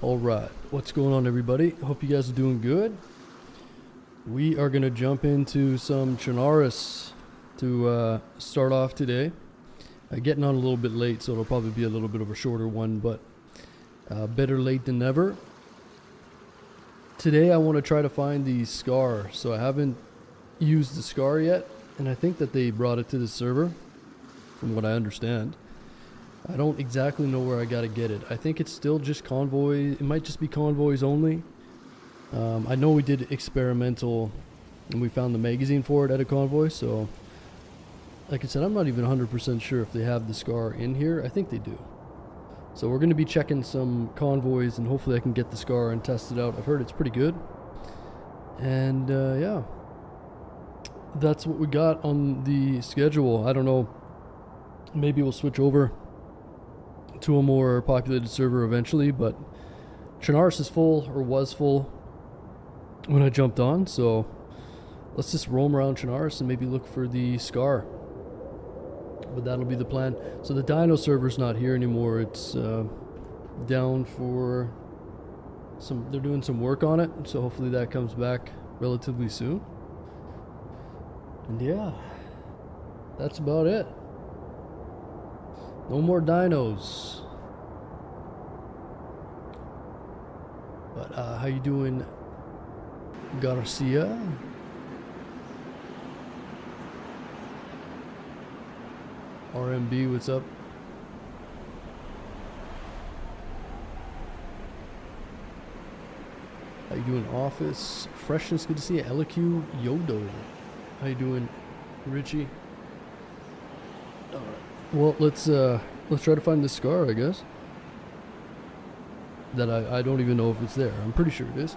Alright, what's going on everybody? Hope you guys are doing good. We are going to jump into some CHERNARUS to start off today. Getting on a little bit late, so it'll probably be a little bit of a shorter one, but better late than never. Today I want to try to find the scar, so I haven't used the scar yet, and I think that they brought it to the server, from what I understand. I don't exactly know where I gotta get it. I think it's still just convoy. It might just be convoys only. I know we did experimental and we found the magazine for it at a convoy, so like I said, I'm not even 100% sure if they have the scar in here. I think they do. So we're going to be checking some convoys and hopefully I can get the scar and test it out. I've heard it's pretty good. And yeah, that's what we got on the schedule. I don't know, maybe we'll switch over to a more populated server eventually, but CHERNARUS is full, or was full when I jumped on, so let's just roam around CHERNARUS and maybe look for the scar. But that'll be the plan. So the Dino server's not here anymore. It's down for some, they're doing some work on it, so hopefully that comes back relatively soon. And yeah, that's about it. No more dinos. But how you doing, Garcia? RMB, what's up? How you doing, Office? Freshness, good to see you. LQ Yodo. How you doing, Richie? Alright. Well, let's try to find this scar, I guess. That I don't even know if it's there. I'm pretty sure it is.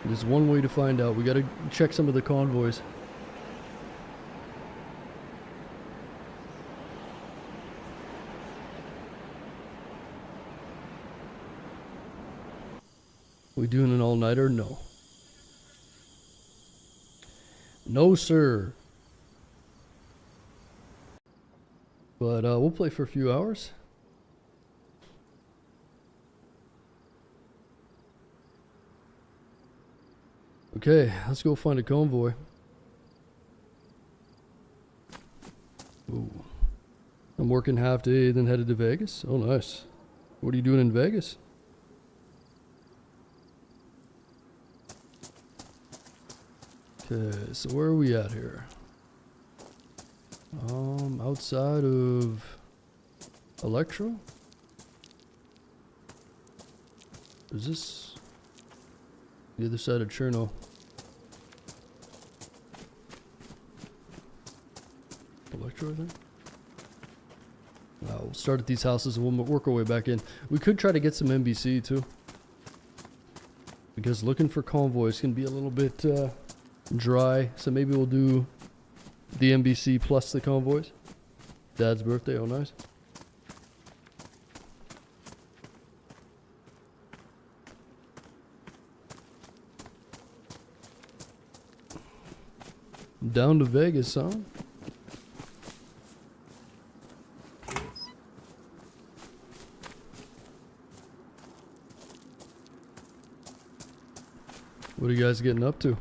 There's one way to find out. We gotta check some of the convoys. We doing an all-nighter? No. No, sir. But we'll play for a few hours. Okay, let's go find a convoy. Ooh. I'm working half day, then headed to Vegas. Oh, nice. What are you doing in Vegas? Okay, so where are we at here? Outside of Electro? Is this the other side of Cherno? Electro, I think? We'll start at these houses and we'll work our way back in. We could try to get some NBC too, because looking for convoys can be a little bit dry, so maybe we'll do the NBC plus the convoys. Dad's birthday, oh nice. Down to Vegas, huh? What are you guys getting up to?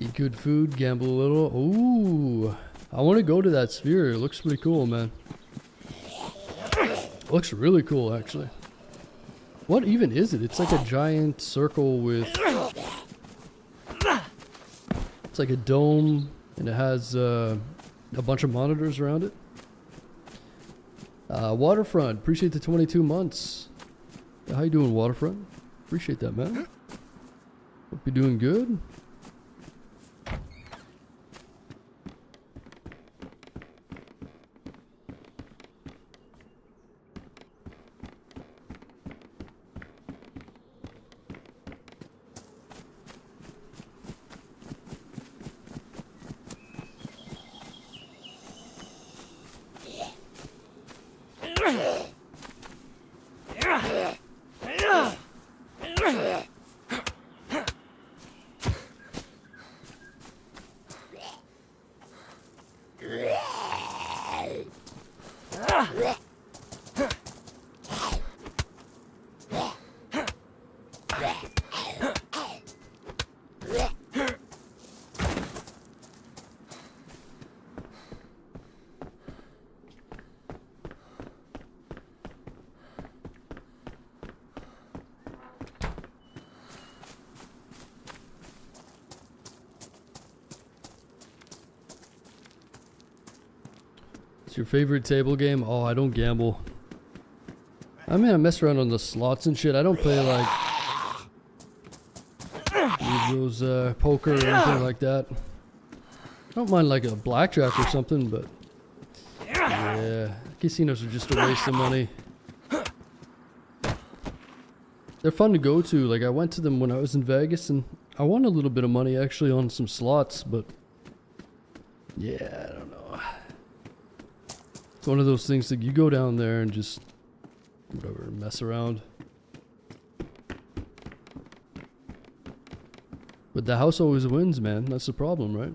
Eat good food, gamble a little. Ooh, I want to go to that sphere. It looks pretty cool, man. It looks really cool, actually. What even is it? It's like a giant circle with... It's like a dome, and it has a bunch of monitors around it. Waterfront, appreciate the 22 months. How you doing, Waterfront? Appreciate that, man. Hope you're doing good. your favorite table game? Oh, I don't gamble. I mean, I mess around on the slots and shit. I don't play like those poker or anything like that. I don't mind like a blackjack or something, but yeah, casinos are just a waste of money. They're fun to go to. Like I went to them when I was in Vegas, and I won a little bit of money actually on some slots, but yeah, I don't know. It's one of those things that you go down there and just whatever, mess around. But the house always wins, man. That's the problem, right?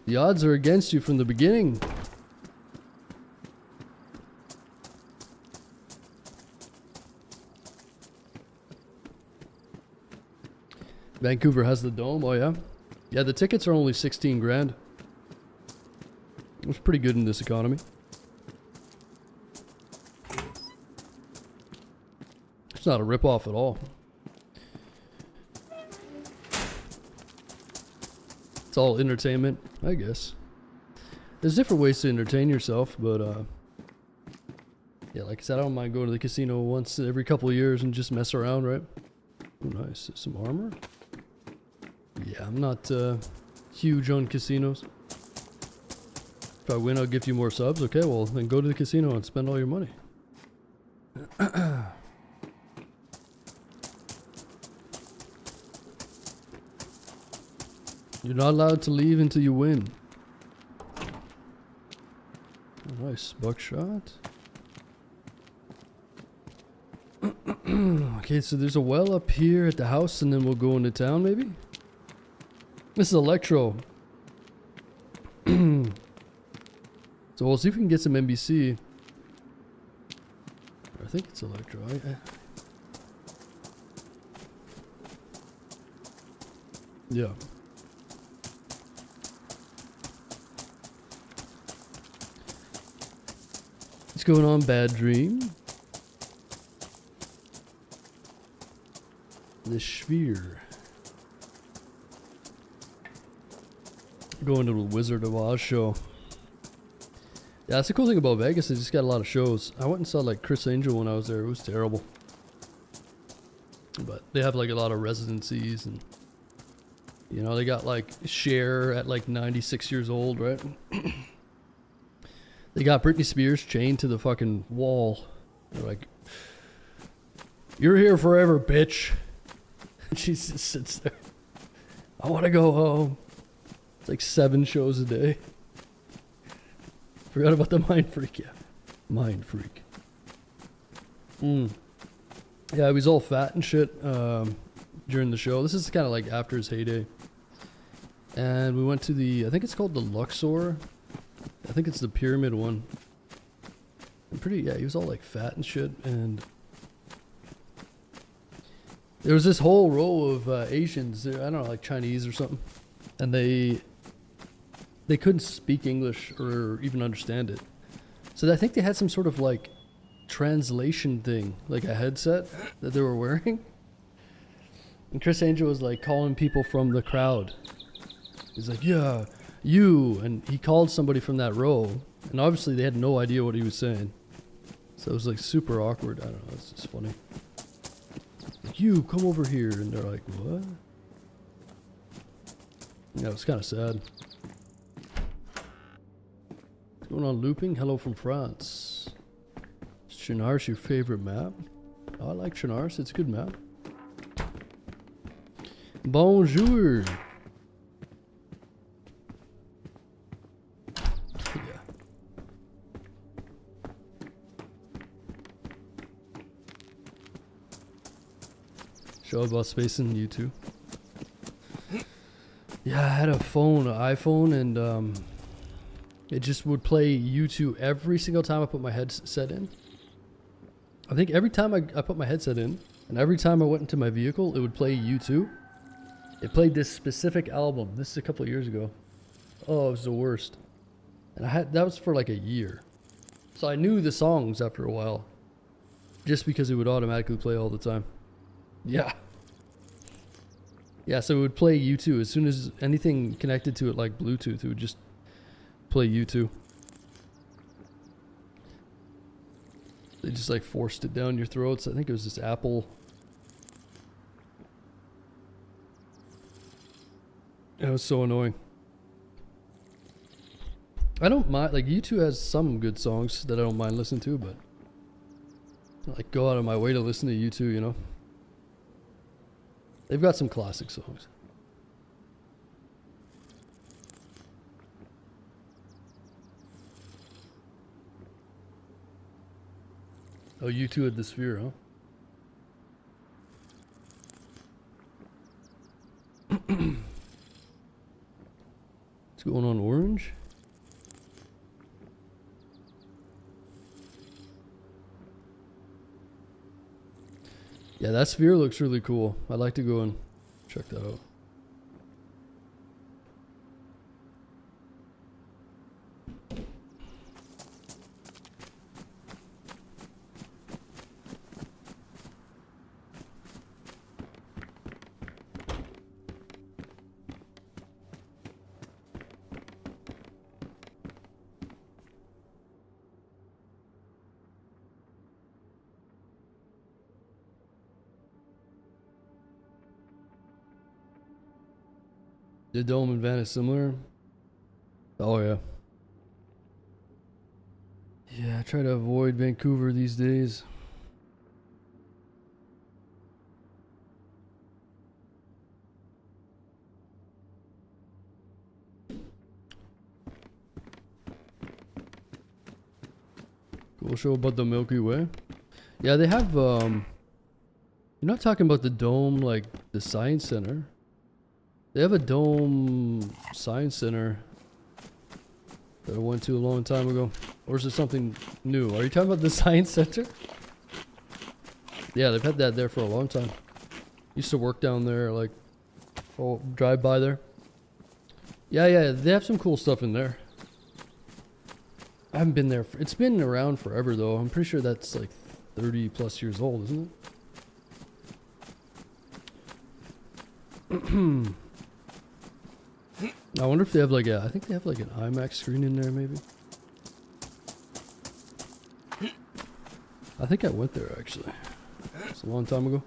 The odds are against you from the beginning. Vancouver has the dome. Oh yeah. Yeah, the tickets are only 16 grand. It's pretty good in this economy. It's not a rip-off at all. It's all entertainment, I guess. There's different ways to entertain yourself, but yeah, like I said, I don't mind going to the casino once every couple of years and just mess around, right? Oh, nice. Some armor? Yeah, I'm not huge on casinos. If I win, I'll give you more subs. Okay, well, then go to the casino and spend all your money. You're not allowed to leave until you win. Oh, nice. Buckshot. Okay, so there's a well up here at the house, and then we'll go into town, maybe? This is Electro. So we'll see if we can get some NBC. I think it's Electro. Yeah. What's going on, Bad Dream? The sphere. Going to the Wizard of Oz show. Yeah, that's the cool thing about Vegas. They just got a lot of shows. I went and saw like Chris Angel when I was there. It was terrible. But they have like a lot of residencies, and you know, they got like Cher at like 96 years old, right? They got Britney Spears chained to the fucking wall. They're like, "You're here forever, bitch." And she just sits there. I want to go home. It's like 7 shows a day. Forgot about the Mind Freak, yeah. Mind Freak. Yeah, he was all fat and shit during the show. This is kind of like after his heyday. And we went to the, I think it's called the Luxor. I think it's the pyramid one. And pretty, yeah, he was all like fat and shit. And there was this whole row of Asians, I don't know, like Chinese or something. And they couldn't speak English or even understand it. So I think they had some sort of like translation thing, like a headset that they were wearing. And Chris Angel was like calling people from the crowd. He's like, "Yeah, you." And he called somebody from that row. And obviously they had no idea what he was saying. So it was like super awkward. I don't know, it's just funny. Like, "You, come over here." And they're like, "What?" Yeah, it was kind of sad. What's going on, looping? Hello from France. Is CHERNARUS your favorite map? Oh, I like CHERNARUS. It's a good map. Bonjour. Yeah. Show about space in you too. Yeah, I had a phone, an iPhone, and it just would play U2 every single time I put my headset in. I think every time I put my headset in, and every time I went into my vehicle, it would play U2. It played this specific album. This is a couple of years ago. Oh, it was the worst. And that was for like a year. So I knew the songs after a while, just because it would automatically play all the time. Yeah. Yeah, so it would play U2 as soon as anything connected to it, like Bluetooth, it would just play U2. They just like forced it down your throats. I think it was this Apple. It was so annoying. I don't mind, like U2 has some good songs that I don't mind listening to, but like go out of my way to listen to U2, you know? They've got some classic songs. Oh, U2 at the Sphere, huh? What's going on, Orange? Yeah, that Sphere looks really cool. I'd like to go and check that out. The dome and van is similar. Oh yeah. Yeah, I try to avoid Vancouver these days. Cool show about the Milky Way. Yeah, they have you're not talking about the dome like the Science Center. They have a dome science center that I went to a long time ago. Or is it something new? Are you talking about the science center? Yeah, they've had that there for a long time. Used to work down there, like, oh, drive by there. Yeah, they have some cool stuff in there. I haven't been there. It's been around forever, though. I'm pretty sure that's like 30 plus years old, isn't it? I wonder if they have like a, I think they have like an IMAX screen in there maybe. I think I went there actually. It's a long time ago.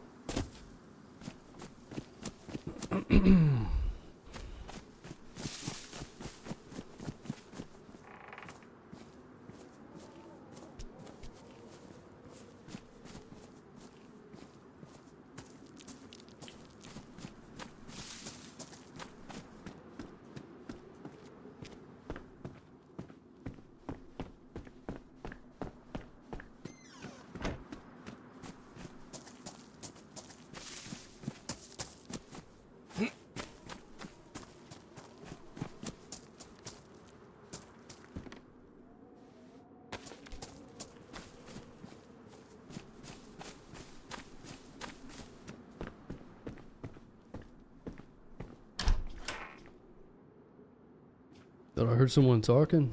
Thought I heard someone talking.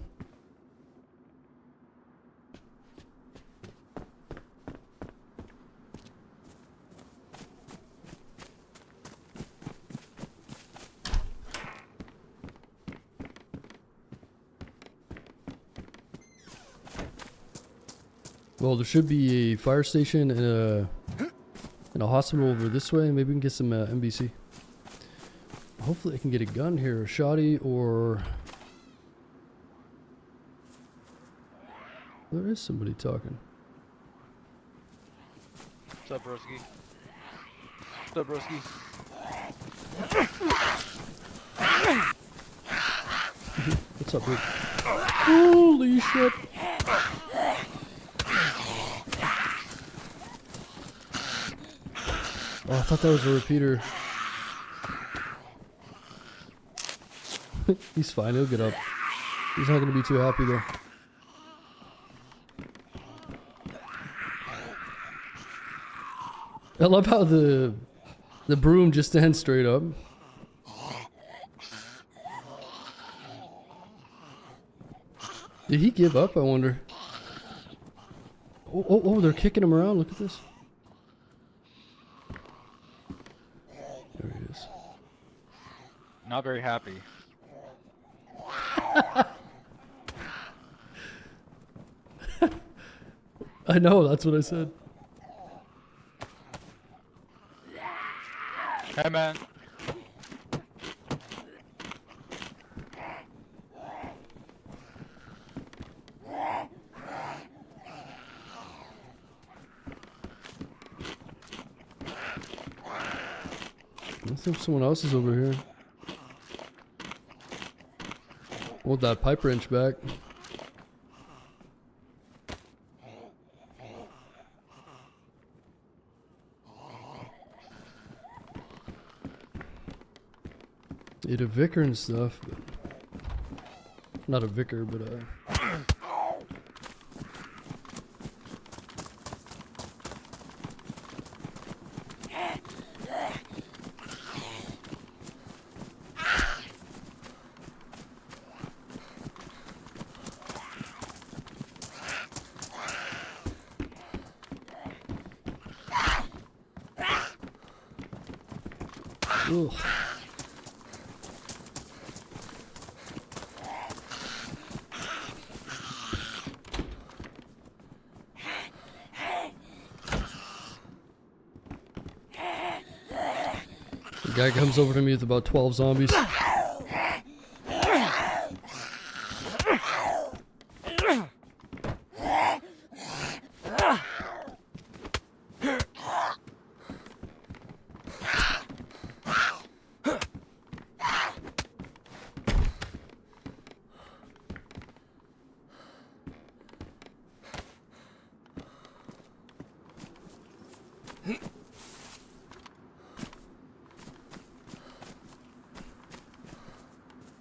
Well, there should be a fire station and a hospital over this way. Maybe we can get some NBC. Hopefully I can get a gun here, a shoddy, or... There is somebody talking. What's up, broski? What's up, broski? What's up, dude? Holy shit! Oh, I thought that was a repeater. He's fine, he'll get up. He's not gonna be too happy though. I love how the broom just stands straight up. Did he give up, I wonder? Oh, they're kicking him around. Look at this. There he is. Not very happy. I know, that's what I said. Hey man. I think someone else is over here. Hold that pipe wrench back. Ate a vicar and stuff, but not a vicar, but ugh. The guy comes over to me with about 12 zombies.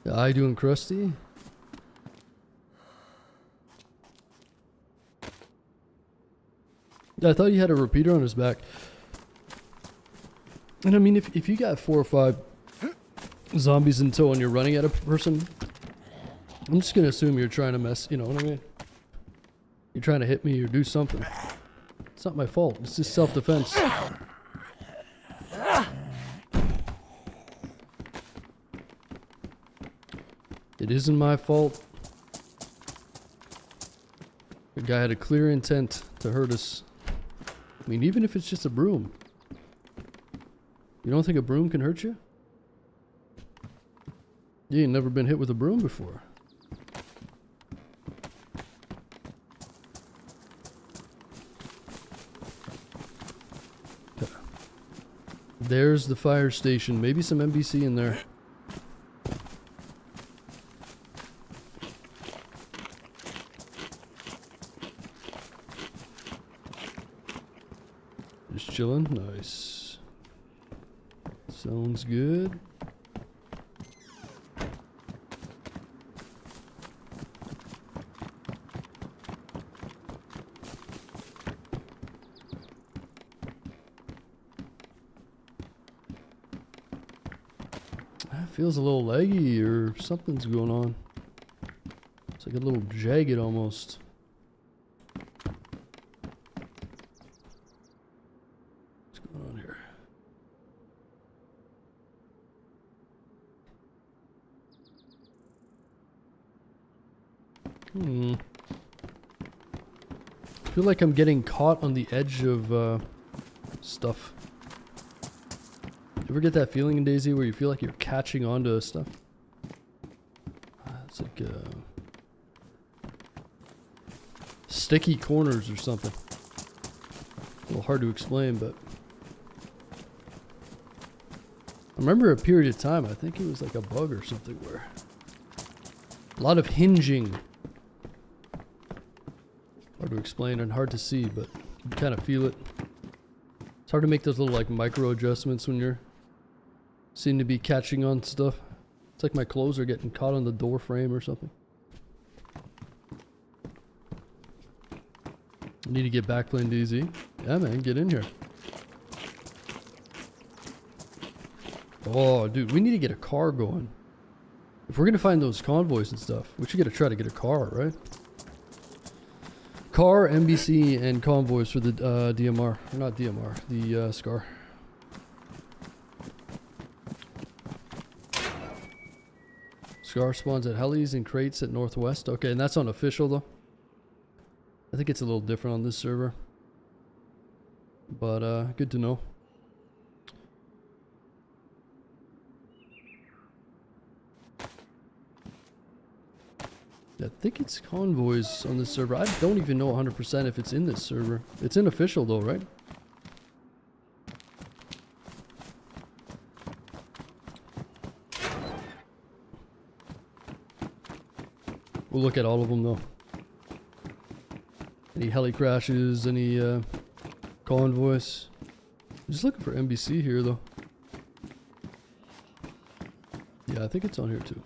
The eye doing crusty? I thought he had a repeater on his back. And I mean, if you got 4 or 5 zombies in tow and you're running at a person, I'm just gonna assume you're trying to mess, you know what I mean? You're trying to hit me or do something. It's not my fault, it's just self-defense. It isn't my fault. The guy had a clear intent to hurt us. I mean, even if it's just a broom. You don't think a broom can hurt you? You ain't never been hit with a broom before. There's the fire station. Maybe some NBC in there. Just chilling. Nice. Sounds good. Feels a little leggy or something's going on. It's like a little jagged almost. What's going on here? I feel like I'm getting caught on the edge of stuff. You ever get that feeling in DayZ where you feel like you're catching onto stuff? It's like sticky corners or something. A little hard to explain, but I remember a period of time, I think it was like a bug or something, where a lot of hinging. Hard to explain and hard to see, but you kind of feel it. It's hard to make those little like micro adjustments when you're seem to be catching on stuff. It's like my clothes are getting caught on the door frame or something. I need to get back playing DayZ. Yeah, man, get in here. Oh, dude, we need to get a car going. If we're gonna find those convoys and stuff, we should try to get a car, right? Car, NBC, and convoys for the DMR. Or not DMR, the SCAR. Scar spawns at helis and crates at Northwest. Okay, and that's unofficial though. I think it's a little different on this server. But good to know. I think it's convoys on this server. I don't even know 100% if it's in this server. It's unofficial though, right? We'll look at all of them though. Any heli crashes, any convoys. I'm just looking for NBC here though. Yeah, I think it's on here too.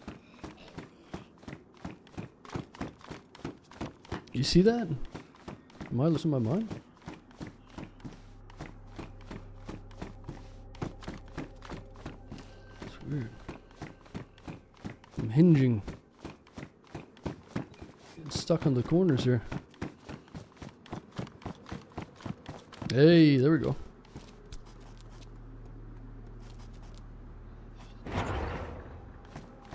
You see that? Am I losing my mind? It's weird. I'm hinging. Getting stuck on the corners here. Hey, there we go.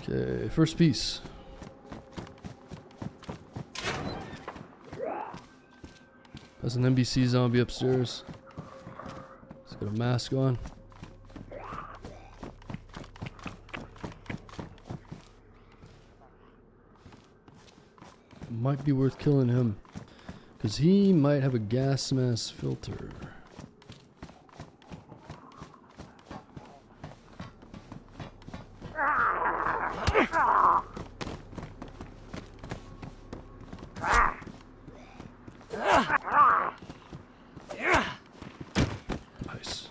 Okay, first piece. There's an NBC zombie upstairs. He's got a mask on. Might be worth killing him, because he might have a gas mask filter. Nice.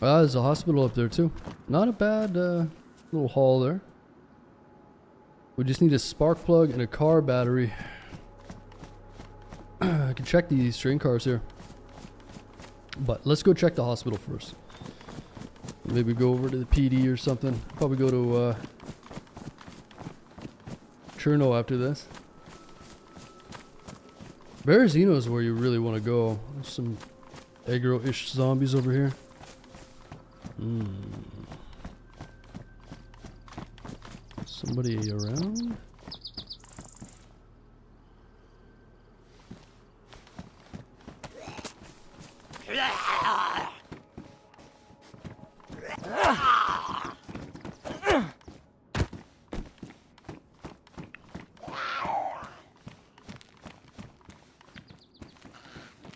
Ah, there's a hospital up there too. Not a bad little haul there. We just need a spark plug and a car battery. I can check these train cars here. But let's go check the hospital first. Maybe go over to the PD or something. Probably go to Cherno after this. Berezino is where you really want to go. There's some aggro-ish zombies over here. Somebody around?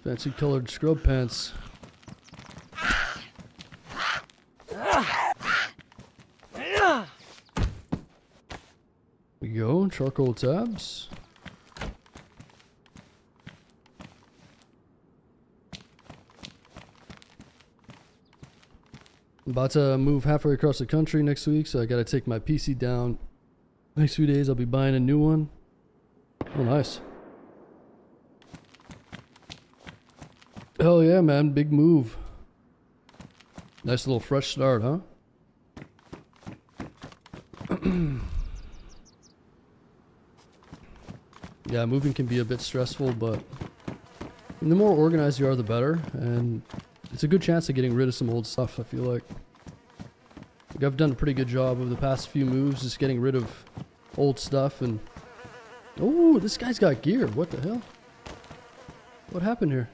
Fancy colored scrub pants. Go, charcoal tabs. I'm about to move halfway across the country next week, so I gotta take my PC down. Next few days I'll be buying a new one. Oh, nice. Hell yeah, man, big move. Nice little fresh start, huh? Yeah, moving can be a bit stressful, but the more organized you are, the better. And it's a good chance of getting rid of some old stuff, I feel like. I've done a pretty good job over the past few moves, just getting rid of old stuff. And oh, this guy's got gear. What the hell? What happened here?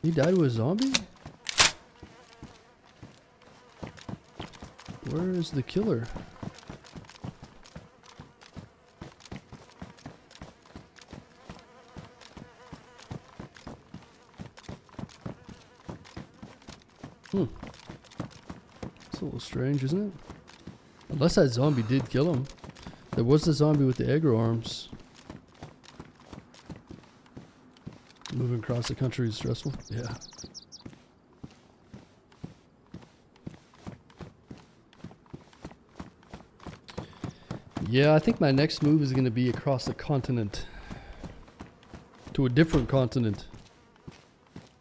He died to a zombie? Where is the killer? It's a little strange, isn't it? Unless that zombie did kill him. There was the zombie with the aggro arms. Moving across the country is stressful. Yeah. Yeah, I think my next move is going to be across the continent. to a different continent.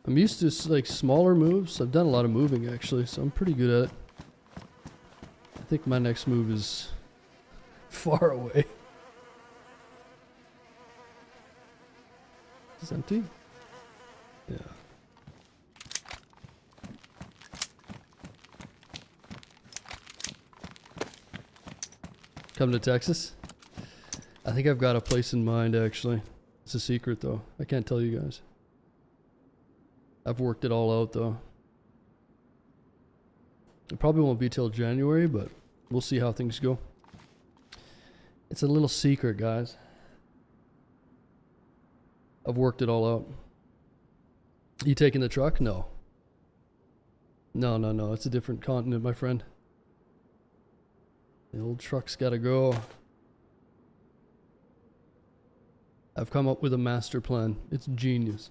I'm used to like smaller moves. I've done a lot of moving actually, so I'm pretty good at it. I think my next move is far away. Is it empty? Yeah. Come to Texas? I think I've got a place in mind actually. It's a secret though. I can't tell you guys. I've worked it all out though. It probably won't be till January, but we'll see how things go. It's a little secret, guys. I've worked it all out. You taking the truck? No. No. It's a different continent, my friend. The old truck's gotta go. I've come up with a master plan. It's genius.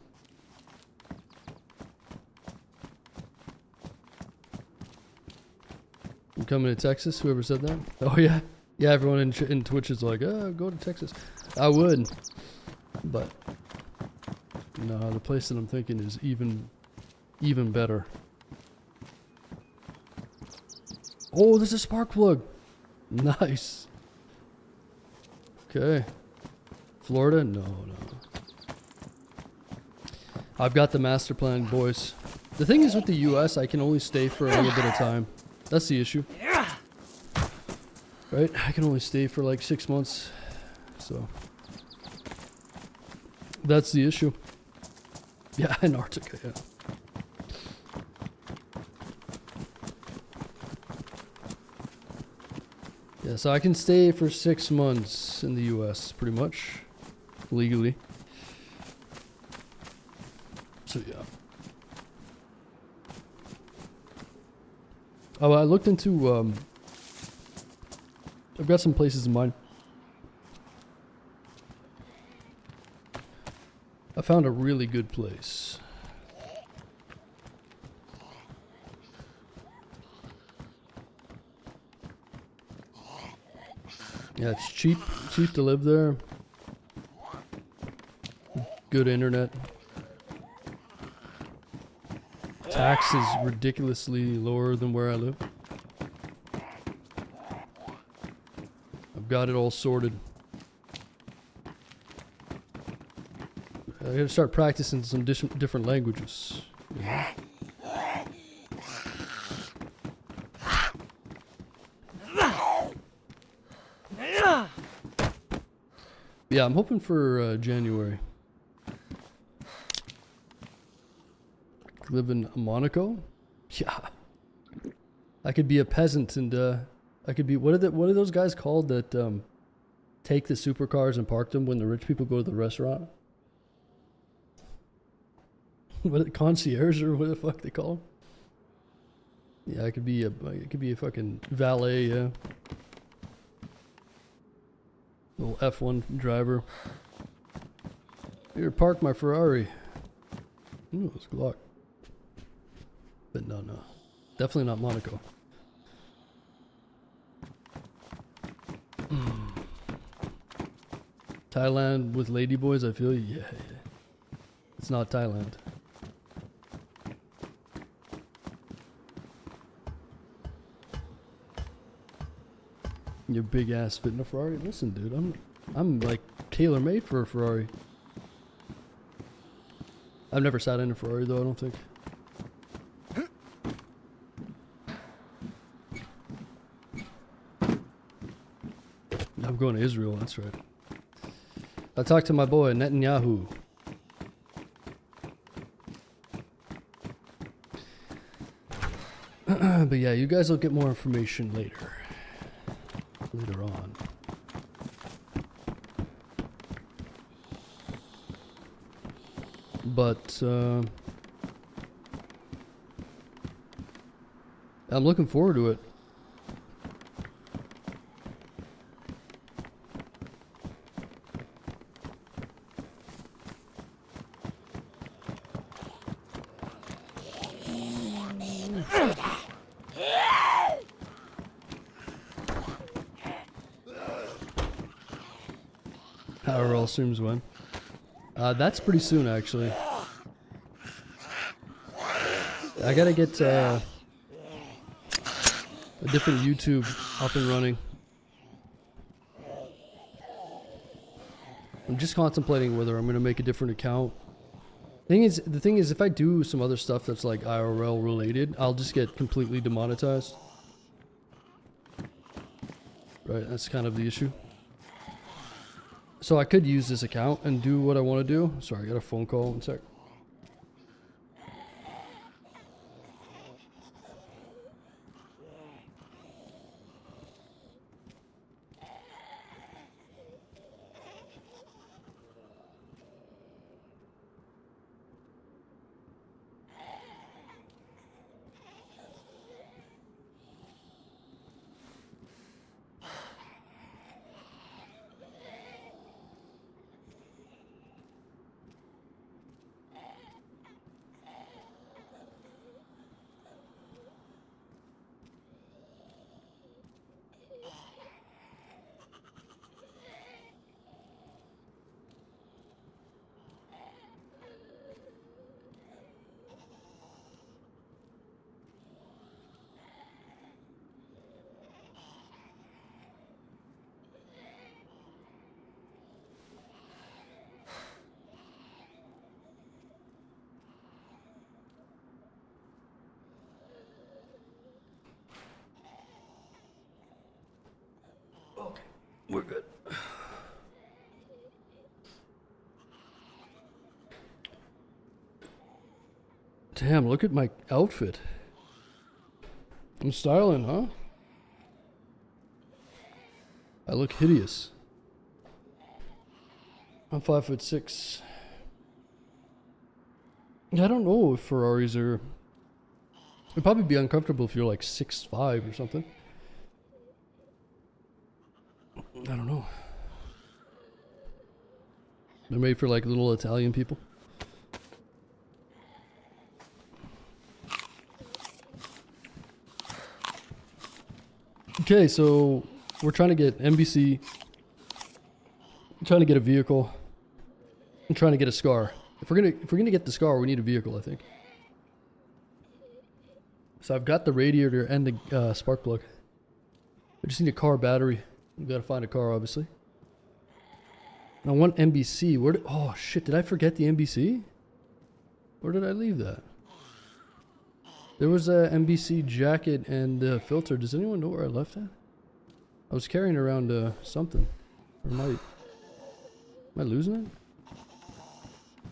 I'm coming to Texas, whoever said that. Oh yeah? Yeah, everyone in Twitch is like, oh, go to Texas. I would. But no, the place that I'm thinking is even better. Oh, there's a spark plug. Nice. Okay. Florida? No. I've got the master plan, boys. The thing is with the US, I can only stay for a little bit of time. That's the issue. Right? I can only stay for like 6 months. So that's the issue. Yeah, Antarctica, yeah. Yeah, so I can stay for 6 months in the US, pretty much. Legally. So yeah. Oh, I looked into, I've got some places in mind. I found a really good place. Yeah, it's cheap to live there. Good internet. Tax is ridiculously lower than where I live. I've got it all sorted. I gotta start practicing some different languages. Yeah. Yeah, I'm hoping for January. Live in Monaco? Yeah. I could be a peasant and I could be, what are those guys called that take the supercars and park them when the rich people go to the restaurant? What, concierge or what the fuck they call them? Yeah, I could be a fucking valet, yeah. Little F1 driver. Here, park my Ferrari. Ooh, it's Glock. But no. Definitely not Monaco. Thailand with ladyboys, I feel you. Yeah. It's not Thailand. Your big ass fit in a Ferrari. Listen, dude, I'm like tailor made for a Ferrari. I've never sat in a Ferrari though, I don't think. I'm going to Israel, that's right. I talked to my boy Netanyahu. But yeah, you guys will get more information later on. But I'm looking forward to it. How are all streams went? That's pretty soon, actually. I gotta get a different YouTube up and running. I'm just contemplating whether I'm gonna make a different account. The thing is, if I do some other stuff that's like IRL related, I'll just get completely demonetized. Right, that's kind of the issue. So I could use this account and do what I want to do. Sorry, I got a phone call. One sec. Okay, we're good. Damn, look at my outfit. I'm styling, huh? I look hideous. I'm 5'6". I don't know if Ferraris are... It'd probably be uncomfortable if you're like 6'5" or something. I don't know. They're made for like little Italian people. Okay, so we're trying to get NBC. I'm trying to get a vehicle. I'm trying to get a scar. If we're gonna get the scar, we need a vehicle, I think. So I've got the radiator and the spark plug. I just need a car battery. We gotta find a car, obviously. And I want NBC. Where did... Oh shit! Did I forget the NBC? Where did I leave that? There was a NBC jacket and filter. Does anyone know where I left that? I was carrying around something. Or am I losing it?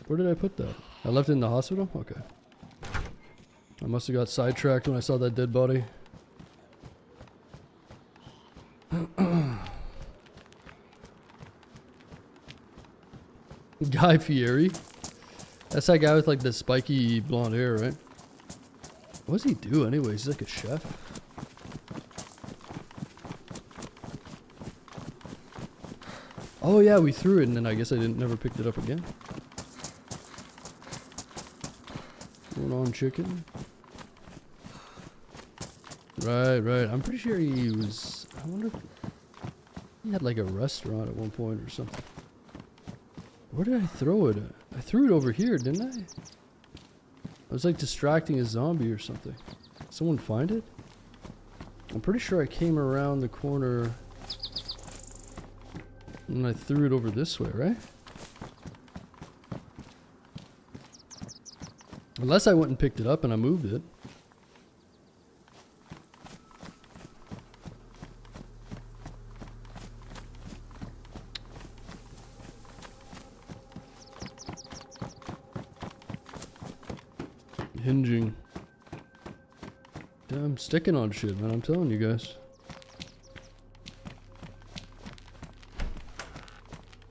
Where did I put that? I left it in the hospital? Okay. I must have got sidetracked when I saw that dead body. Guy Fieri? That's that guy with like the spiky blonde hair, right? What does he do anyways? He's like a chef. Oh yeah, we threw it and then I guess I never picked it up again. Going on chicken. Right. I'm pretty sure he was... I wonder if he had like a restaurant at one point or something. Where did I throw it at? I threw it over here, didn't I? I was like distracting a zombie or something. Someone find it? I'm pretty sure I came around the corner and I threw it over this way, right? Unless I went and picked it up and I moved it. Hinging. Damn, I'm sticking on shit, man. I'm telling you guys.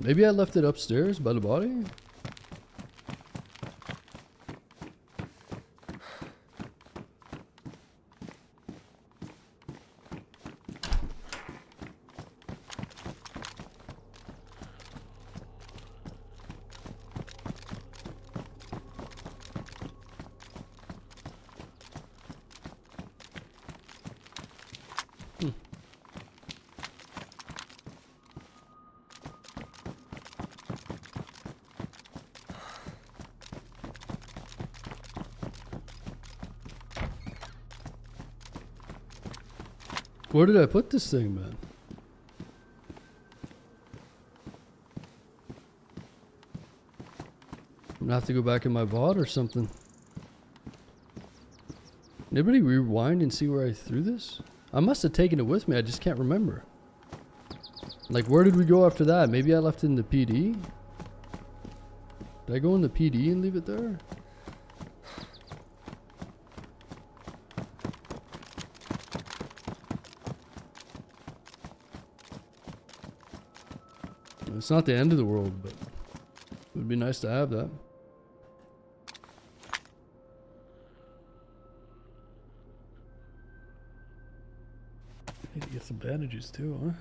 Maybe I left it upstairs by the body? Where did I put this thing, man? I'm gonna have to go back in my VOD or something. Anybody rewind and see where I threw this? I must have taken it with me, I just can't remember. Like, where did we go after that? Maybe I left it in the PD? Did I go in the PD and leave it there? It's not the end of the world, but it would be nice to have that. I need to get some bandages too, huh?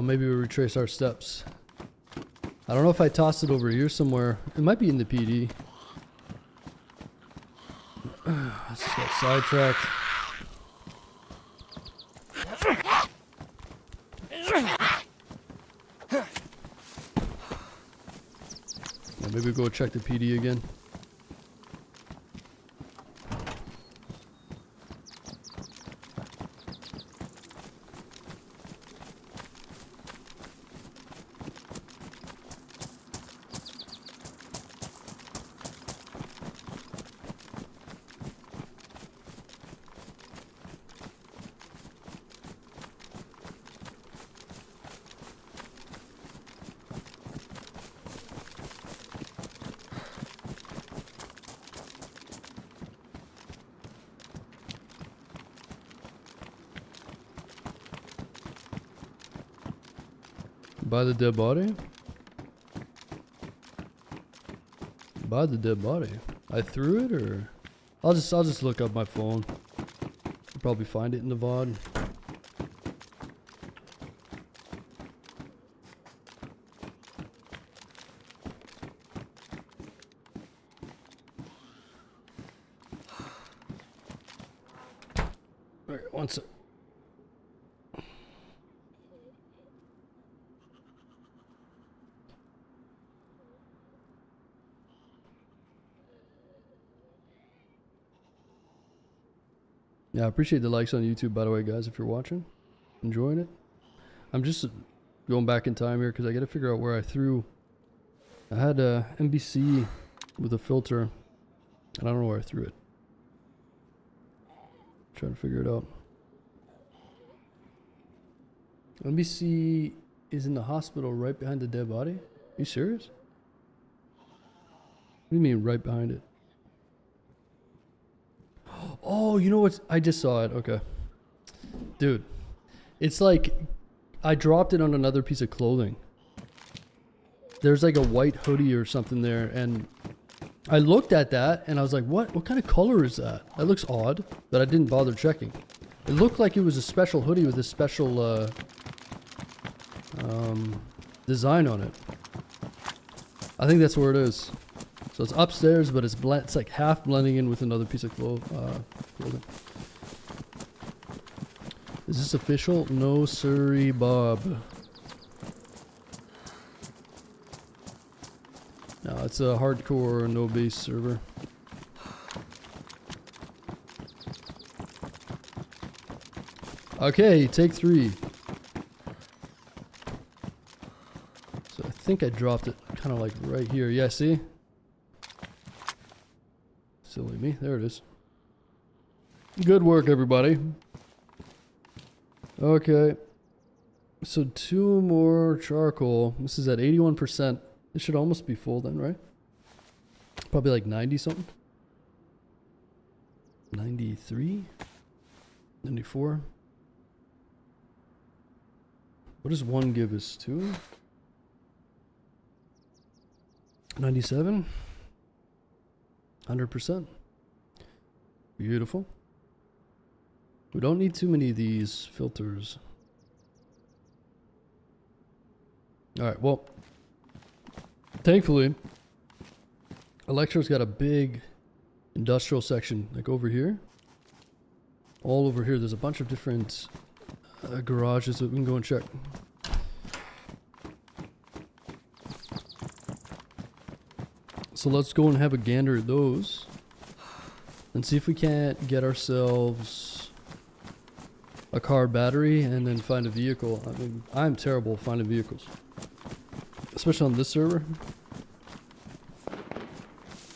Maybe we retrace our steps. I don't know if I tossed it over here somewhere. It might be in the PD. I just got sidetracked. Yeah, maybe go check the PD again. By the dead body? By the dead body. I threw it, or I'll just look up my phone. I'll probably find it in the VOD. Alright, one sec. Yeah, I appreciate the likes on YouTube, by the way, guys, if you're watching. Enjoying it. I'm just going back in time here because I got to figure out where I threw. I had a NBC with a filter, and I don't know where I threw it. Trying to figure it out. NBC is in the hospital right behind the dead body? Are you serious? What do you mean right behind it? Oh, you know what? I just saw it. Okay. Dude, it's like I dropped it on another piece of clothing. There's like a white hoodie or something there, and I looked at that and I was like, what kind of color is that? That looks odd, but I didn't bother checking. It looked like it was a special hoodie with a special design on it. I think that's where it is. So it's upstairs, but it's like half blending in with another piece of clothing. Is this official? No siree, Bob. No, it's a hardcore no base server. Okay, take 3. So I think I dropped it kind of like right here. Yeah, see? Silly me. There it is. Good work, everybody. Okay. So 2 more charcoal. This is at 81%. This should almost be full then, right? Probably like 90 something. 93? 94? What does 1 give us? 2? 97? 100%. Beautiful. We don't need too many of these filters. Alright, well, thankfully, Electro's got a big industrial section, like over here. All over here, there's a bunch of different garages that we can go and check. So let's go and have a gander at those. And see if we can't get ourselves a car battery and then find a vehicle. I mean, I'm terrible at finding vehicles. Especially on this server.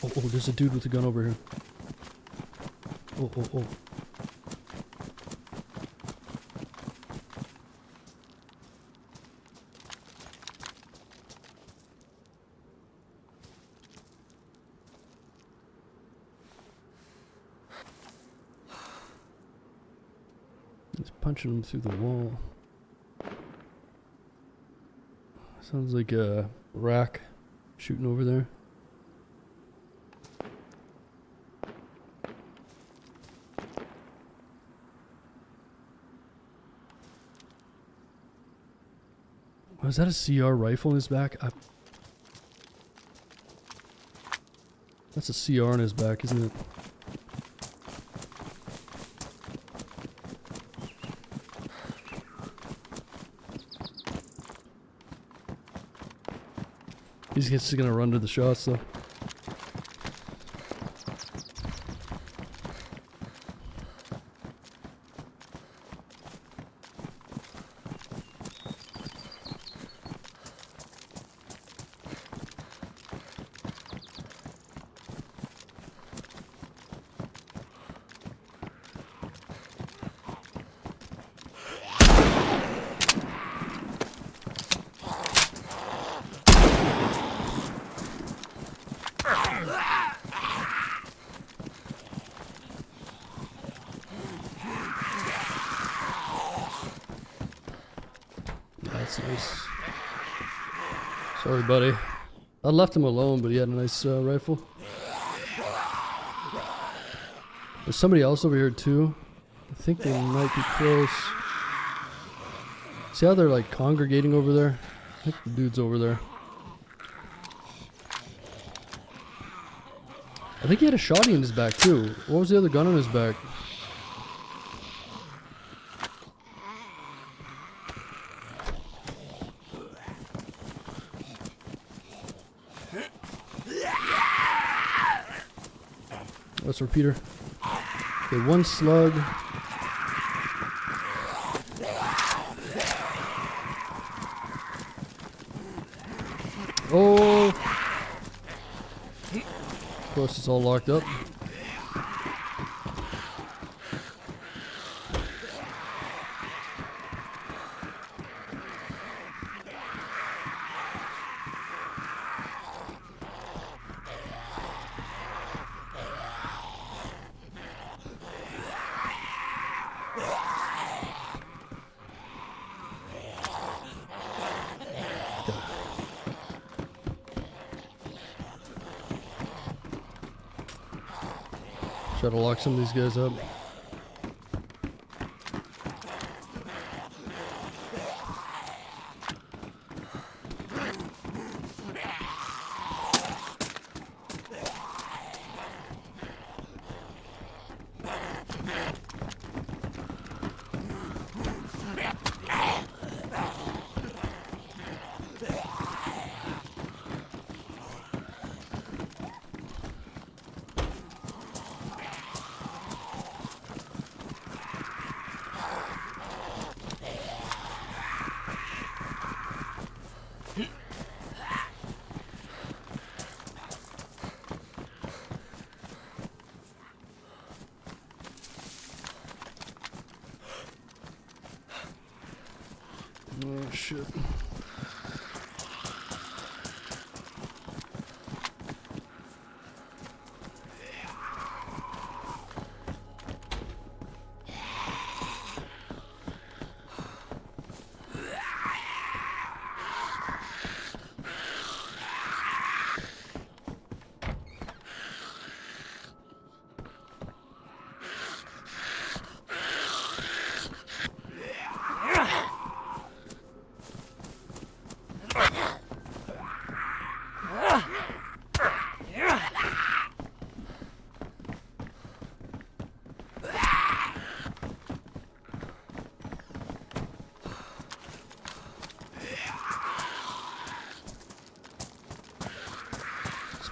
Oh, there's a dude with a gun over here. Oh. He's punching him through the wall. Sounds like a rack shooting over there. Oh, is that a CR rifle in his back? That's a CR in his back, isn't it? He's just gonna run to the shots though. That's nice. Sorry, buddy. I left him alone, but he had a nice rifle. There's somebody else over here too. I think they might be close. See how they're like congregating over there? I think the dude's over there. I think he had a shotty in his back too. What was the other gun on his back? Let's repeater. Okay, 1 slug. Oh! Of course, it's all locked up. Try to lock some of these guys up. Oh shit.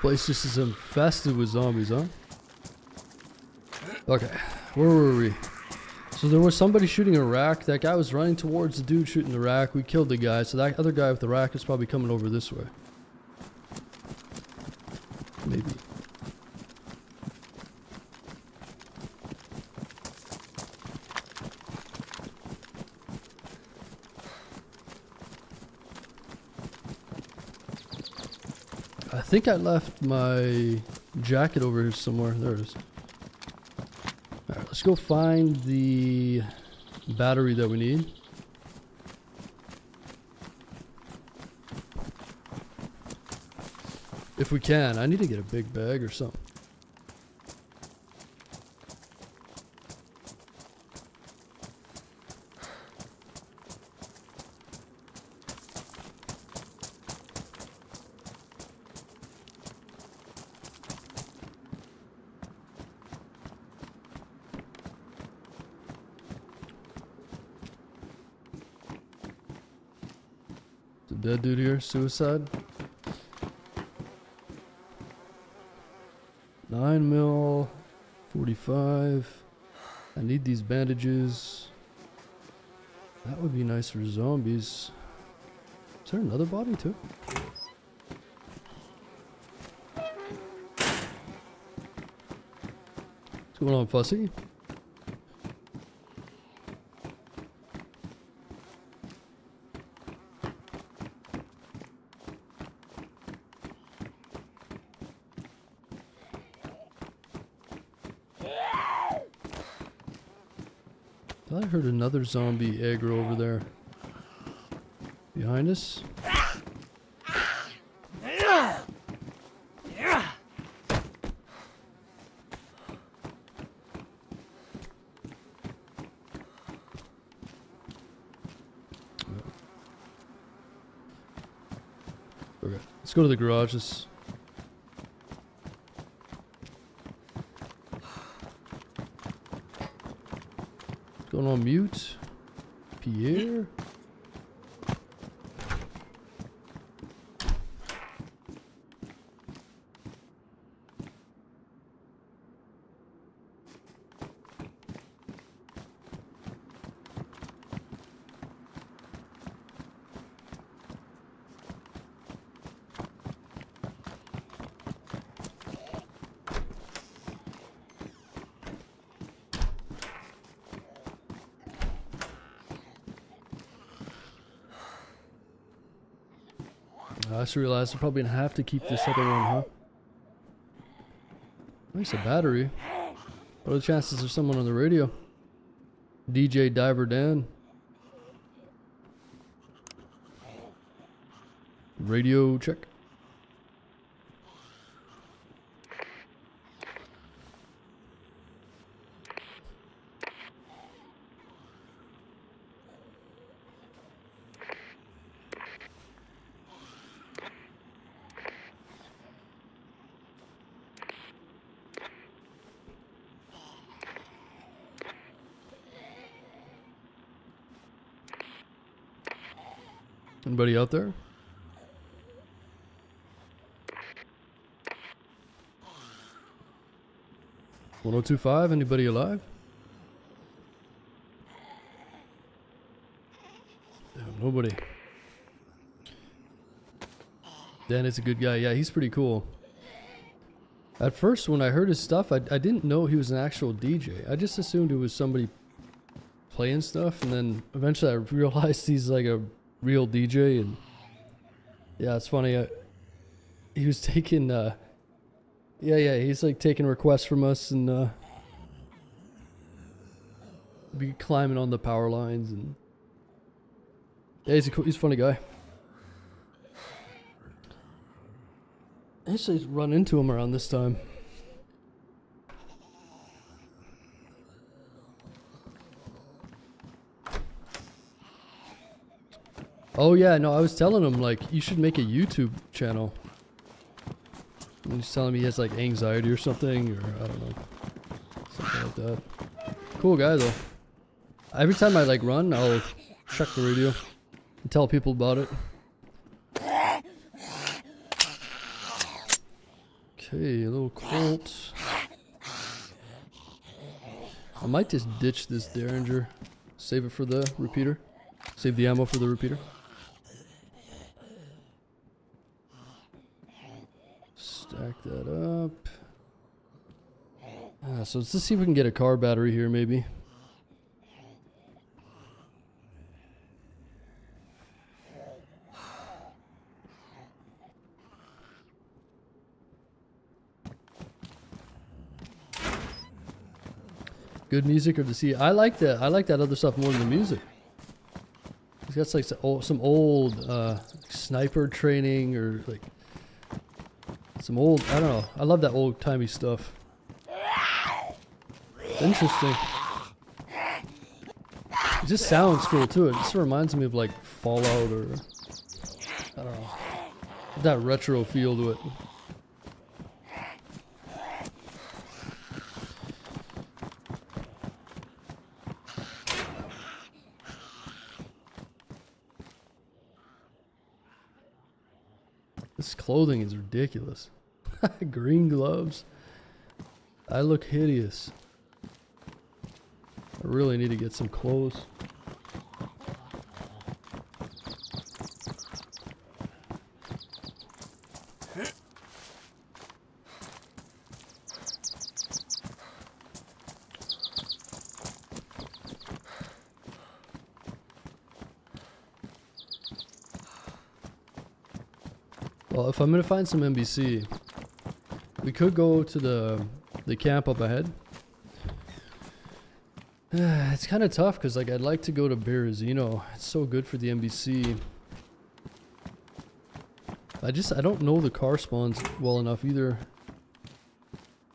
Place just is infested with zombies, huh? Okay, where were we? So there was somebody shooting a rack. That guy was running towards the dude shooting the rack. We killed the guy, so that other guy with the rack is probably coming over this way. Maybe. I think I left my jacket over here somewhere. There it is. Alright, let's go find the battery that we need. If we can. I need to get a big bag or something. The dead dude here, suicide. 9 mil, 45. I need these bandages. That would be nice for zombies. Is there another body too? What's going on, Fussy? I heard another zombie aggro over there. Behind us? Okay, let's go to the garages. Going on mute. Pierre. I just realized I'm probably gonna have to keep this other one, huh? Nice, a battery. What are the chances there's someone on the radio? DJ Diver Dan. Radio check. Anybody out there? "1025", anybody alive? Damn, nobody. Dan is a good guy. Yeah, he's pretty cool. At first, when I heard his stuff, I didn't know he was an actual DJ. I just assumed it was somebody playing stuff, and then eventually I realized he's like a real DJ. And yeah, it's funny. He was taking, he's like taking requests from us, and be climbing on the power lines, and yeah, he's a funny guy. I actually run into him around this time. Oh yeah, no, I was telling him, like, you should make a YouTube channel. And he's telling me he has like anxiety or something, or I don't know, something like that. Cool guy though. Every time I like run, I'll check the radio and tell people about it. Okay, a little Colt. I might just ditch this Derringer. Save it for the repeater. Save the ammo for the repeater. Stack that up. So let's just see if we can get a car battery here, maybe. Good music or the sea. I like that. I like that other stuff more than the music. It's got like some old sniper training or like some old. I don't know. I love that old timey stuff. It's interesting. It just sounds cool too. It just reminds me of like Fallout or I don't know. That retro feel to it. This clothing is ridiculous. Green gloves. I look hideous. I really need to get some clothes. Well, if I'm gonna find some NBC, we could go to the camp up ahead. It's kind of tough because like I'd like to go to Berezino. It's so good for the NBC. I don't know the car spawns well enough either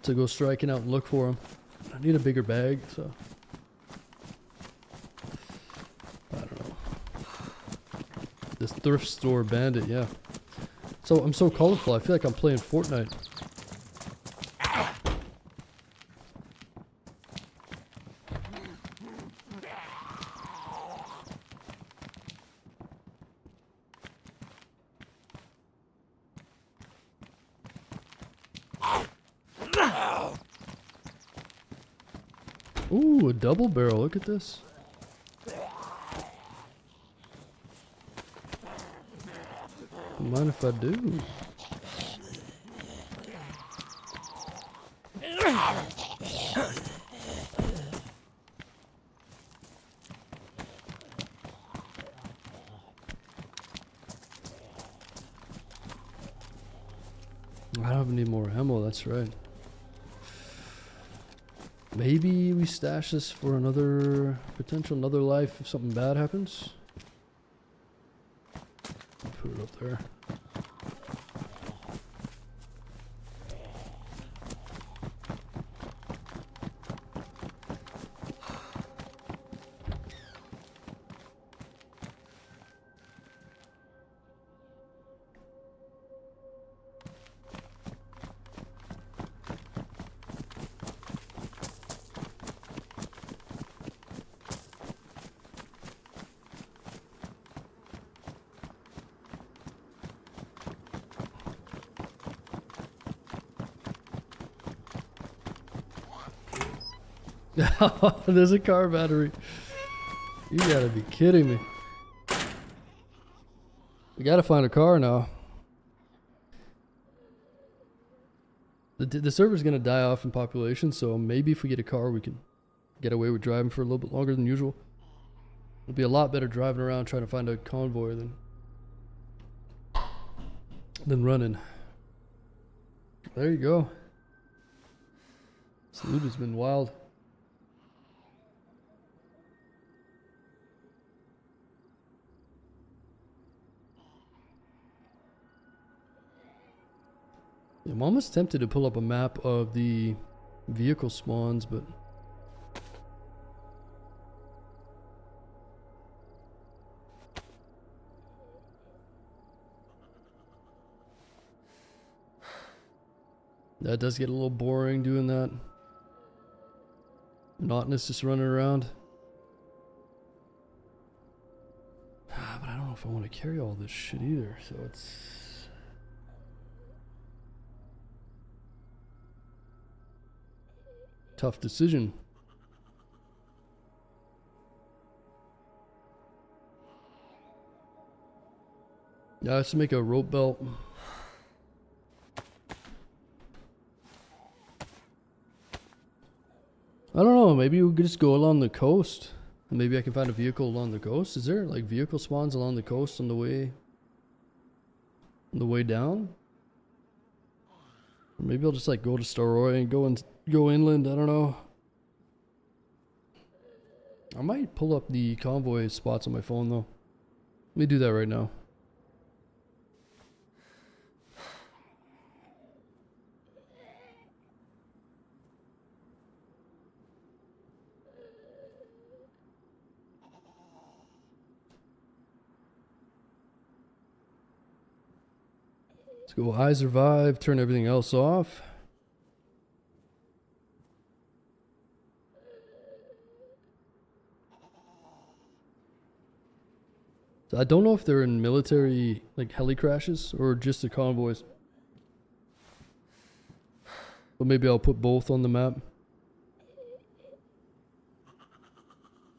to go striking out and look for them. I need a bigger bag, so I don't know. This thrift store bandit, yeah. So I'm so colorful. I feel like I'm playing Fortnite. Ooh, a double barrel. Look at this. Don't mind if I do. I don't need more ammo, that's right. Maybe we stash this for another life if something bad happens. Put it up there. There's a car battery. You gotta be kidding me. We gotta find a car now. The server's gonna die off in population, so maybe if we get a car, we can get away with driving for a little bit longer than usual. It'll be a lot better driving around trying to find a convoy than running. There you go. This loot has been wild. I'm almost tempted to pull up a map of the vehicle spawns, but that does get a little boring doing that. Monotonous just running around. But I don't know if I want to carry all this shit either, so it's... tough decision. Yeah, let's make a rope belt. I don't know, maybe we could just go along the coast. And maybe I can find a vehicle along the coast. Is there like vehicle spawns along the coast on the way down? Or maybe I'll just like go to Staroy and go inland, I don't know. I might pull up the convoy spots on my phone though. Let me do that right now. Let's go I survive, turn everything else off. So I don't know if they're in military like heli crashes or just the convoys. But maybe I'll put both on the map.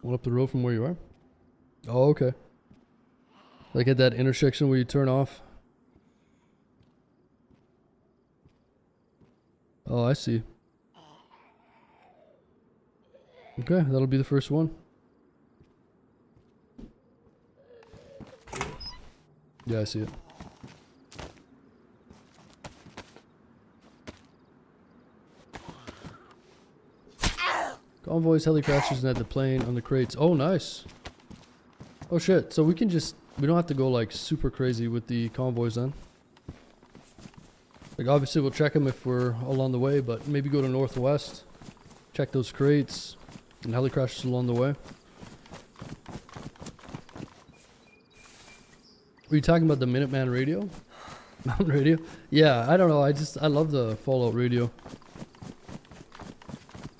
One up the road from where you are? Oh, okay. Like at that intersection where you turn off? Oh, I see. Okay, that'll be the first one. Yeah, I see it. Convoys, heli crashes, and at the plane on the crates. Oh, nice. Oh shit, so we don't have to go like super crazy with the convoys then. Like obviously we'll check them if we're along the way, but maybe go to northwest, check those crates, and heli crashes along the way. Were you talking about the Minuteman radio? Mountain radio? Yeah, I don't know, I love the Fallout radio.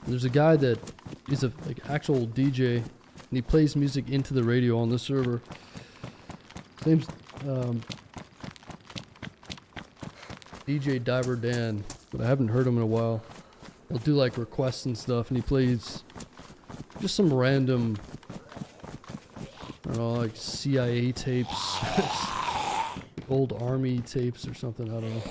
There's a guy that is a like actual DJ, and he plays music into the radio on the server. His name's DJ Diver Dan, but I haven't heard him in a while. He'll do like requests and stuff, and he plays just some random, I don't know, like CIA tapes, old army tapes or something, I don't know.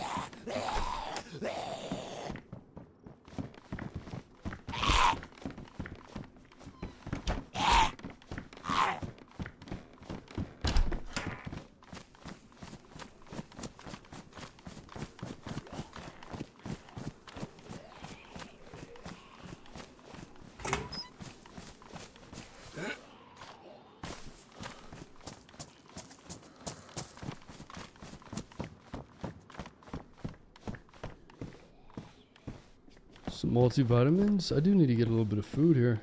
Some multivitamins. I do need to get a little bit of food here.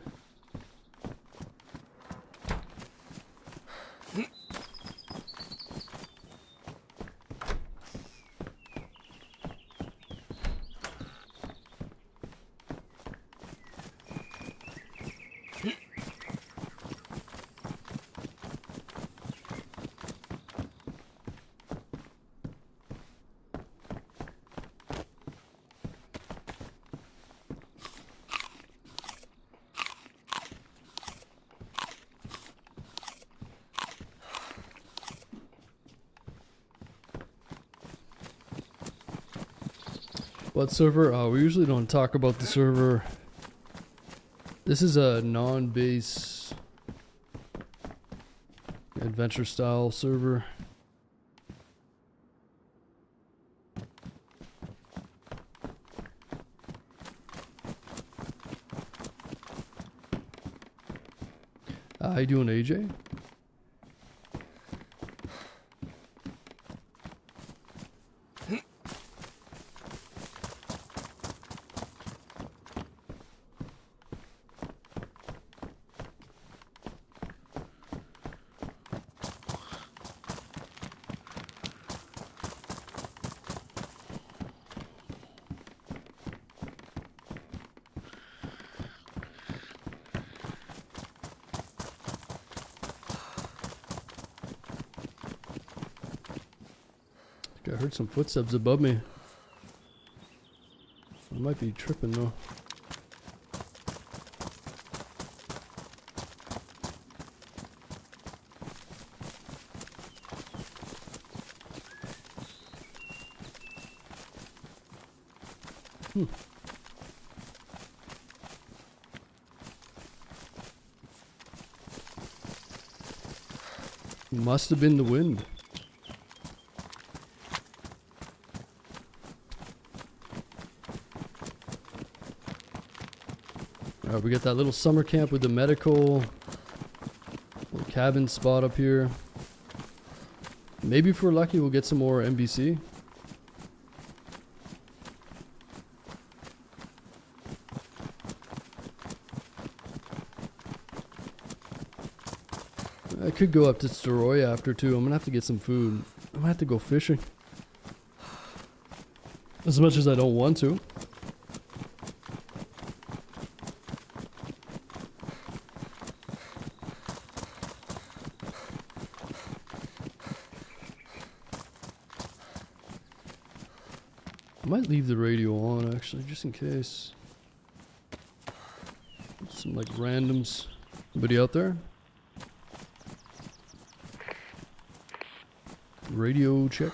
What server? We usually don't talk about the server. This is a non-base adventure style server. How you doing, AJ? I heard some footsteps above me. I might be tripping though. Must have been the wind. Alright, we got that little summer camp with the medical little cabin spot up here. Maybe if we're lucky we'll get some more NBC. I could go up to Steroy after too. I'm gonna have to get some food. I'm gonna have to go fishing. As much as I don't want to. I might leave the radio on actually, just in case. Some like randoms. Anybody out there? Radio check.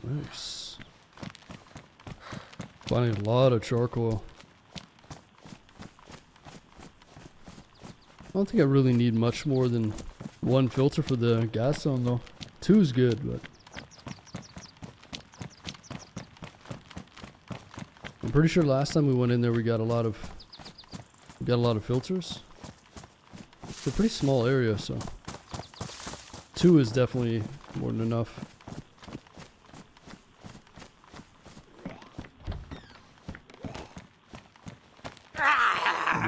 Nice. Finding a lot of charcoal. I don't think I really need much more than one filter for the gas zone though. Two is good, but I'm pretty sure last time we went in there we got a lot of filters. It's a pretty small area, so two is definitely more than enough.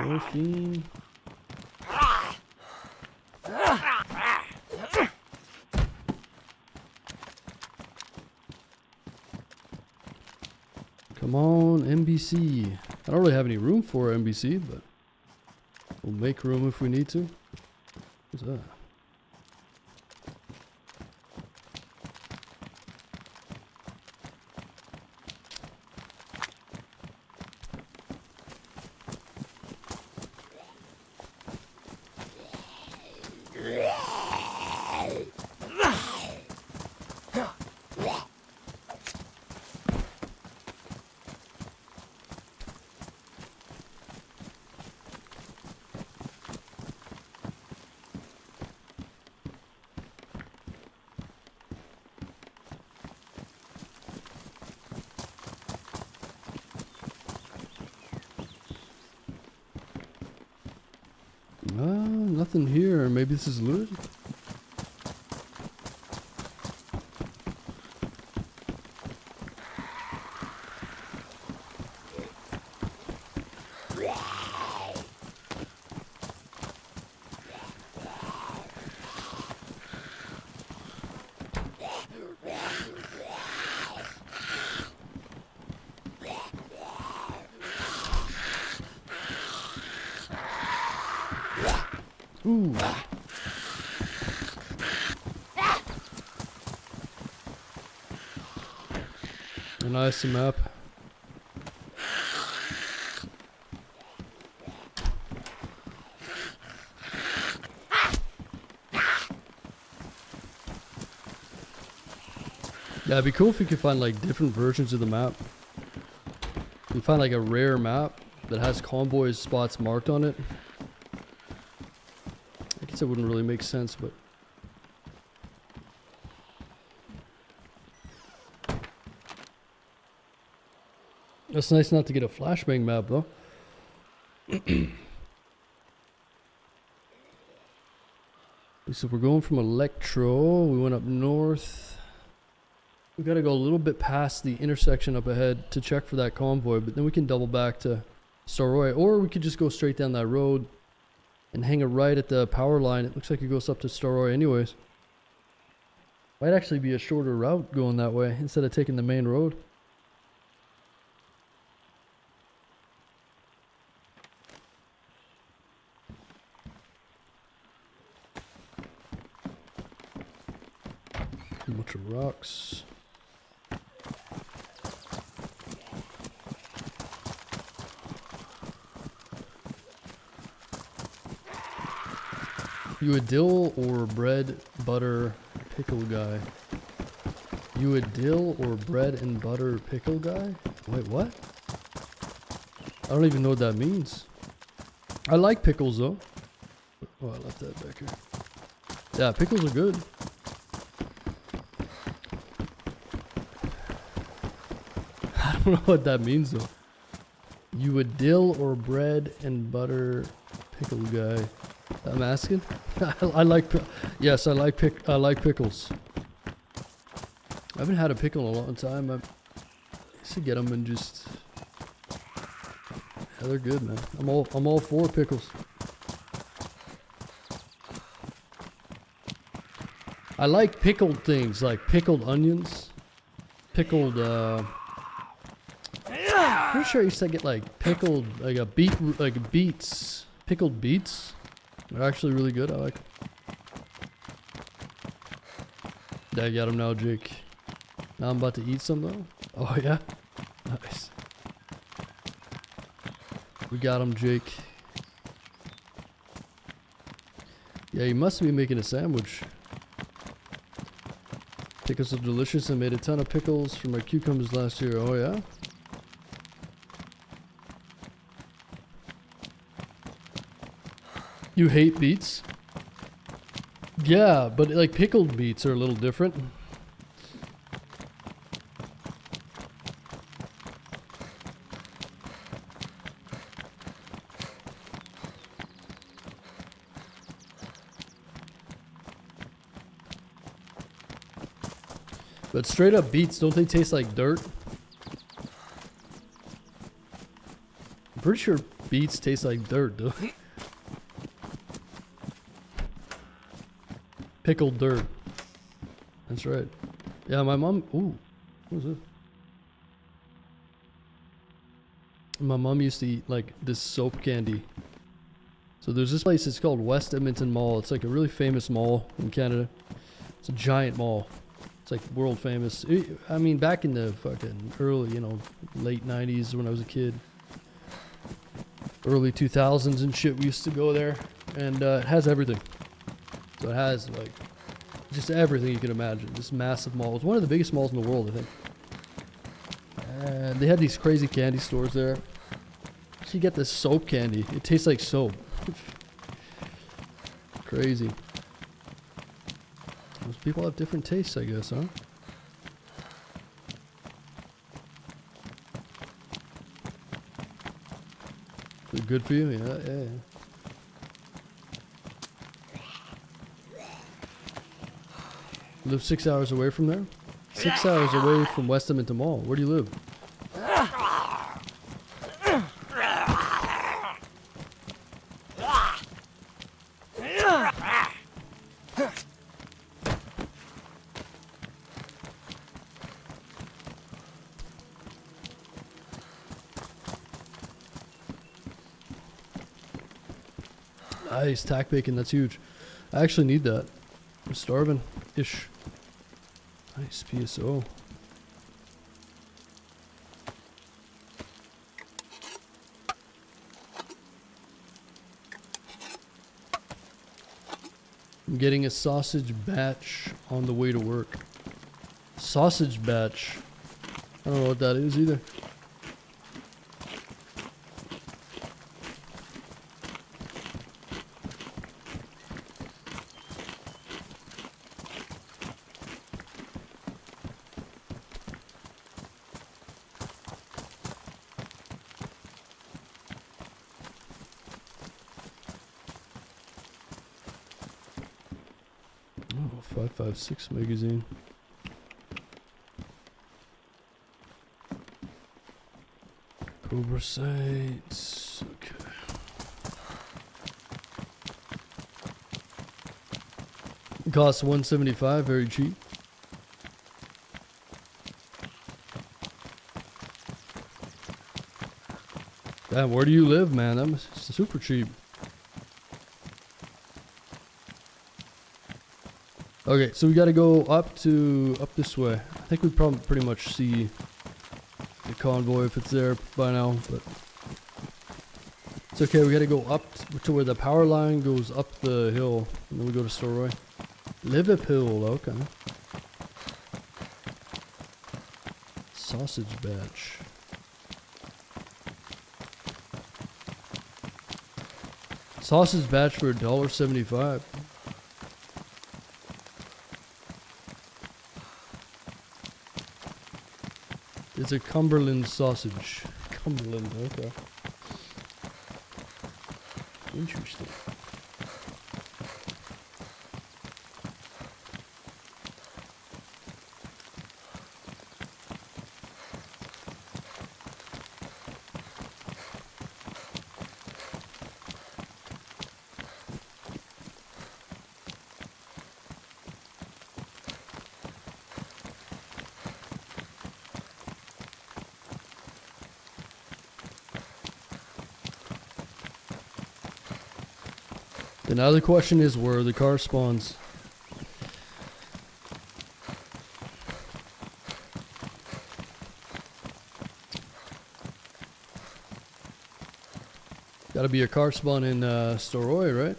Morphine. Come on, NBC. I don't really have any room for NBC, but we'll make room if we need to. What's that? Nothing here. Maybe this is looted? Ooh. A nice map. Yeah, it'd be cool if you could find like different versions of the map. You find like a rare map that has convoy spots marked on it. I guess it wouldn't really make sense, but It's nice not to get a flashbang map though. So we're going from Electro. We went up north. We gotta go a little bit past the intersection up ahead to check for that convoy, but then we can double back to Starroy, or we could just go straight down that road and hang a right at the power line. It looks like it goes up to Starroy anyways. Might actually be a shorter route going that way instead of taking the main road. A bunch of rocks. You a dill or bread, butter, pickle guy? You a dill or bread and butter pickle guy? Wait, what? I don't even know what that means. I like pickles though. Oh, I left that back here. Yeah, pickles are good. I don't know what that means though. You a dill or bread and butter pickle guy? I'm asking. I like. Yes, I like pickles. I haven't had a pickle in a long time. I used to get them and just. Yeah, they're good, man. I'm all for pickles. I like pickled things, like pickled onions, pickled. Pretty sure I used to get like pickled, like beets, pickled beets. They're actually really good. I like them. I got them now, Jake. Now I'm about to eat some though. Oh yeah, nice. We got them, Jake. Yeah, you must be making a sandwich. Pickles are delicious. I made a ton of pickles for my cucumbers last year. Oh yeah. You hate beets? Yeah, but like pickled beets are a little different. But straight up beets, don't they taste like dirt? I'm pretty sure beets taste like dirt, though. Pickled dirt. That's right. Yeah, my mom. Ooh, what was it? My mom used to eat like this soap candy. So there's this place. It's called West Edmonton Mall. It's like a really famous mall in Canada. It's a giant mall. It's like world famous. I mean, back in the fucking early, late 90s when I was a kid. Early 2000s and shit. We used to go there, and it has everything. So it has like just everything you can imagine. This massive mall. It's one of the biggest malls in the world, I think. And they had these crazy candy stores there. So you get this soap candy. It tastes like soap. Crazy. Those people have different tastes, I guess, huh? They're good for you? Yeah. Live 6 hours away from there? 6 hours away from West Edmonton Mall. Where do you live? Nice, tack bacon, that's huge. I actually need that. I'm starving-ish. Nice, PSO. I'm getting a sausage batch on the way to work. Sausage batch. I don't know what that is either. 5.56 magazine. Cobra sights. Okay. Costs 175, very cheap. Damn, where do you live, man? That was super cheap. Okay, so we gotta go up this way. I think we probably pretty much see the convoy if it's there by now, but it's okay. We gotta go up to where the power line goes up the hill, and then we go to Storroy. Liverpool, okay. Sausage batch. Sausage batch for $1.75. It's a Cumberland sausage. Cumberland, okay. Interesting. And now the question is where the car spawns. Gotta be a car spawn in Storroy, right?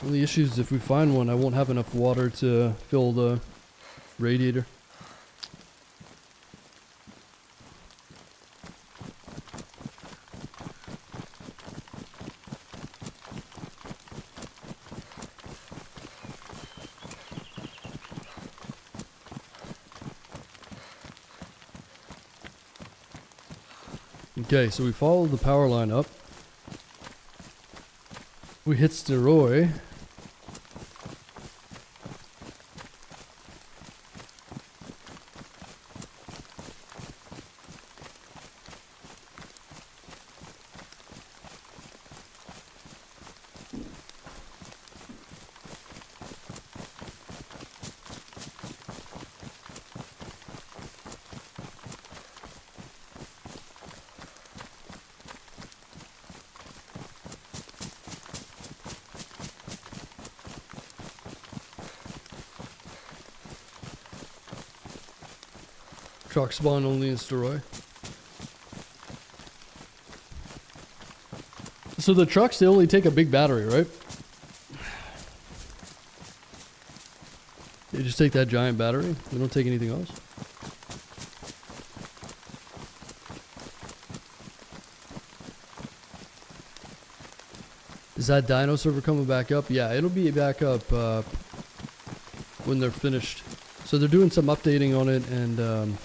Only issue is if we find one, I won't have enough water to fill the radiator. Okay, so we follow the power line up. We hit Storroy. Truck spawn only in Storroy. So the trucks, they only take a big battery, right? They just take that giant battery. They don't take anything else. Is that Dino server coming back up? Yeah, it'll be back up when they're finished. So they're doing some updating on it and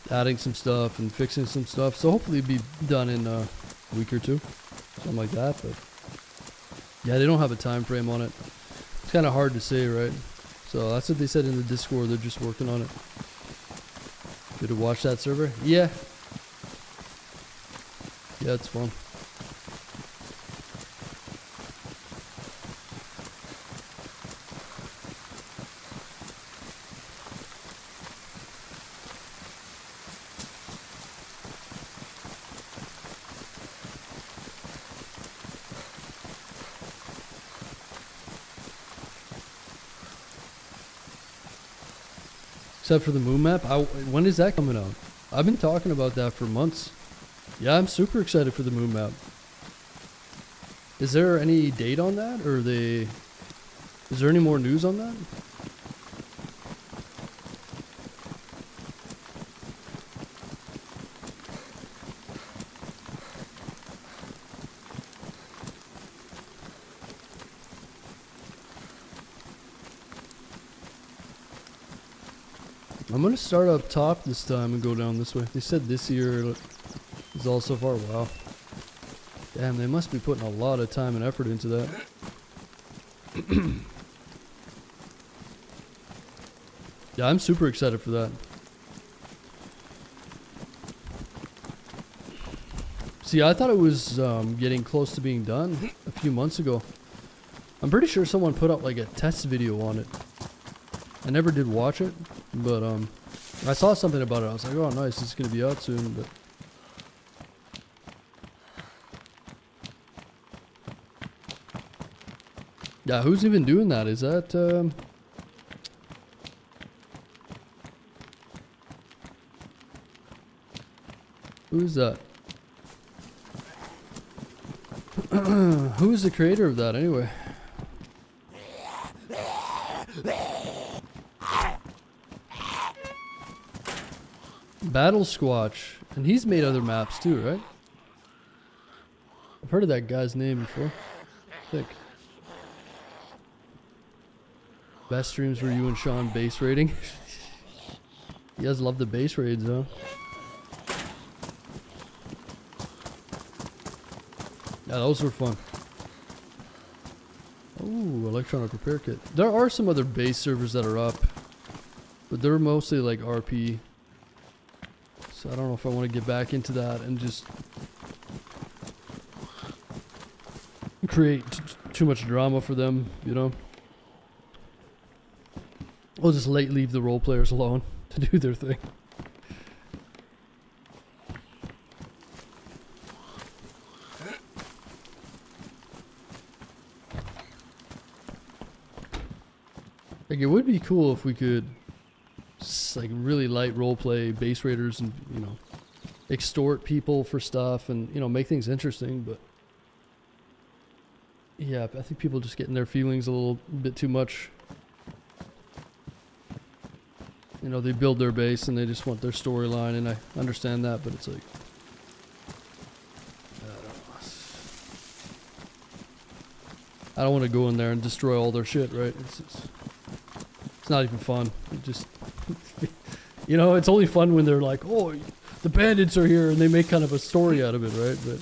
adding some stuff and fixing some stuff. So hopefully it'll be done in a week or two. Something like that. But yeah, they don't have a time frame on it. It's kind of hard to say, right? So that's what they said in the Discord. They're just working on it. Good to watch that server? Yeah. Yeah, it's fun. Except for the moon map. When is that coming out? I've been talking about that for months. Yeah, I'm super excited for the moon map. Is there any date on that, or is there any more news on that? I'm gonna start up top this time and go down this way. They said this year is all so far. Wow. Damn, they must be putting a lot of time and effort into that. Yeah, I'm super excited for that. See, I thought it was getting close to being done a few months ago. I'm pretty sure someone put up like a test video on it. I never did watch it, but I saw something about it. I was like, oh nice, it's gonna be out soon. But yeah, who's even doing that? Is that who is that? Who is the creator of that anyway? Battle Squatch, and he's made other maps too, right? I've heard of that guy's name before, I think. Best streams were you and Sean base raiding. You guys love the base raids, huh? Yeah, those were fun. Oh, electronic repair kit. There are some other base servers that are up, but they're mostly like RP. So I don't know if I want to get back into that and just create too much drama for them, you know? We'll just leave the role players alone to do their thing. Like, it would be cool if we could like really light roleplay base raiders and, you know, extort people for stuff and, you know, make things interesting. But yeah, I think people just get in their feelings a little bit too much. You know, they build their base and they just want their storyline, and I understand that, but it's like, I don't want to go in there and destroy all their shit, right? It's not even fun. It just, you know, it's only fun when they're like, oh, the bandits are here, and they make kind of a story out of it, right? But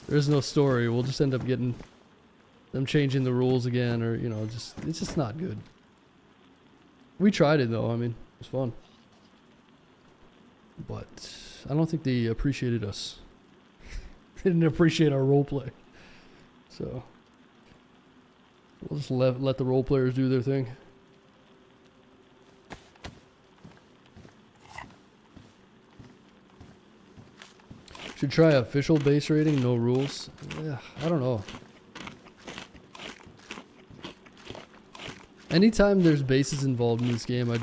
there's no story. We'll just end up getting them changing the rules again, or, you know, just, it's just not good. We tried it though. I mean, it was fun. But I don't think they appreciated us. They didn't appreciate our roleplay. So we'll just let the role players do their thing. Should try official base rating, no rules. Yeah, I don't know. Anytime there's bases involved in this game, I've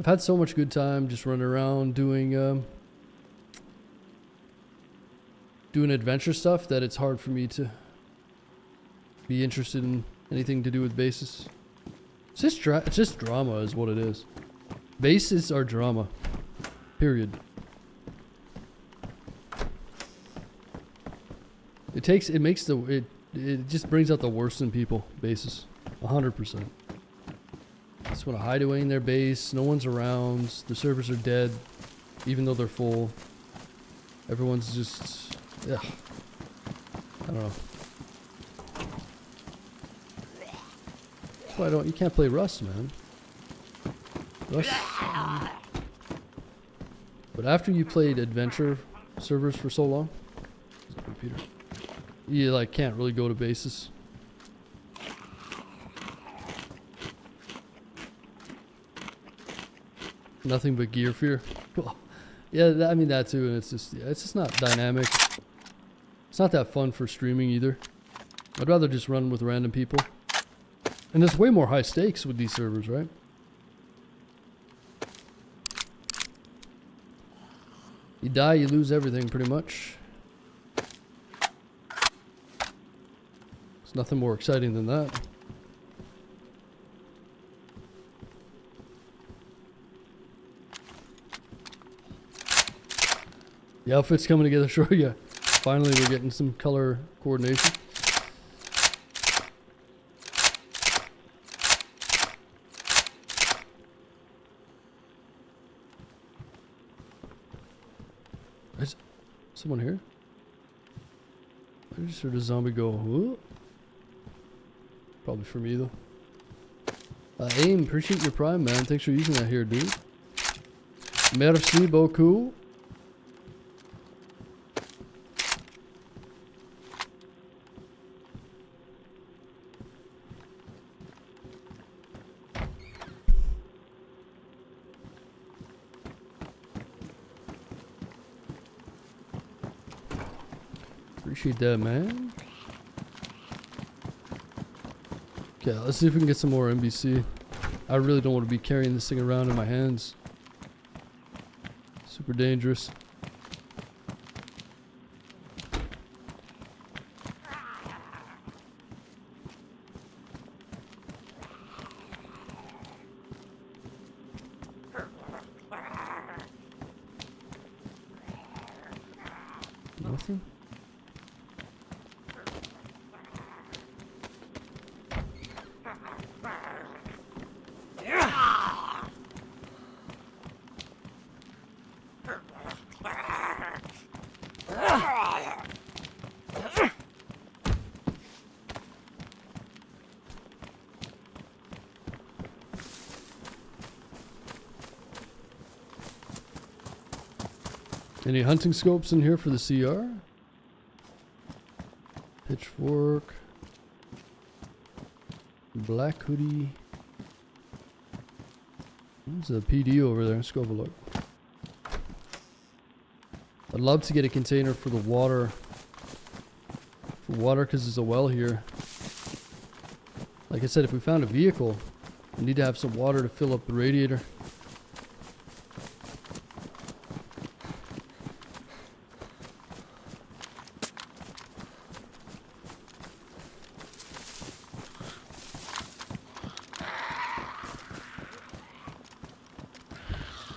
had so much good time just running around doing adventure stuff that it's hard for me to be interested in anything to do with bases. It's just drama is what it is. Bases are drama. Period. It just brings out the worst in people, bases. 100%. Just want to hide away in their base, no one's around, the servers are dead, even though they're full. Everyone's just, yeah. I don't know. That's why you can't play Rust, man. Rust. But after you played adventure servers for so long, computer, you like can't really go to bases. Nothing but gear fear. Yeah, I mean that too, and it's just not dynamic. It's not that fun for streaming either. I'd rather just run with random people. And there's way more high stakes with these servers, right? You die, you lose everything pretty much. There's nothing more exciting than that. The outfit's coming together, sure, yeah. Finally, we're getting some color coordination. Someone here? I just heard a zombie go, whoa. Probably for me though. Aim, appreciate your prime, man. Thanks for using that here, dude. Merci beaucoup. Appreciate that, man. Okay, let's see if we can get some more NBC. I really don't want to be carrying this thing around in my hands. Super dangerous. Nothing? Any hunting scopes in here for the CR? Pitchfork. Black hoodie. There's a PD over there. Let's go have a look. I'd love to get a container for the water. For water because there's a well here. Like I said, if we found a vehicle, we need to have some water to fill up the radiator.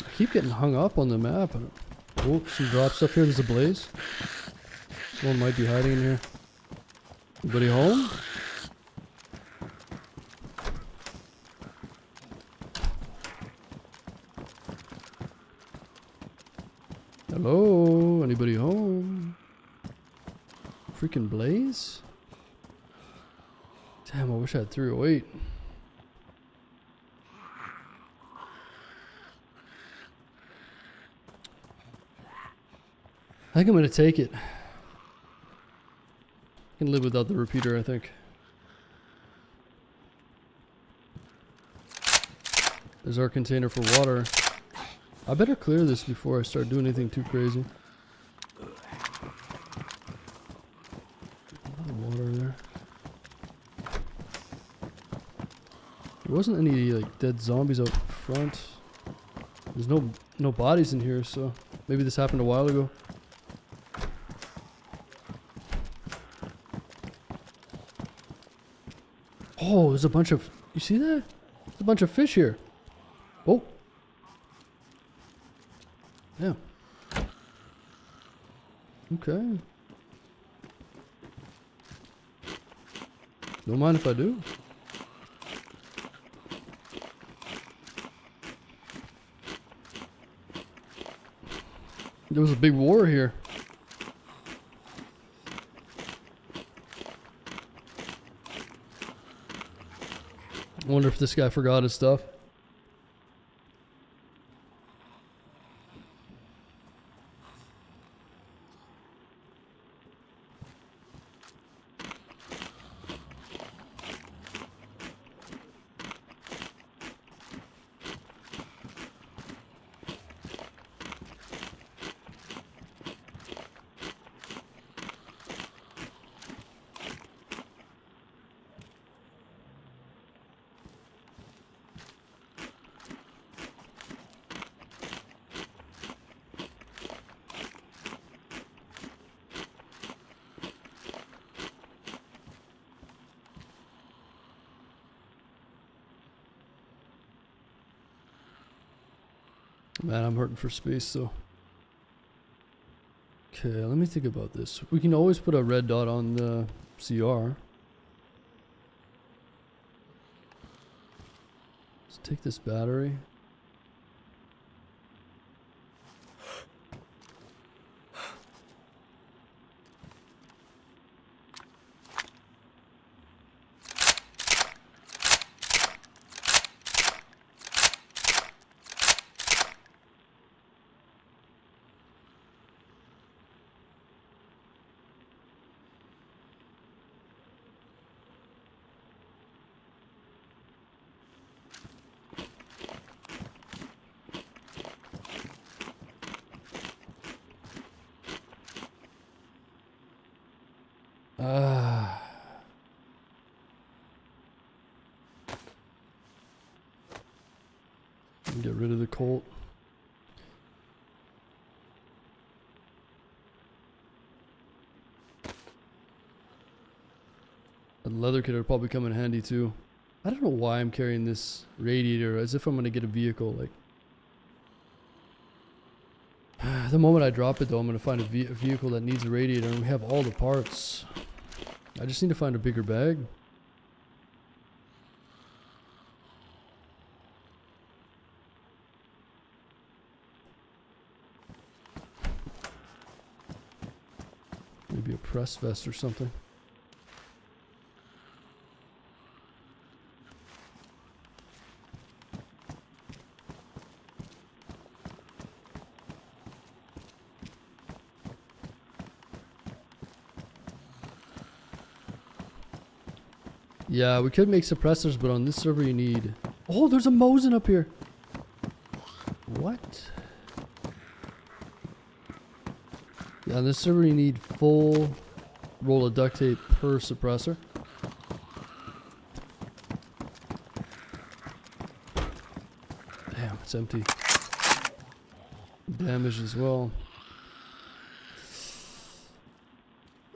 I keep getting hung up on the map. Oh, some drop stuff here. There's a blaze. Someone might be hiding in here. Anybody home? Hello? Anybody home? Freaking blaze? Damn, I wish I had 308. I think I'm gonna take it. I can live without the repeater, I think. There's our container for water. I better clear this before I start doing anything too crazy. A lot of water there. There wasn't any like dead zombies out front. There's no bodies in here, so maybe this happened a while ago. Oh, there's a bunch of... You see that? There's a bunch of fish here. Oh. Yeah. Okay. Don't mind if I do. There was a big war here. I wonder if this guy forgot his stuff. Man, I'm hurting for space though. Okay, let me think about this. We can always put a red dot on the CR. Let's take this battery. Ah. Get rid of the Colt. A leather kit would probably come in handy too. I don't know why I'm carrying this radiator as if I'm gonna get a vehicle. Like, the moment I drop it though, I'm gonna find a vehicle that needs a radiator, and we have all the parts. I just need to find a bigger bag. Maybe a press vest or something. Yeah, we could make suppressors, but on this server you need... Oh, there's a Mosin up here! What? Yeah, on this server you need full roll of duct tape per suppressor. Damn, it's empty. Damaged as well.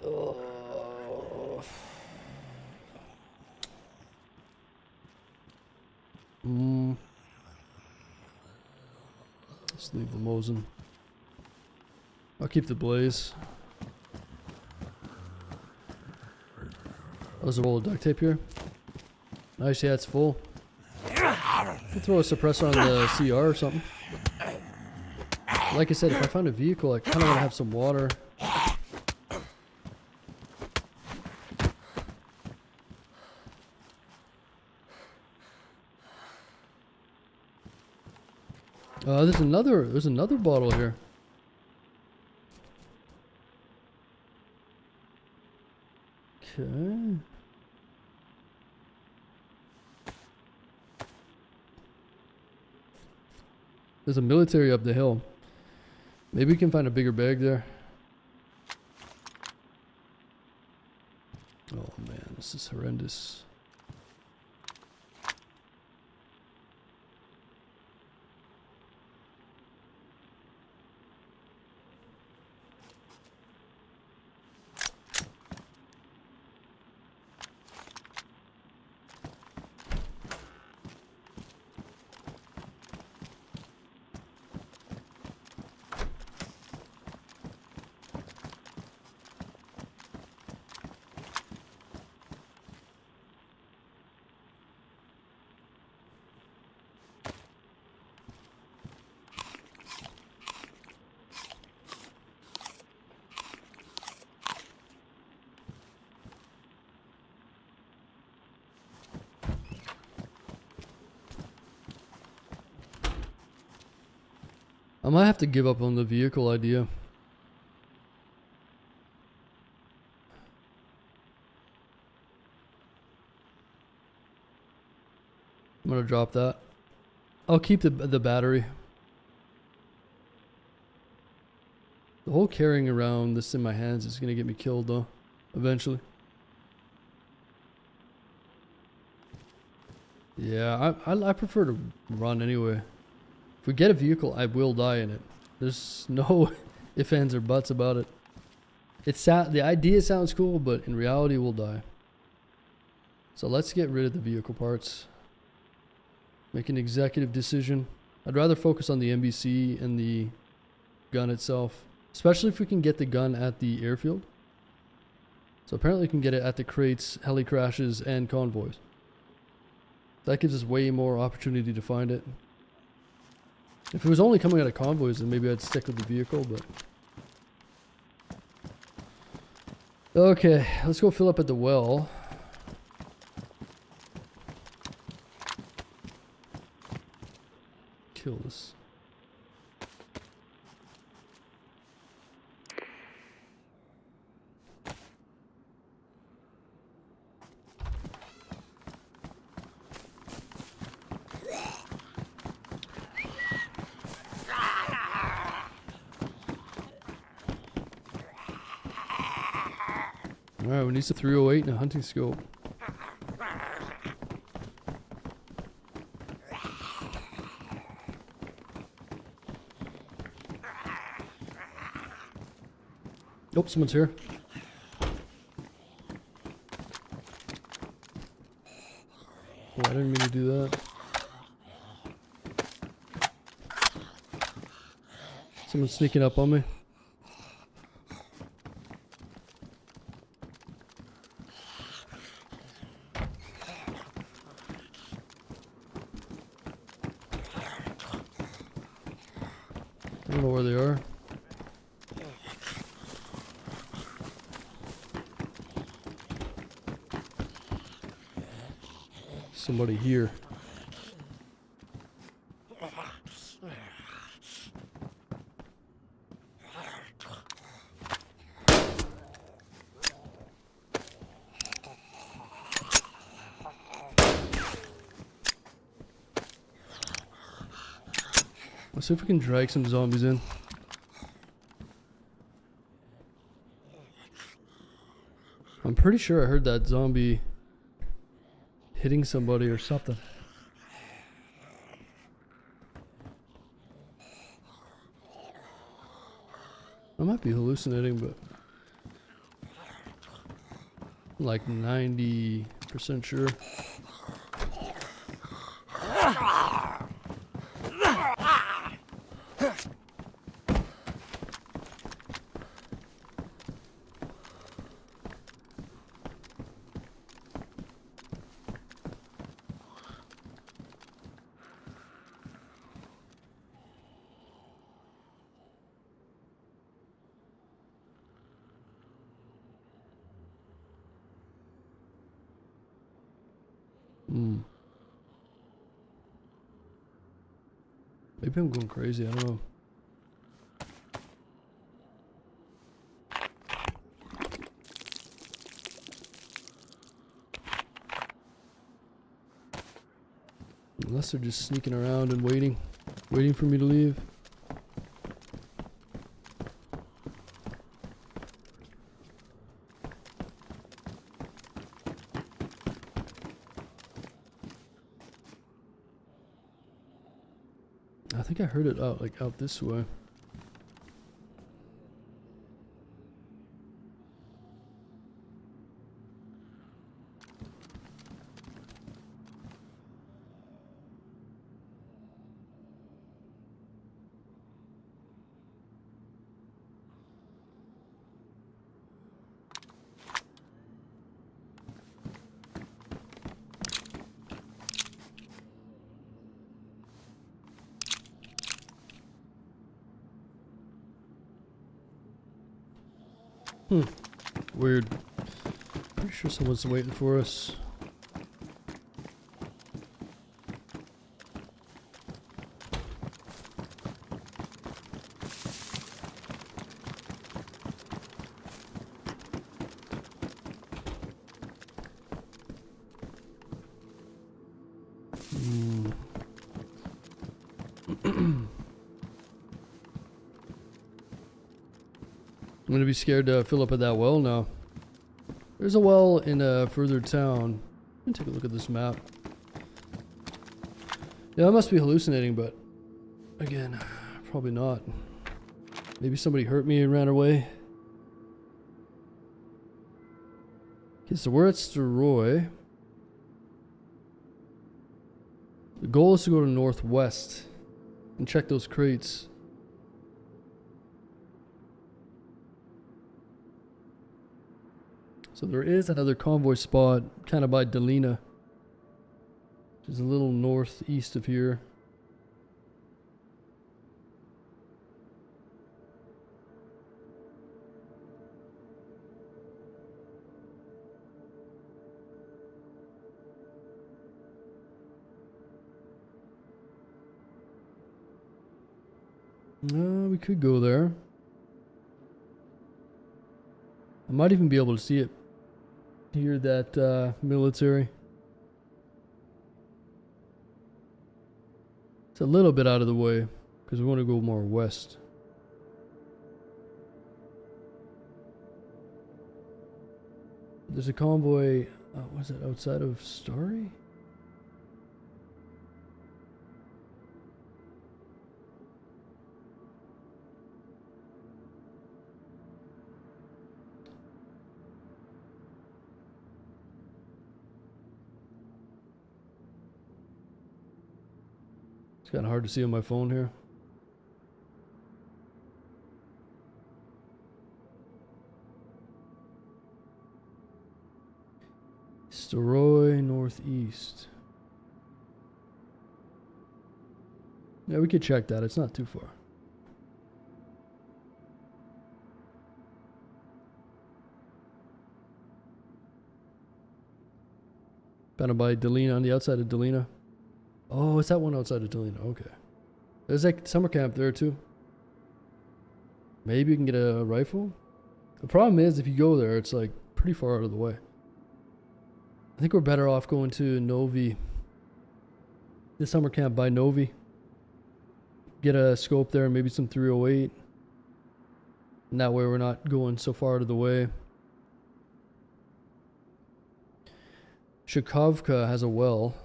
Oh. Let's leave the Mosin. I'll keep the blaze. Oh, there's a roll of duct tape here. Nice, yeah, it's full. Could throw a suppressor on the CR or something. Like I said, if I find a vehicle, I kind of want to have some water. There's another bottle here. Okay. There's a military up the hill. Maybe we can find a bigger bag there. Oh man, this is horrendous. I might have to give up on the vehicle idea. I'm gonna drop that. I'll keep the battery. The whole carrying around this in my hands is gonna get me killed though, eventually. Yeah, I prefer to run anyway. If we get a vehicle, I will die in it. There's no ifs, ands, or buts about it. The idea sounds cool, but in reality, we'll die. So let's get rid of the vehicle parts. Make an executive decision. I'd rather focus on the NBC and the gun itself, especially if we can get the gun at the airfield. So apparently we can get it at the crates, heli crashes, and convoys. That gives us way more opportunity to find it. If it was only coming out of convoys, then maybe I'd stick with the vehicle, but... Okay, let's go fill up at the well. Kill this. Alright, we need some 308 and a hunting scope. Oh, someone's here. Oh, I didn't mean to do that. Someone's sneaking up on me. I don't know where they are. Somebody here. Let's see if we can drag some zombies in. I'm pretty sure I heard that zombie hitting somebody or something. I might be hallucinating, but I'm like 90% sure. Maybe I'm going crazy, I don't know. Unless they're just sneaking around and waiting for me to leave. I think I heard it out this way. Weird. Pretty sure someone's waiting for us. I'm gonna be scared to fill up at that well now. There's a well in a further town. Let me take a look at this map. Yeah, I must be hallucinating, but again, probably not. Maybe somebody hurt me and ran away. Okay, so we're at Steroy. The goal is to go to northwest and check those crates. So there is another convoy spot kind of by Delina, which is a little northeast of here. We could go there. I might even be able to see it. Hear that military. It's a little bit out of the way because we want to go more west. There's a convoy. What is it? Outside of Starry? It's kind of hard to see on my phone here. Staroy northeast. Yeah, we could check that. It's not too far. Bound by Delina, on the outside of Delina. Oh, it's that one outside of Delina. Okay. There's like summer camp there too. Maybe you can get a rifle. The problem is if you go there, it's like pretty far out of the way. I think we're better off going to Novi. The summer camp by Novi. Get a scope there, maybe some 308. And that way we're not going so far out of the way. Shakovka has a well.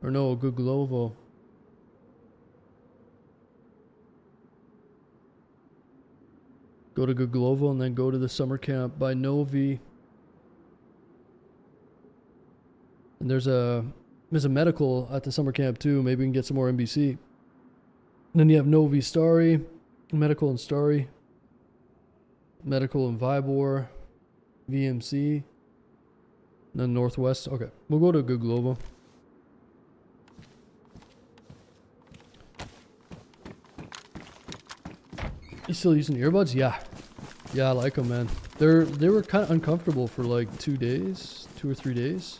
Or no, Guglovo. Go to Guglovo and then go to the summer camp by Novi. And there's a medical at the summer camp too. Maybe we can get some more NBC. And then you have Novi Starry, medical in Starry, medical in Vybor, VMC, and then Northwest. Okay, we'll go to Guglovo. You still using earbuds? Yeah. Yeah, I like them, man. They were kind of uncomfortable for like 2 days, 2 or 3 days.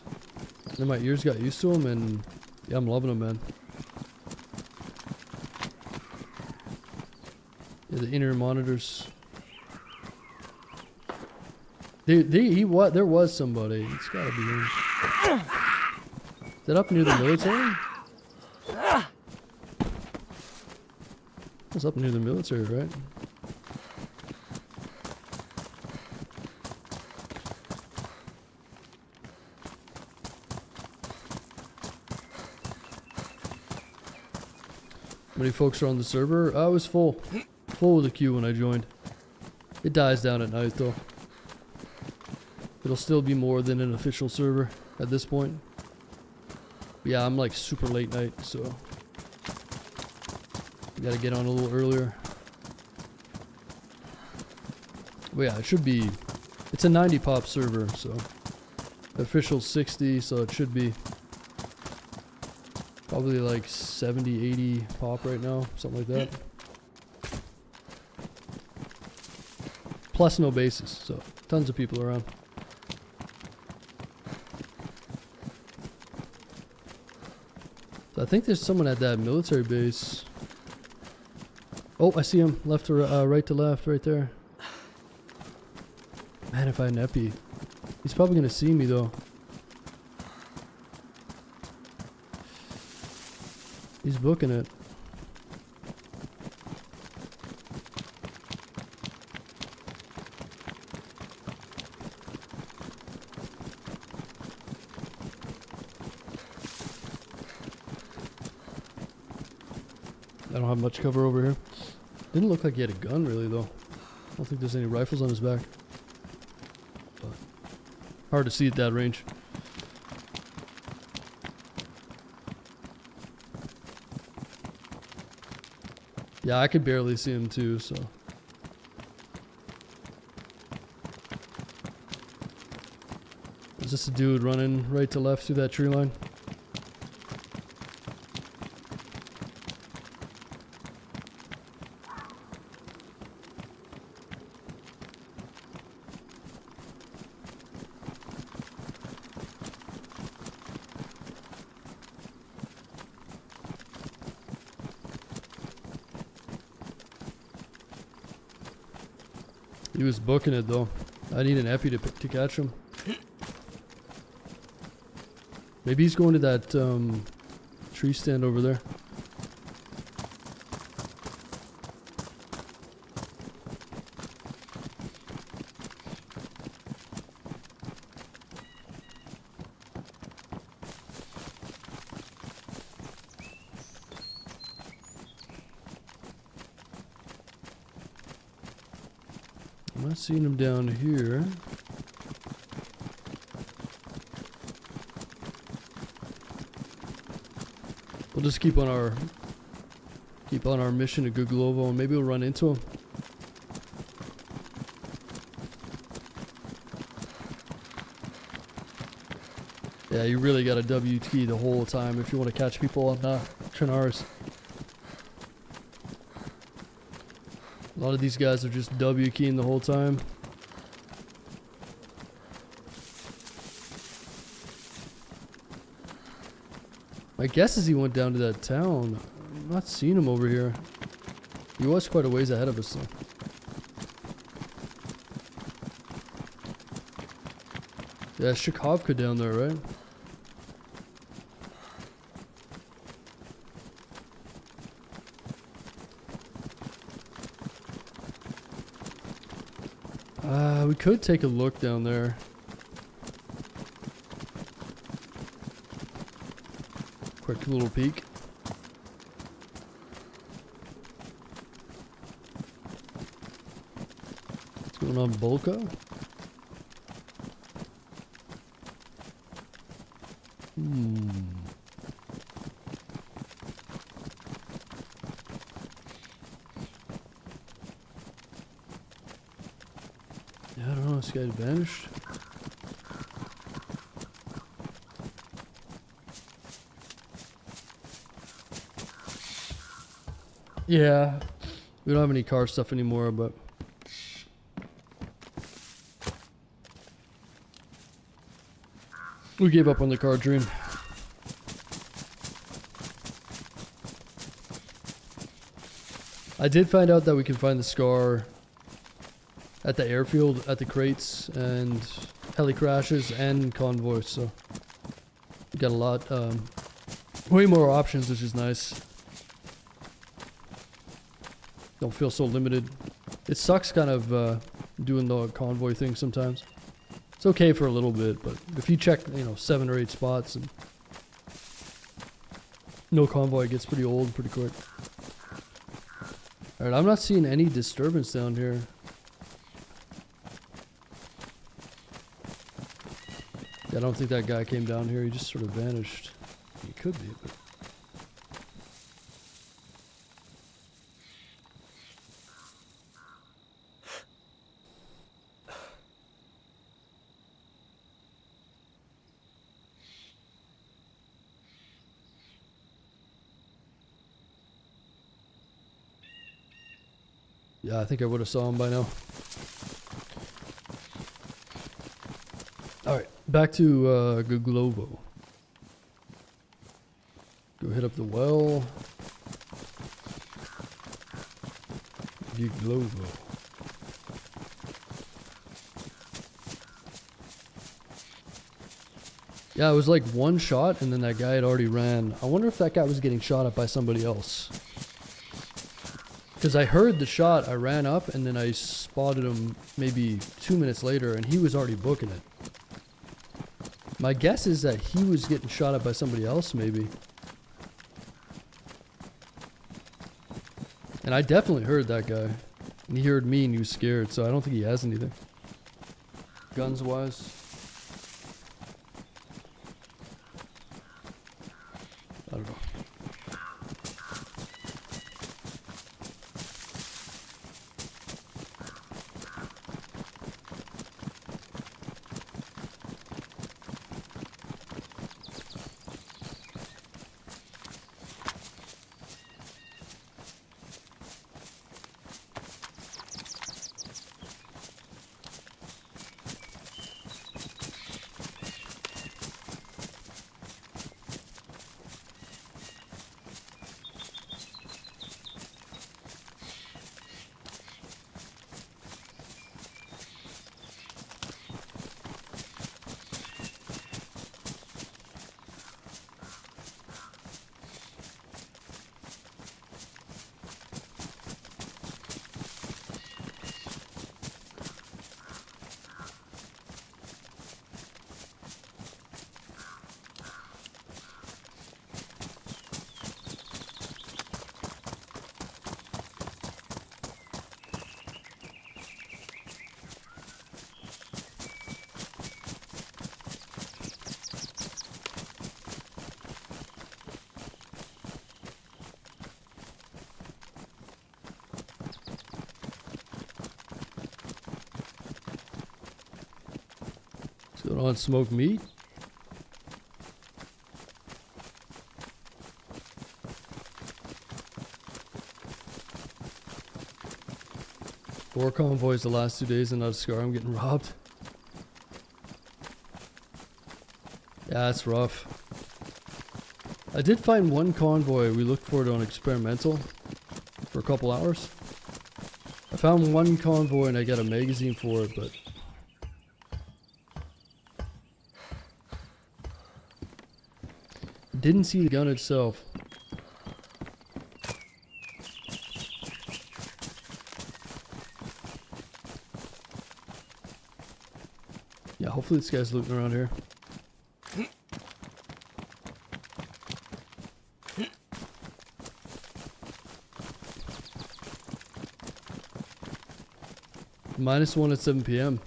Then my ears got used to them, and yeah, I'm loving them, man. Yeah, the inner monitors. There was somebody. It's gotta be him. Is that up near the military? It's up near the military, right? How many folks are on the server? I was full with the queue when I joined. It dies down at night though. It'll still be more than an official server at this point. But yeah, I'm like super late night, so we gotta get on a little earlier. But yeah, it should be. It's a 90 pop server, so the official 60, so it should be probably like 70, 80 pop right now, something like that. Plus no bases, so tons of people around. So I think there's someone at that military base. Oh, I see him. Left to right to left, right there. Man, if I had an epi. He's probably gonna see me though. He's booking it. I don't have much cover over here. Didn't look like he had a gun really though. I don't think there's any rifles on his back. But hard to see at that range. Yeah, I could barely see him too, so. Is this a dude running right to left through that tree line? He was booking it though. I need an epi to catch him. Maybe he's going to that tree stand over there. I'm not seeing him down here. We'll just keep on our mission to Guglovo, and maybe we'll run into him. Yeah, you really got to WT the whole time if you want to catch people on CHERNARUS. A lot of these guys are just W keying the whole time. My guess is he went down to that town. I'm not seeing him over here. He was quite a ways ahead of us though. Yeah, Shukhovka down there, right? We could take a look down there. Quick little peek. What's going on, Bolko? Yeah, I don't know, this guy vanished. Yeah, we don't have any car stuff anymore, but we gave up on the car dream. I did find out that we can find the scar at the airfield, at the crates, and heli crashes, and convoys, so we got a lot, way more options, which is nice. Don't feel so limited. It sucks kind of doing the convoy thing sometimes. It's okay for a little bit, but if you check, 7 or 8 spots and no convoy, it gets pretty old pretty quick. Alright, I'm not seeing any disturbance down here. Yeah, I don't think that guy came down here. He just sort of vanished. He could be, but... Yeah, I think I would have saw him by now. Alright, back to Guglovo. Go hit up the well. Guglovo. Yeah, it was like one shot and then that guy had already ran. I wonder if that guy was getting shot at by somebody else. Because I heard the shot, I ran up, and then I spotted him maybe 2 minutes later, and he was already booking it. My guess is that he was getting shot at by somebody else, maybe. And I definitely heard that guy. And he heard me, and he was scared, so I don't think he has anything. Guns-wise. I don't know. Going on smoked meat. Four convoys the last 2 days and not a scar. I'm getting robbed. Yeah, that's rough. I did find one convoy. We looked for it on experimental for a couple hours. I found one convoy and I got a magazine for it, but didn't see the gun itself. Yeah, hopefully this guy's looting around here. -1 at 7 p.m.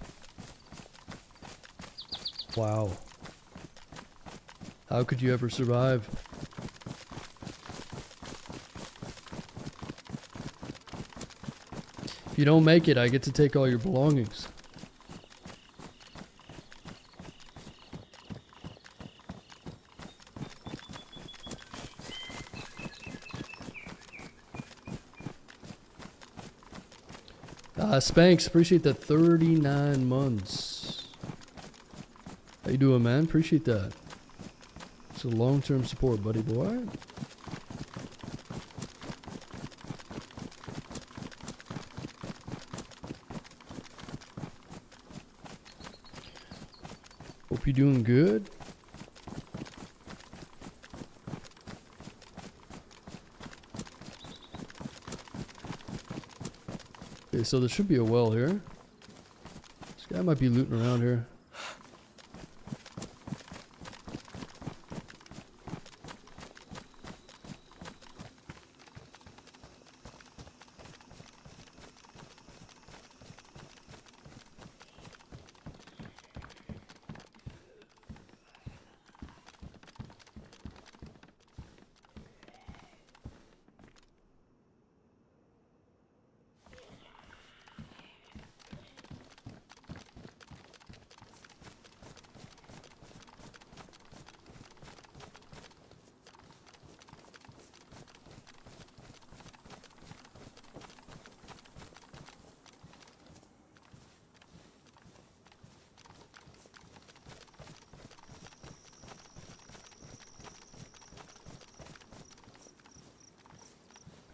Wow. How could you ever survive? If you don't make it, I get to take all your belongings. Spanx, appreciate that 39 months. How you doing, man? Appreciate that. It's a long-term support, buddy boy. Hope you're doing good. Okay, so there should be a well here. This guy might be looting around here.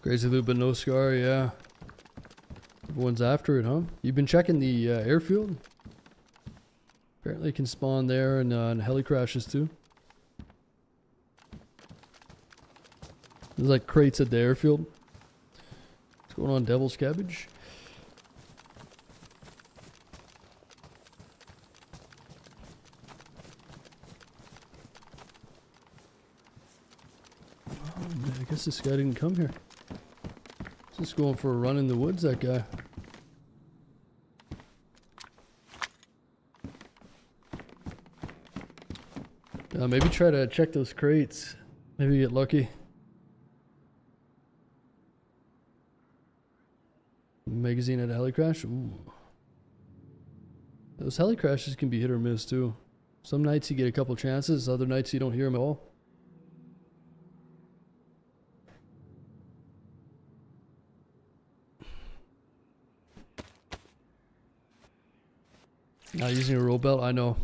Crazy loot, but no scar, yeah. Everyone's after it, huh? You've been checking the airfield? Apparently it can spawn there and heli crashes too. There's like crates at the airfield. What's going on, Devil's Cabbage? Oh, man, I guess this guy didn't come here. Just going for a run in the woods, that guy. Maybe try to check those crates. Maybe get lucky. Magazine at a heli crash? Ooh. Those heli crashes can be hit or miss too. Some nights you get a couple chances, other nights you don't hear them at all. Not using a roll belt, I know.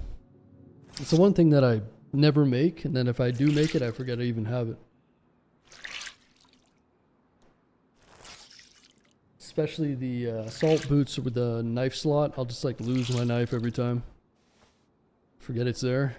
It's the one thing that I never make, and then if I do make it, I forget I even have it. Especially the assault boots with the knife slot. I'll just like lose my knife every time. Forget it's there.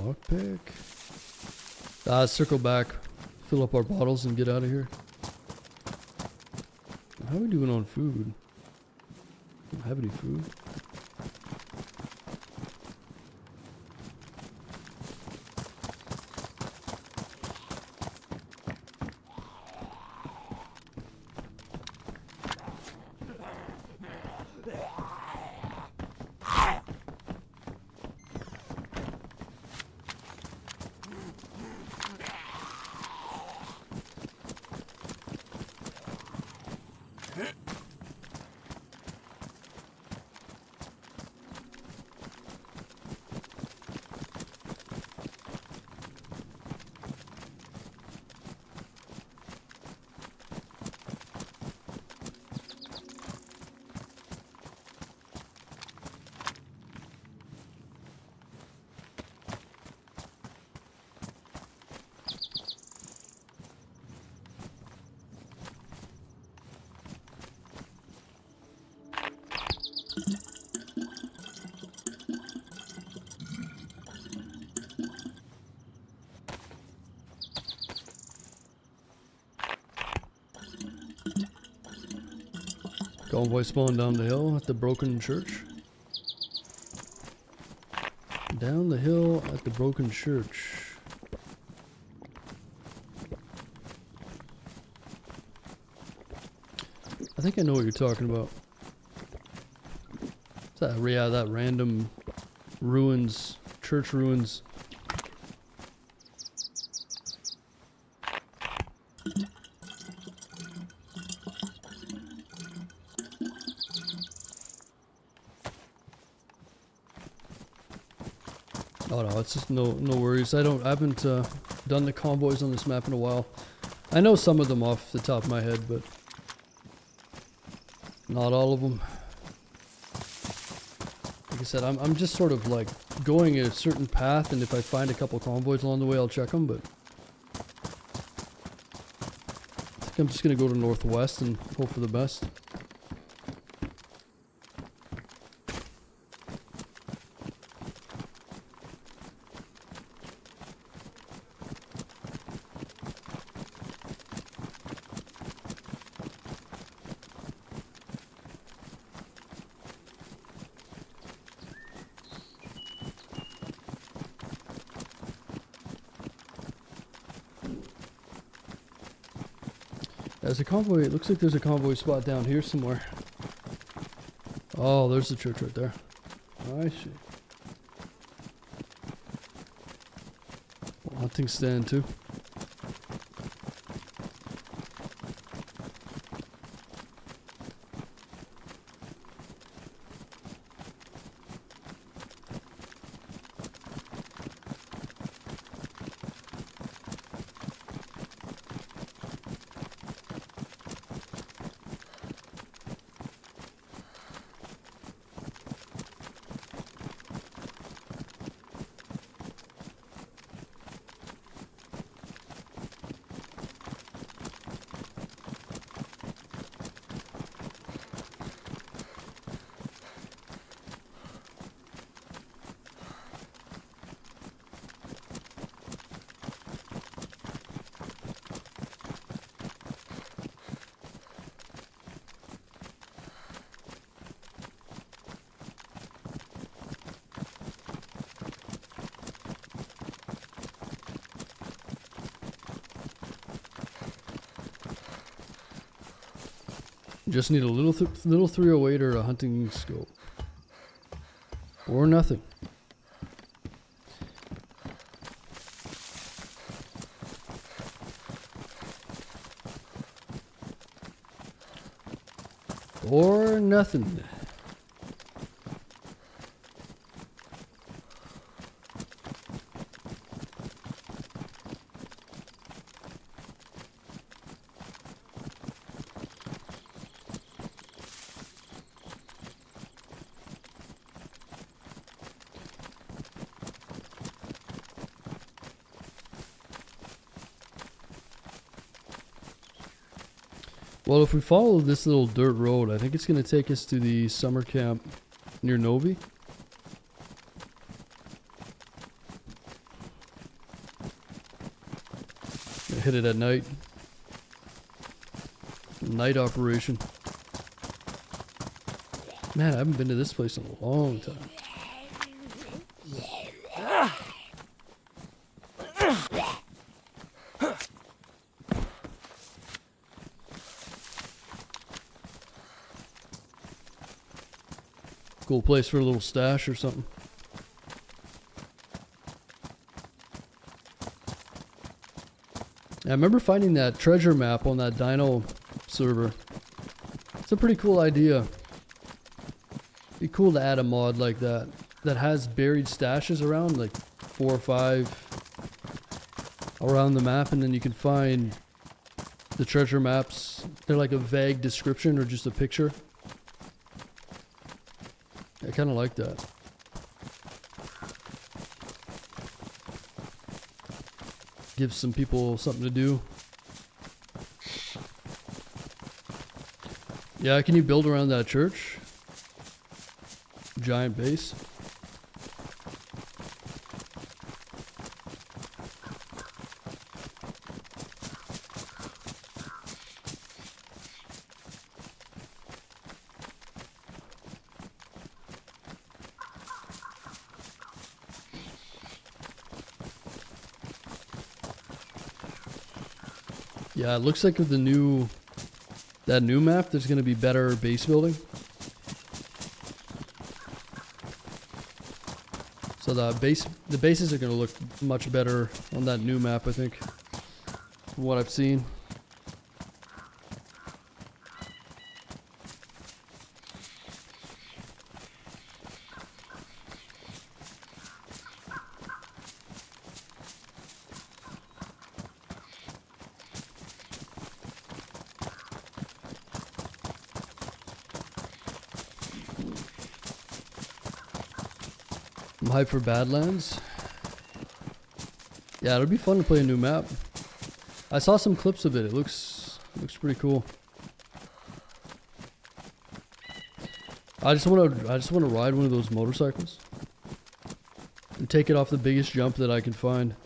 lockpick. Circle back, fill up our bottles, and get out of here. How are we doing on food? Don't have any food. Convoy spawned down the hill at the broken church. Down the hill at the broken church. I think I know what you're talking about. Yeah, that random ruins, church ruins. Oh no, it's just no worries. I haven't done the convoys on this map in a while. I know some of them off the top of my head, but not all of them. Like I said, I'm just sort of like going a certain path, and if I find a couple convoys along the way, I'll check them, but I think I'm just gonna go to northwest and hope for the best. There's a convoy. It looks like there's a convoy spot down here somewhere. Oh, there's the church right there. I see. Well, hunting stand too. Just need a little 308 or a hunting scope. Or nothing. Or nothing. Well, if we follow this little dirt road, I think it's going to take us to the summer camp near Novi. hit it at night. Night operation. Man, I haven't been to this place in a long time. Cool place for a little stash or something. I remember finding that treasure map on that Dino server. It's a pretty cool idea. Be cool to add a mod like that that has buried stashes around, like 4 or 5 around the map, and then you can find the treasure maps. They're like a vague description or just a picture. I kind of like that. Gives some people something to do. Yeah, can you build around that church? Giant base. Yeah, it looks like with the new, that new map, there's going to be better base building. So the bases are going to look much better on that new map, I think, from what I've seen. I'm hyped for Badlands. Yeah, it'll be fun to play a new map. I saw some clips of it. It looks pretty cool. I just want to ride one of those motorcycles and take it off the biggest jump that I can find.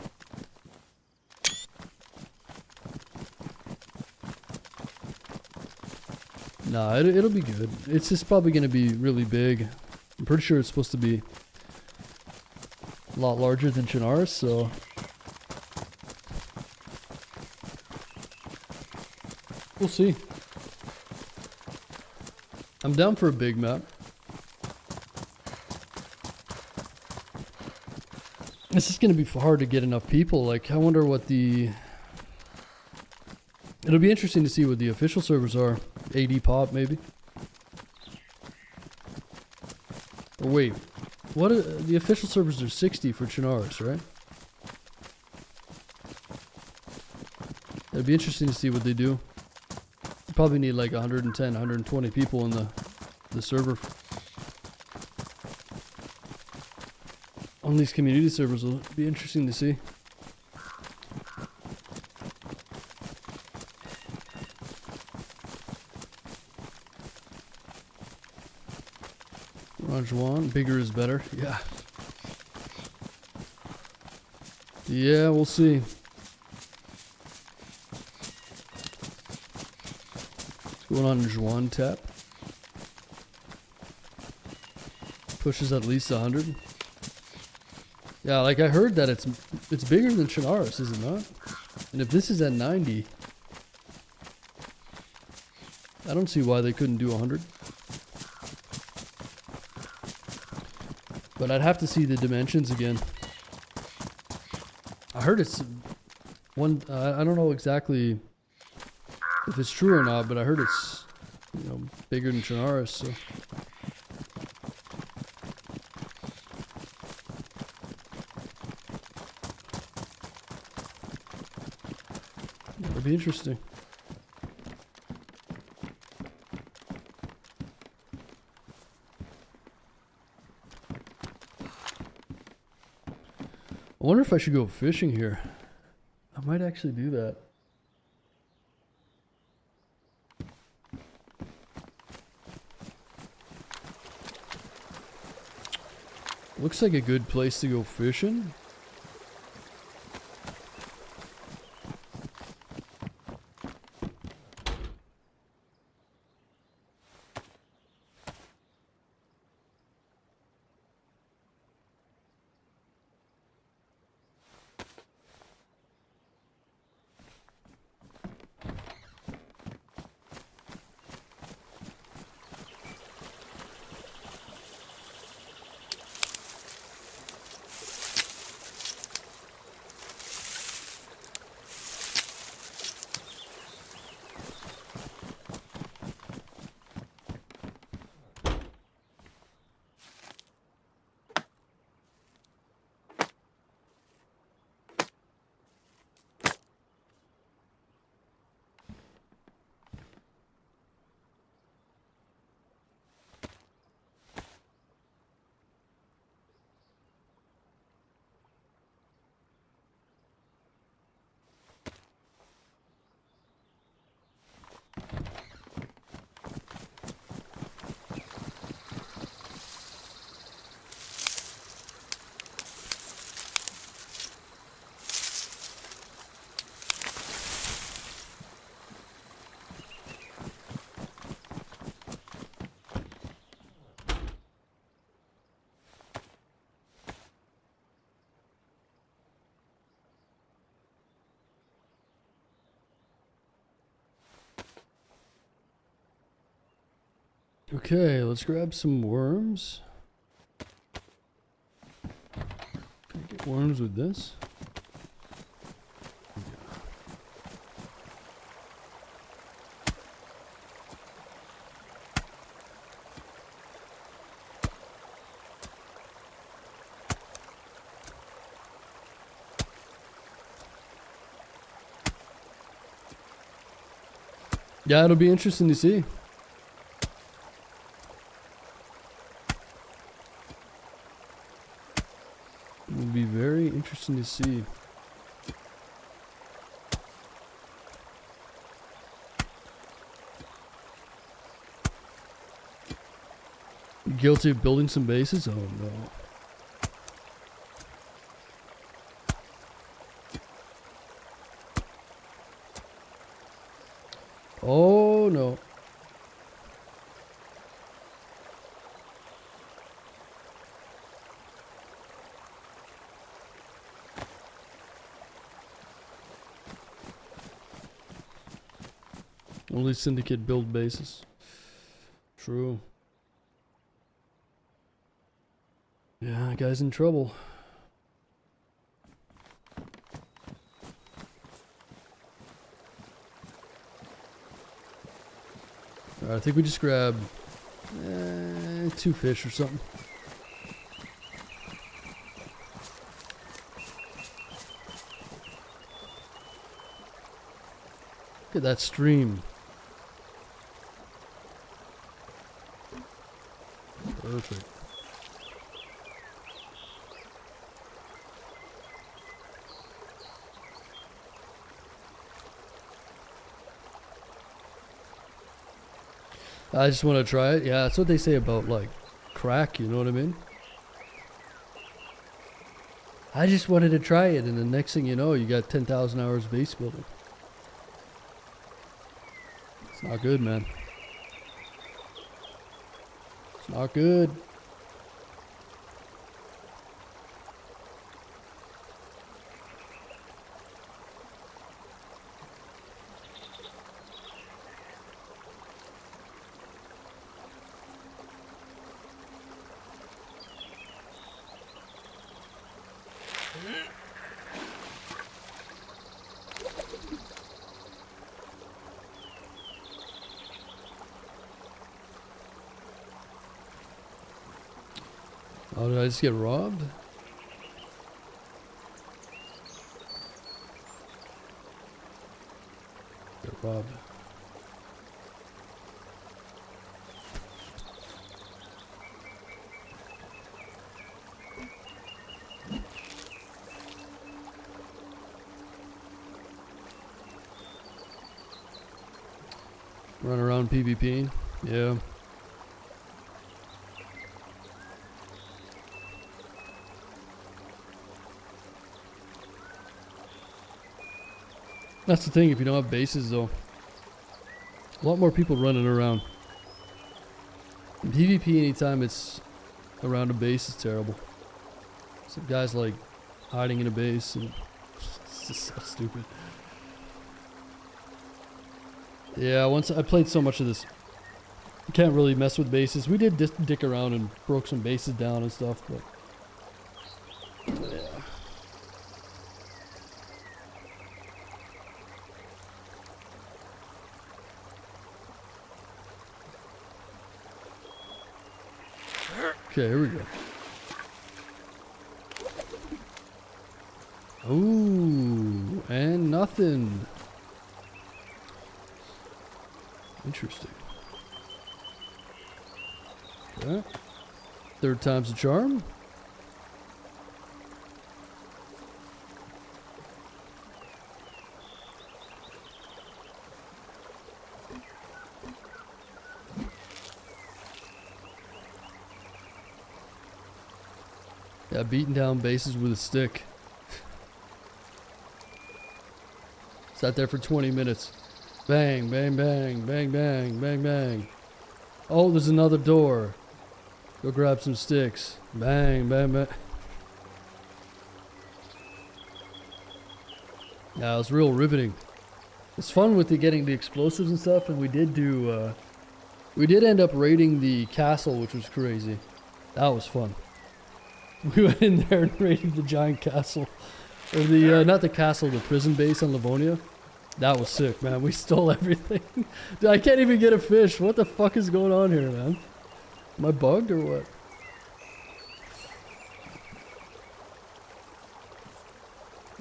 Nah, it'll be good. It's just probably going to be really big. I'm pretty sure it's supposed to be a lot larger than CHERNARUS, so we'll see. I'm down for a big map. It's just gonna be hard to get enough people. Like, I wonder what the... It'll be interesting to see what the official servers are. 80 pop, maybe. Or wait. What are, the official servers are 60 for CHERNARUS, right? It'd be interesting to see what they do. You probably need like 110, 120 people in the server. On these community servers will be interesting to see. Juan, bigger is better. Yeah. Yeah, we'll see. What's going on in Juan tap? Pushes at least 100. Yeah, like I heard that it's bigger than CHERNARUS, is it not? And if this is at 90, I don't see why they couldn't do 100. But I'd have to see the dimensions again. I heard it's one. I don't know exactly if it's true or not, but I heard it's, you know, bigger than CHERNARUS. So it'll be interesting. I wonder if I should go fishing here. I might actually do that. Looks like a good place to go fishing. Okay, let's grab some worms. Can I get worms with this? Yeah, it'll be interesting to see. It'll be very interesting to see. Guilty of building some bases? Oh no. Oh no. Only Syndicate build bases. True. Yeah, guy's in trouble. Alright, I think we just grabbed 2 fish or something. Look at that stream. Perfect. I just want to try it. Yeah, that's what they say about like crack, you know what I mean? I just wanted to try it, and the next thing you know, you got 10,000 hours base building. It's not good, man. It's not good. Oh, did I just get robbed? Get robbed. Run around PvP. Yeah. That's the thing, if you don't have bases though. A lot more people running around. In PvP, anytime it's around a base is terrible. Some guys like hiding in a base and it's just so stupid. Yeah, once I played so much of this, you can't really mess with bases. We did dick around and broke some bases down and stuff, but yeah. Okay, here we go. Ooh, and nothing. Interesting. Okay. Third time's a charm. Yeah, beating down bases with a stick. Sat there for 20 minutes. Bang, bang, bang, bang, bang, bang, bang. Oh, there's another door. Go grab some sticks. Bang, bang, bang. Yeah, it was real riveting. It's fun with getting the explosives and stuff, and we did do We did end up raiding the castle, which was crazy. That was fun. We went in there and raided the giant castle. Or the, not the castle, the prison base on Livonia. That was sick, man. We stole everything. Dude, I can't even get a fish. What the fuck is going on here, man? Am I bugged or what?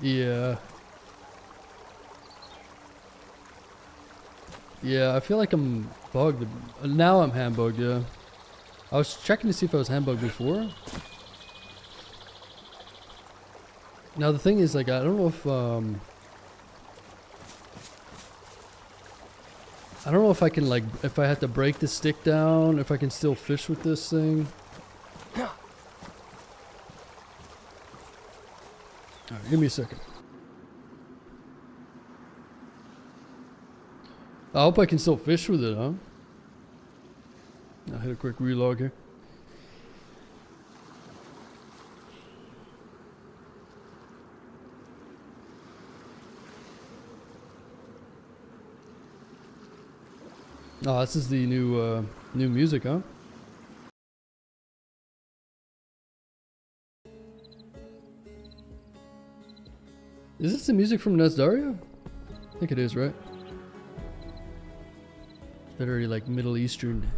Yeah. Yeah, I feel like I'm bugged. Now I'm hand bugged, yeah. I was checking to see if I was hand bugged before. Now the thing is, like, I don't know if I don't know if I can, like, if I have to break the stick down, if I can still fish with this thing. Alright, give me a second. I hope I can still fish with it, huh? I'll hit a quick relog here. Oh, this is the new music, huh? Is this the music from Nazdaria? I think it is, right? Very like Middle Eastern.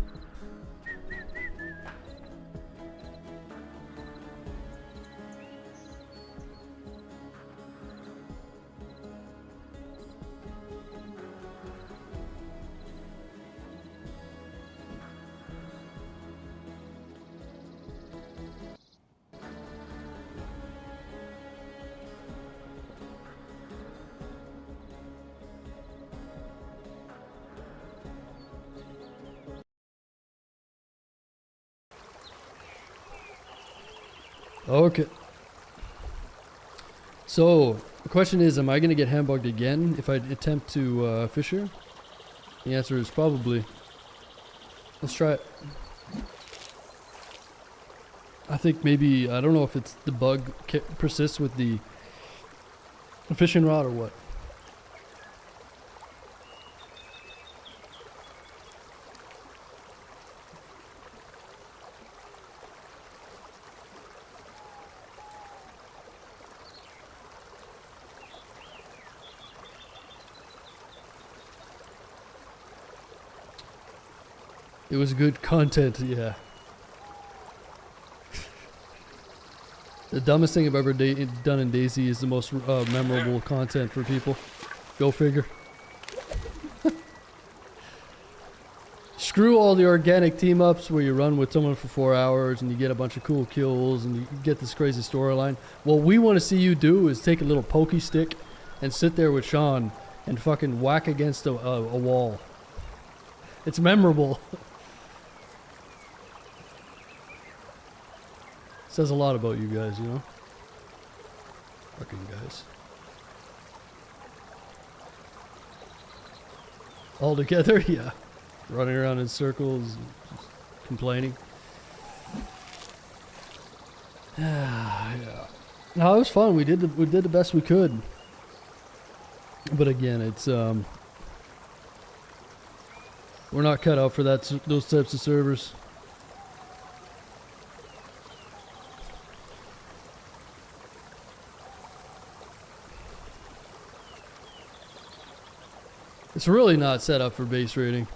Okay. So, the question is, am I going to get handbugged again if I attempt to fish here? The answer is probably. Let's try it. I think maybe, I don't know if it's the bug persists with the fishing rod or what. It was good content, yeah. The dumbest thing I've ever done in DayZ is the most memorable content for people. Go figure. Screw all the organic team ups where you run with someone for 4 hours and you get a bunch of cool kills and you get this crazy storyline. What we want to see you do is take a little pokey stick and sit there with Sean and fucking whack against a wall. It's memorable. Says a lot about you guys, you know? Fucking guys. All together? Yeah. Running around in circles, just complaining. Yeah. No, it was fun. We did the best we could. But again, it's we're not cut out for those types of servers. It's really not set up for base raiding.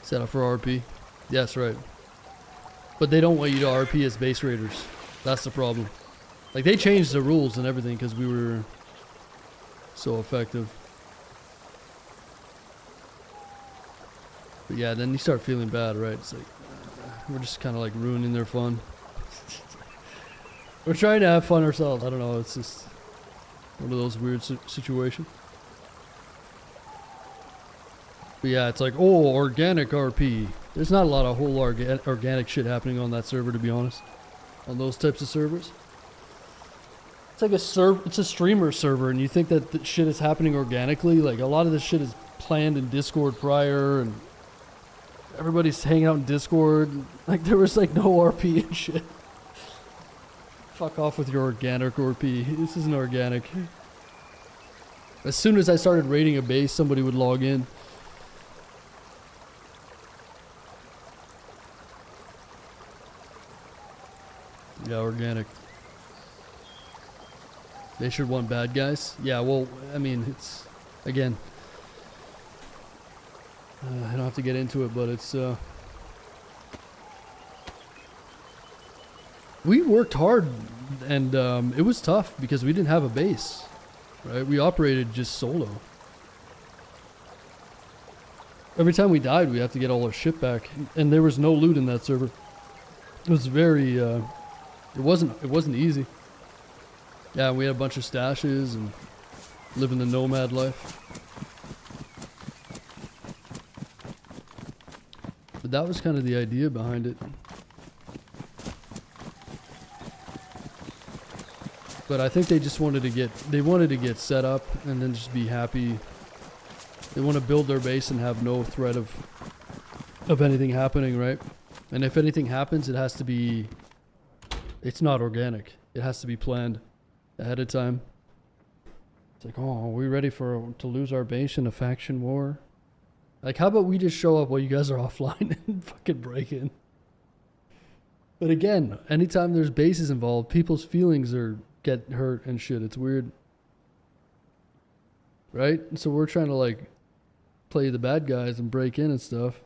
Set up for RP. Yes, right. But they don't want you to RP as base raiders. That's the problem. Like, they changed the rules and everything because we were so effective. But yeah, then you start feeling bad, right? It's like, we're just kind of like ruining their fun. We're trying to have fun ourselves. I don't know, it's just one of those weird situations. But yeah, it's like, oh, organic RP. There's not a lot of whole organic shit happening on that server, to be honest. On those types of servers. It's like it's a streamer server, and you think that the shit is happening organically. Like, a lot of this shit is planned in Discord prior, and Everybody's hanging out in Discord. Like there was like no RP and shit. Fuck off with your organic RP. This isn't organic. As soon as I started raiding a base, somebody would log in. Yeah, organic. They should want bad guys. Yeah, well, I mean, it's again. I don't have to get into it, but it's. We worked hard, and it was tough because we didn't have a base, right? We operated just solo. Every time we died, we had to get all our shit back, and there was no loot in that server. It was very. It wasn't easy. Yeah, we had a bunch of stashes and living the nomad life. But that was kind of the idea behind it. But I think they just wanted to get set up and then just be happy. They want to build their base and have no threat of anything happening, right? And if anything happens, it has to be. It's not organic. It has to be planned ahead of time. It's like, oh, are we ready to lose our base in a faction war? Like, how about we just show up while you guys are offline and fucking break in? But again, anytime there's bases involved, people's feelings get hurt and shit. It's weird. Right? So we're trying to like play the bad guys and break in and stuff.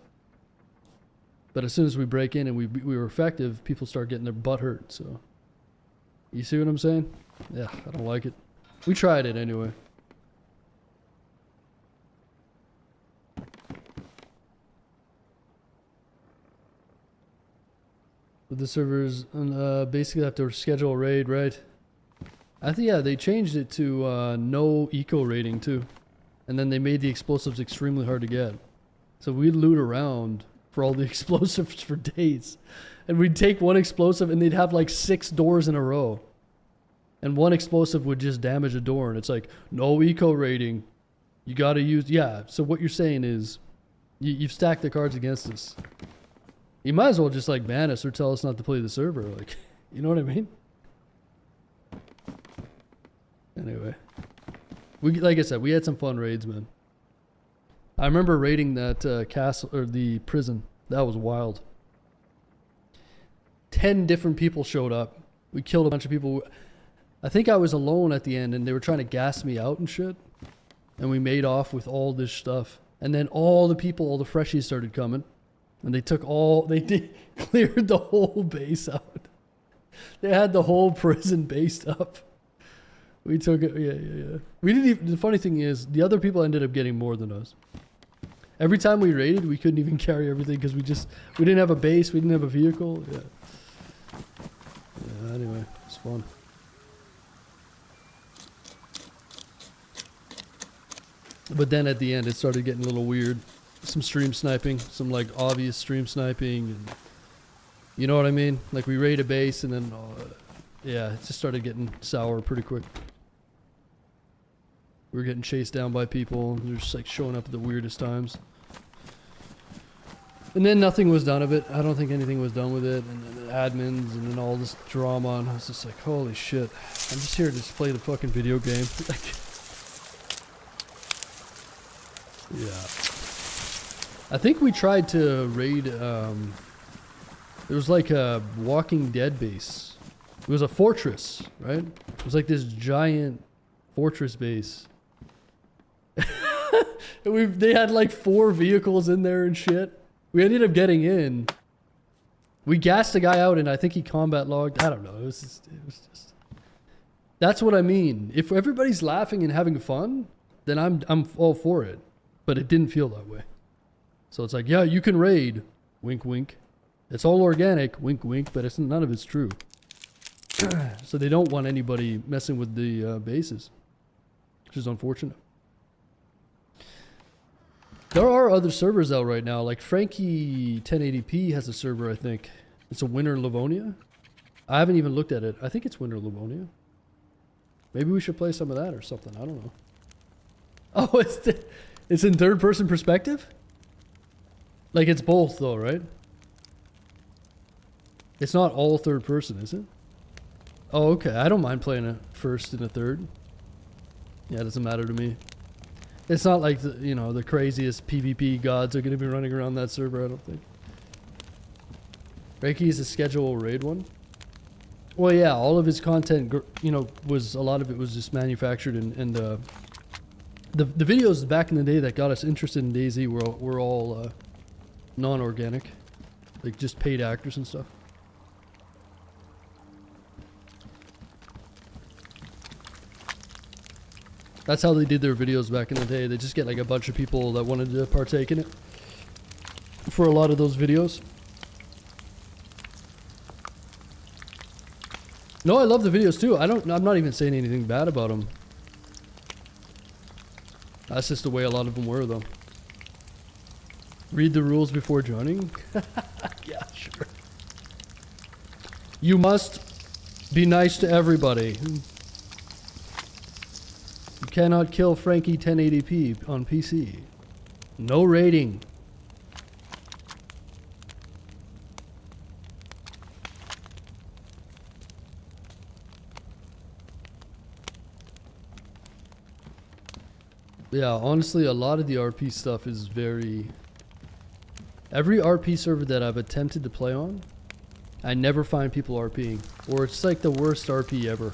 But as soon as we break in and we were effective, people start getting their butt hurt. So, you see what I'm saying? Yeah, I don't like it. We tried it anyway. But the servers basically have to schedule a raid, right? I think, yeah, they changed it to no eco rating too. And then they made the explosives extremely hard to get. So we'd loot around for all the explosives for days. And we'd take one explosive and they'd have like 6 doors in a row. And one explosive would just damage a door. And it's like, no eco rating. You got to use... Yeah, so what you're saying is you've stacked the cards against us. You might as well just like ban us or tell us not to play the server. Like, you know what I mean? Anyway. Like I said, we had some fun raids, man. I remember raiding that castle, or the prison. That was wild. 10 different people showed up. We killed a bunch of people. I think I was alone at the end, and they were trying to gas me out and shit. And we made off with all this stuff. And then all the people, all the freshies started coming. And they cleared the whole base out. They had the whole prison based up. We took it, yeah. We didn't even, the funny thing is, the other people ended up getting more than us. Every time we raided, we couldn't even carry everything because we didn't have a base, we didn't have a vehicle. Yeah, anyway, it's fun. But then at the end, it started getting a little weird. Some stream sniping, some like obvious stream sniping. And, you know what I mean? Like we raid a base and then, yeah, it just started getting sour pretty quick. We were getting chased down by people. They're just like showing up at the weirdest times. And then nothing was done of it. I don't think anything was done with it. And then the admins and then all this drama. And I was just like, holy shit. I'm just here to just play the fucking video game. Like, yeah. I think we tried to raid, there was like a Walking Dead base. It was a fortress, right? It was like this giant fortress base. They had like 4 vehicles in there and shit. We ended up getting in. We gassed a guy out and I think he combat logged. I don't know. It was just. That's what I mean. If everybody's laughing and having fun, then I'm all for it. But it didn't feel that way. So it's like, yeah, you can raid. Wink, wink. It's all organic. Wink, wink. But none of it's true. So they don't want anybody messing with the bases, which is unfortunate. There are other servers out right now, like Frankie 1080p has a server, I think. It's a Winter Livonia. I haven't even looked at it. I think it's Winter Livonia. Maybe we should play some of that or something. I don't know. Oh, it's in third-person perspective? Like it's both though, right? It's not all third person, is it? Oh, okay. I don't mind playing a first and a third. Yeah, it doesn't matter to me. It's not like the, you know, the craziest PvP gods are going to be running around that server, I don't think. Reiki is a schedule raid one. Well, yeah, all of his content, you know, was a lot of it was just manufactured, and the videos back in the day that got us interested in DayZ were all non-organic, like just paid actors and stuff. That's how they did their videos back in the day. They just get like a bunch of people that wanted to partake in it for a lot of those videos. No, I love the videos too. I'm not even saying anything bad about them. That's just the way a lot of them were though. Read the rules before joining? Yeah, sure. You must be nice to everybody. You cannot kill Frankie 1080p on PC. No rating. Yeah, honestly, a lot of the RP stuff is very... Every RP server that I've attempted to play on, I never find people RPing. Or it's like the worst RP ever.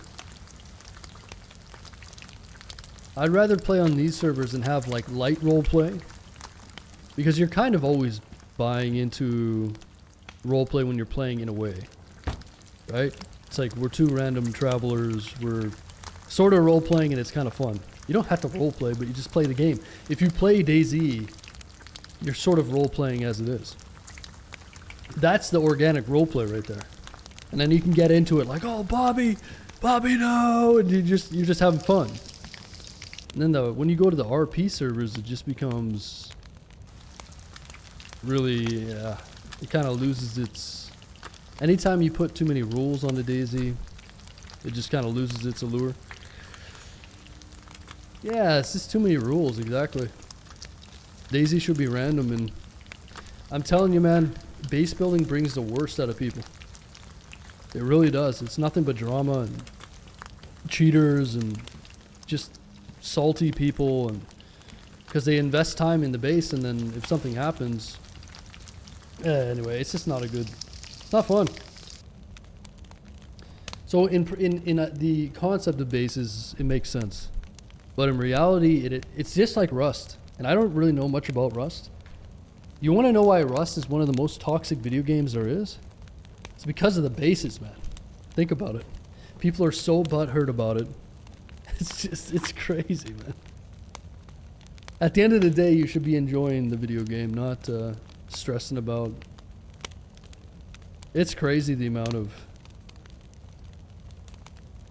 I'd rather play on these servers and have like light roleplay, because you're kind of always buying into roleplay when you're playing in a way, right? It's like we're two random travelers, we're sort of roleplaying and it's kind of fun. You don't have to roleplay, but you just play the game. If you play DayZ, you're sort of roleplaying as it is. That's the organic roleplay right there. And then you can get into it like, oh, Bobby, no, and you're just having fun. And then when you go to the RP servers, it just becomes really, it kind of loses its... Anytime you put too many rules on the DayZ, it just kind of loses its allure. Yeah, it's just too many rules, exactly. DayZ should be random, and I'm telling you, man, base building brings the worst out of people. It really does. It's nothing but drama and cheaters and just salty people, and because they invest time in the base, and then if something happens, anyway, it's just not it's not fun. So in the concept of bases, it makes sense, but in reality, it's just like Rust, and I don't really know much about Rust. You want to know why Rust is one of the most toxic video games there is? It's because of the bases, man. Think about it. People are so butthurt about it. It's crazy, man. At the end of the day, you should be enjoying the video game, not stressing about... It's crazy the amount of...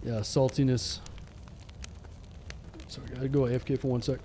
Yeah, saltiness. Sorry, I gotta go AFK for 1 sec.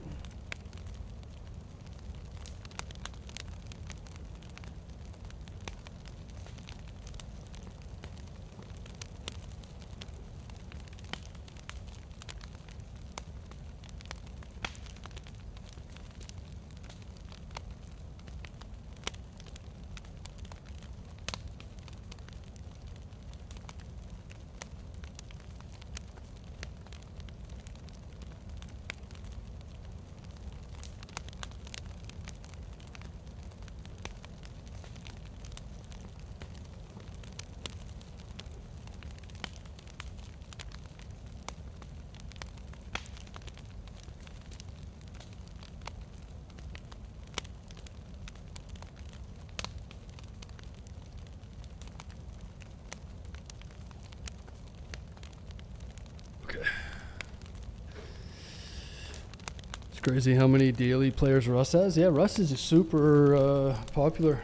It's crazy how many daily players Rust has. Yeah, Rust is super popular.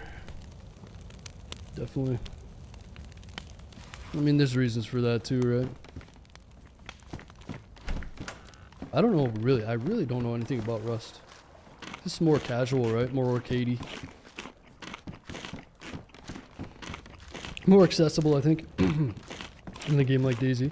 Definitely. I mean, there's reasons for that too, right? I don't know, really. I really don't know anything about Rust. This is more casual, right? More arcadey. More accessible, I think, in a game like DayZ.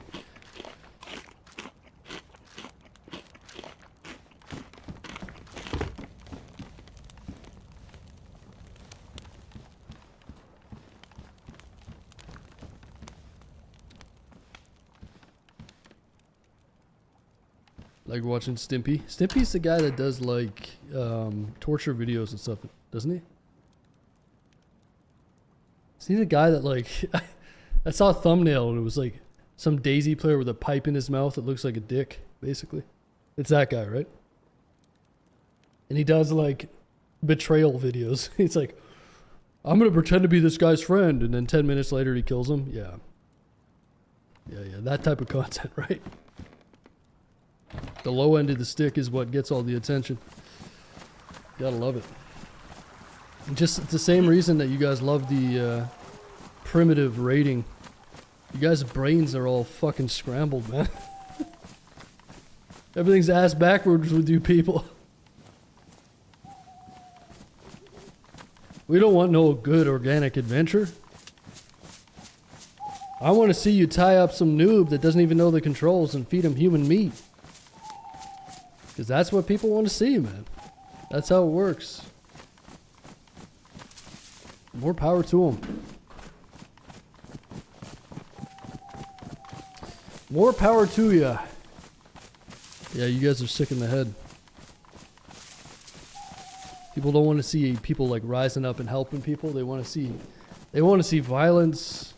Like watching Stimpy. Stimpy's the guy that does like torture videos and stuff, doesn't he? Is he the guy that like I saw a thumbnail and it was like some DayZ player with a pipe in his mouth that looks like a dick, basically. It's that guy, right? And he does like betrayal videos. He's like, I'm gonna pretend to be this guy's friend, and then 10 minutes later he kills him. Yeah. Yeah, that type of content, right? The low end of the stick is what gets all the attention. Gotta love it. And just the same reason that you guys love the primitive rating. You guys' brains are all fucking scrambled, man. Everything's ass backwards with you people. We don't want no good organic adventure. I want to see you tie up some noob that doesn't even know the controls and feed him human meat. Because that's what people want to see, man. That's how it works. More power to them. More power to ya. Yeah, you guys are sick in the head. People don't want to see people like rising up and helping people. They want to see violence,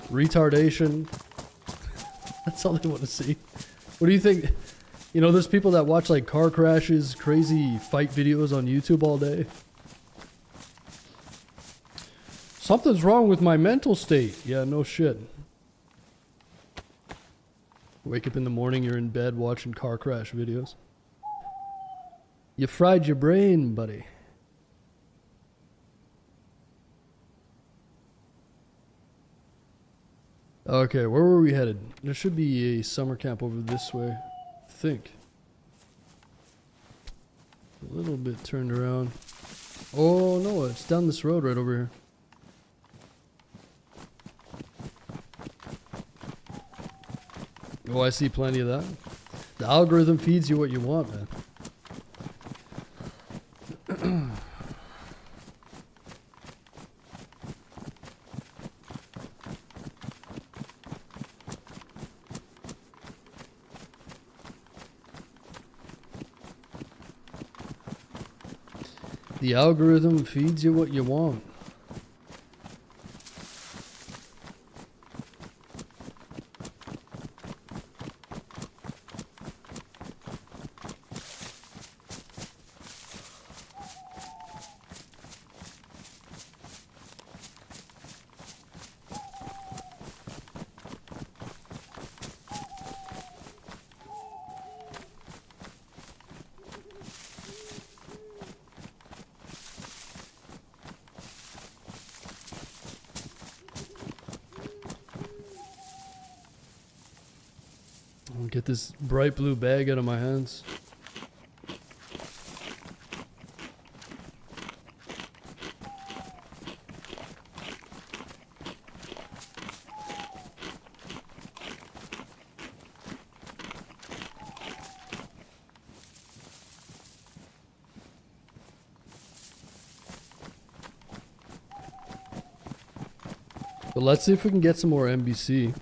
retardation. That's all they want to see. What do you think? You know, there's people that watch like car crashes, crazy fight videos on YouTube all day. Something's wrong with my mental state. Yeah, no shit. Wake up in the morning, you're in bed watching car crash videos. You fried your brain, buddy. Okay, where were we headed? There should be a summer camp over this way, I think. A little bit turned around. Oh no, it's down this road right over here. Oh, I see plenty of that. The algorithm feeds you what you want, man. The algorithm feeds you what you want. Get this bright blue bag out of my hands. But let's see if we can get some more NBC.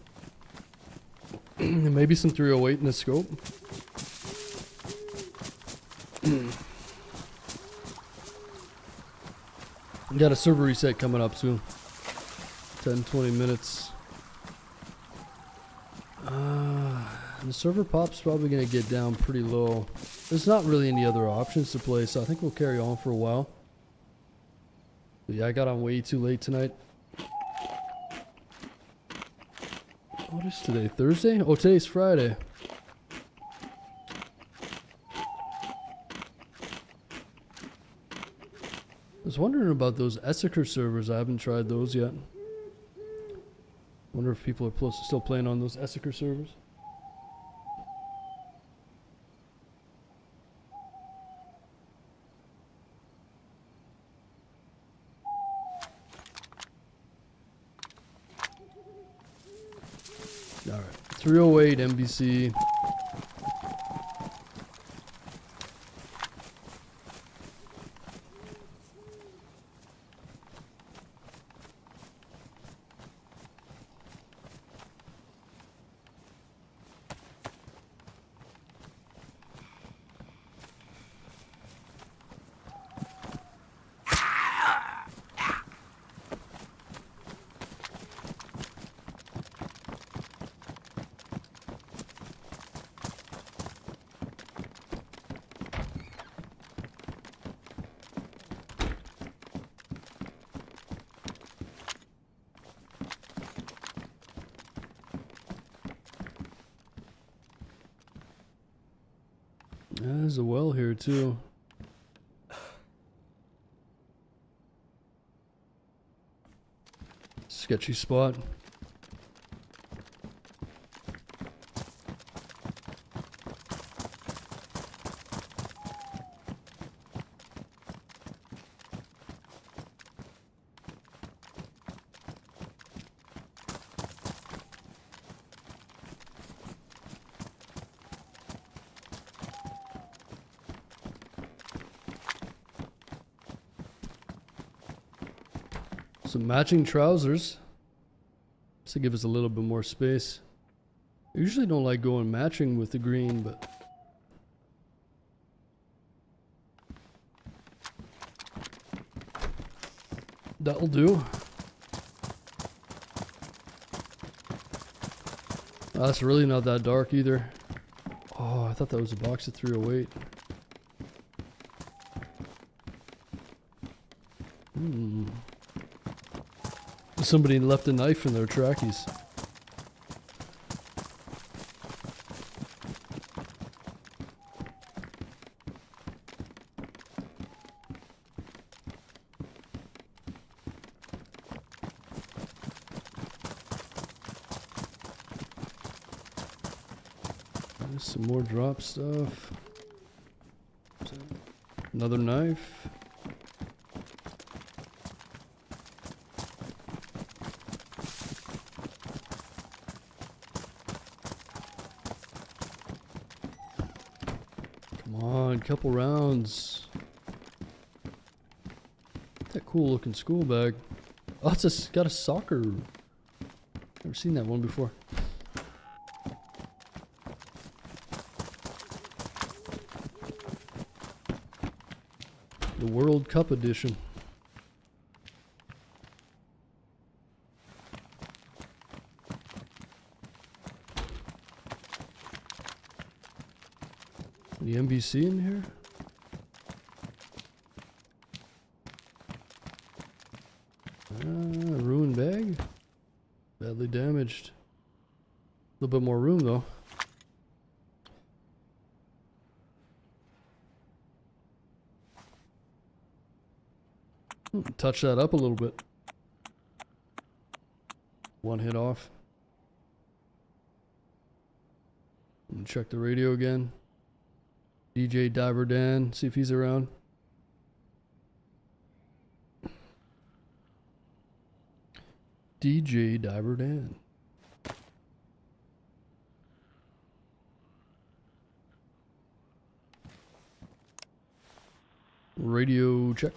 Maybe some 308 in the scope. We got a server reset coming up soon. 10-20 minutes. The server pop's probably going to get down pretty low. There's not really any other options to play, so I think we'll carry on for a while. But yeah, I got on way too late tonight. What is today? Thursday? Oh, today's Friday. I was wondering about those Essiker servers. I haven't tried those yet. Wonder if people are still playing on those Essiker servers. Alright, 308 NBC. There's a well here too. Sketchy spot. Some matching trousers to give us a little bit more space. I usually don't like going matching with the green, but that'll do. Oh, that's really not that dark either. Oh, I thought that was a box of 308. Somebody left a knife in their trackies. There's some more drop stuff. Another knife. Come on, couple rounds. That cool looking school bag. Oh, it's got a soccer. Never seen that one before. The World Cup edition. The NBC in here? Ruined bag? Badly damaged. A little bit more room though. Touch that up a little bit. One hit off. And check the radio again. DJ Diver Dan, see if he's around. DJ Diver Dan. Radio check.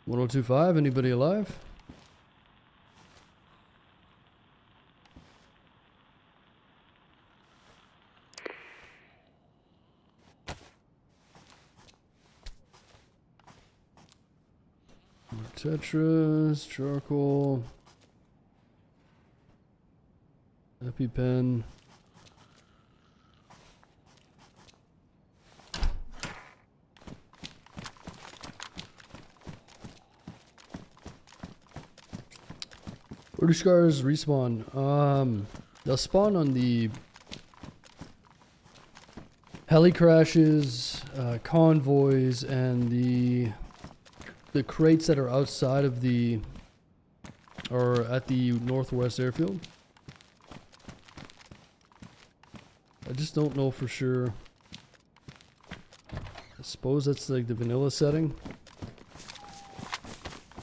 One 1025, anybody alive? Tetras, charcoal, EpiPen. Where do scars respawn? They'll spawn on the heli crashes, convoys, and the crates that are outside of the, or at the Northwest Airfield. I just don't know for sure. I suppose that's like the vanilla setting.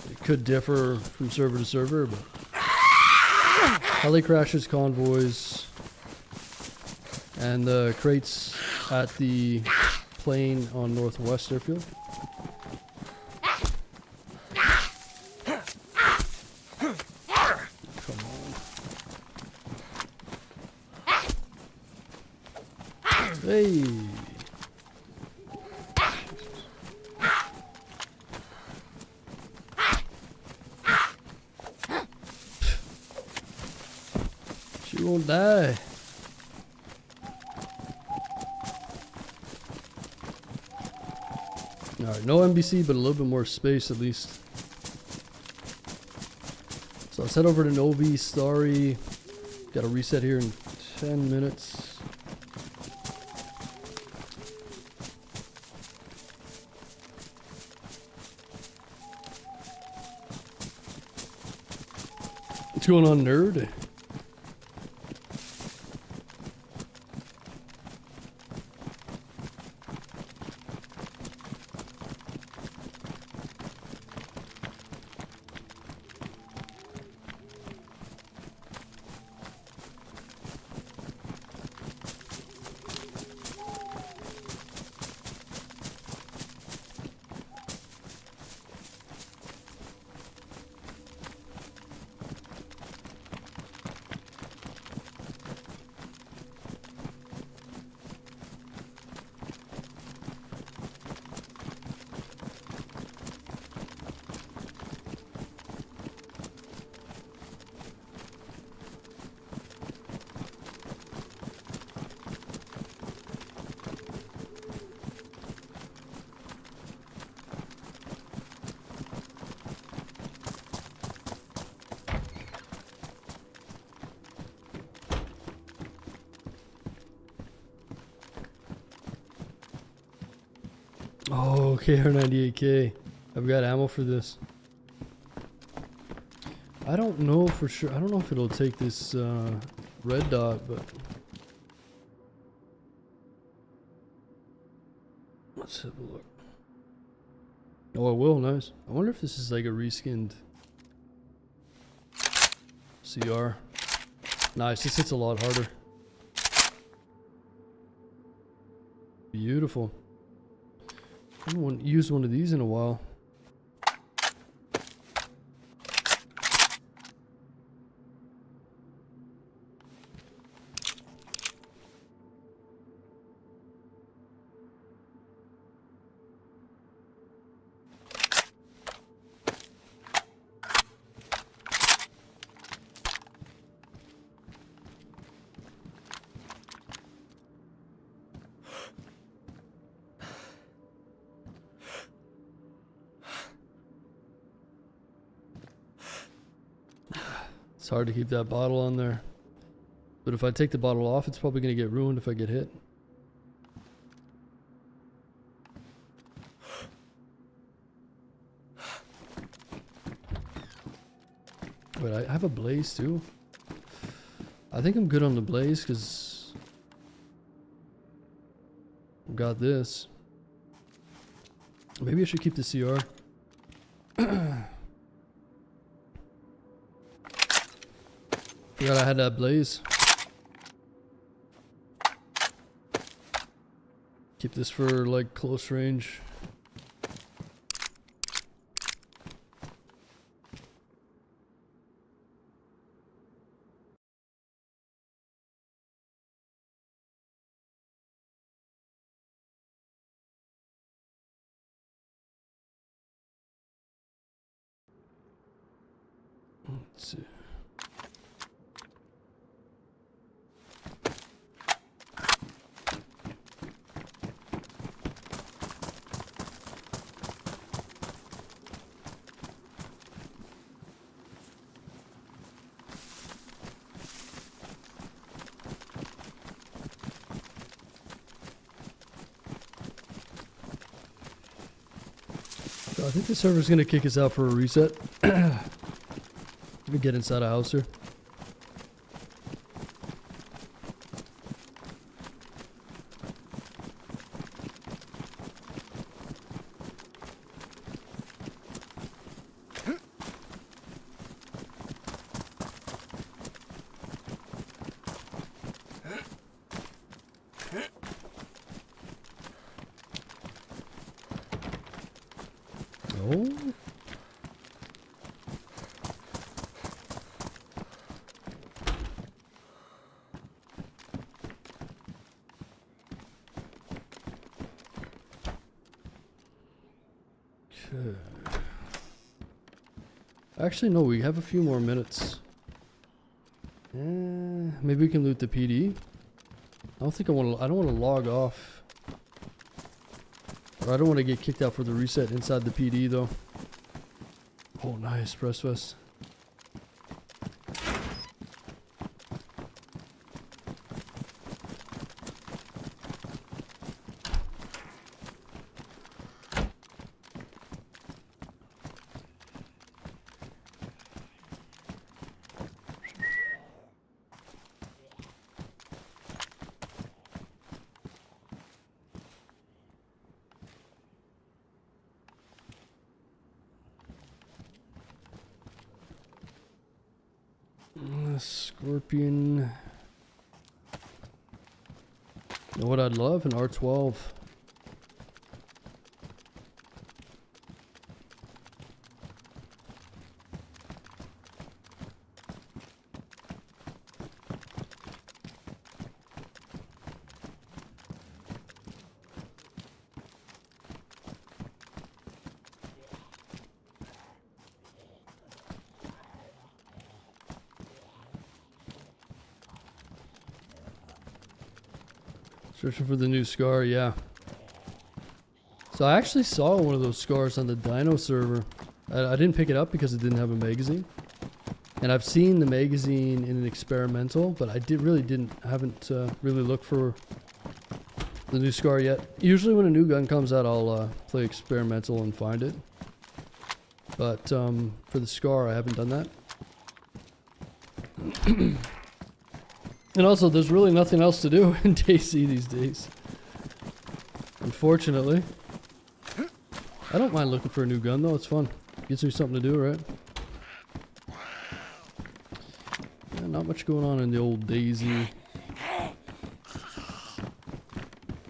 It could differ from server to server, but heli crashes, convoys, and the crates at the plane on Northwest Airfield. Come on. Hey! She won't die. Alright, no NBC, but a little bit more space at least. So let's head over to Novi, Starry. Got to reset here in 10 minutes. What's going on, nerd? Oh, KR98K. I've got ammo for this. I don't know for sure. I don't know if it'll take this red dot, but let's have a look. Oh, it will. Nice. I wonder if this is like a reskinned CR. Nice. This hits a lot harder. Beautiful. I haven't used one of these in a while. It's hard to keep that bottle on there. But if I take the bottle off, it's probably going to get ruined if I get hit. Wait, I have a blaze too? I think I'm good on the blaze because I've got this. Maybe I should keep the CR. Forgot I had that blaze. Keep this for like close range. Let's see. So I think the server's gonna kick us out for a reset. Let me get inside a house here. Oh. Okay. Actually, no, we have a few more minutes. Maybe we can loot the PD. I don't think I want to. I don't want to log off Or I don't want to get kicked out for the reset inside the PD though. Oh, nice, press vest. Scorpion. You know what I'd love? An R12. Searching for the new scar, yeah. So I actually saw one of those scars on the Dino server. I didn't pick it up because it didn't have a magazine. And I've seen the magazine in an experimental, but I haven't really looked for the new scar yet. Usually when a new gun comes out, I'll play experimental and find it. But for the scar, I haven't done that. And also, there's really nothing else to do in DayZ these days. Unfortunately. I don't mind looking for a new gun though, it's fun. Gives me something to do, right? Yeah, not much going on in the old DayZ.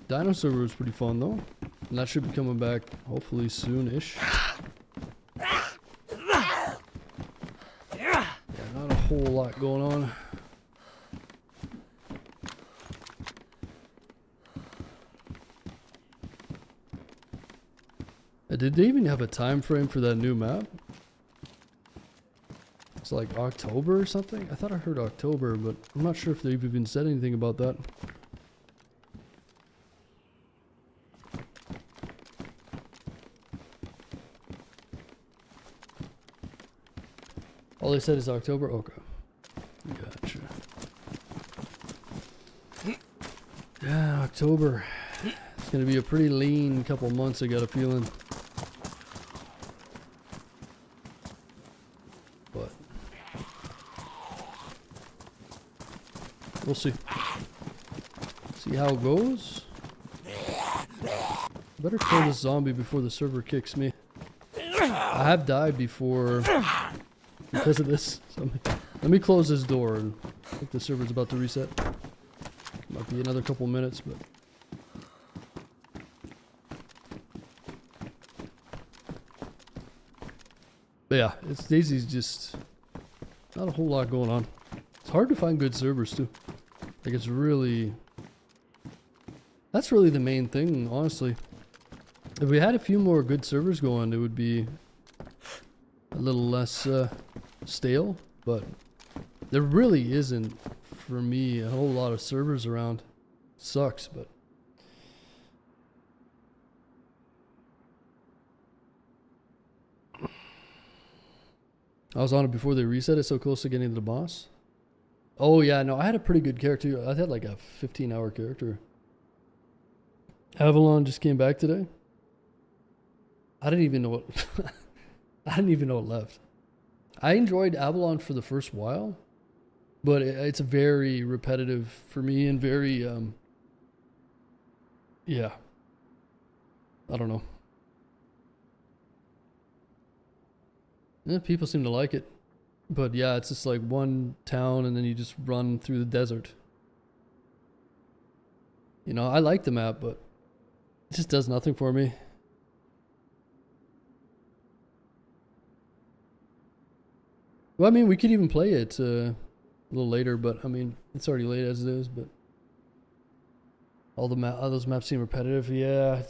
Dino server was pretty fun though. And that should be coming back hopefully soon-ish. Yeah, not a whole lot going on. Did they even have a time frame for that new map? It's like October or something? I thought I heard October, but I'm not sure if they've even said anything about that. All they said is October? Okay. Gotcha. Yeah, October. It's gonna be a pretty lean couple months, I got a feeling. But we'll see. See how it goes. Better kill this zombie before the server kicks me. I have died before because of this. So let me close this door. And I think the server's about to reset. Might be another couple minutes, but. But yeah, it's DayZ's just not a whole lot going on. It's hard to find good servers too. Like it's really, that's really the main thing, honestly. If we had a few more good servers going, it would be a little less stale. But there really isn't, for me, a whole lot of servers around. Sucks, but. I was on it before they reset it, so close to getting to the boss. Oh yeah, no, I had a pretty good character. I had like a 15-hour character. Avalon just came back today. I didn't even know what I didn't even know it left. I enjoyed Avalon for the first while, but it's very repetitive for me and very yeah. I don't know. Yeah, people seem to like it. But yeah, it's just like one town and then you just run through the desert. You know, I like the map, but it just does nothing for me. Well, I mean, we could even play it a little later, but I mean, it's already late as it is, but all those maps seem repetitive. Yeah,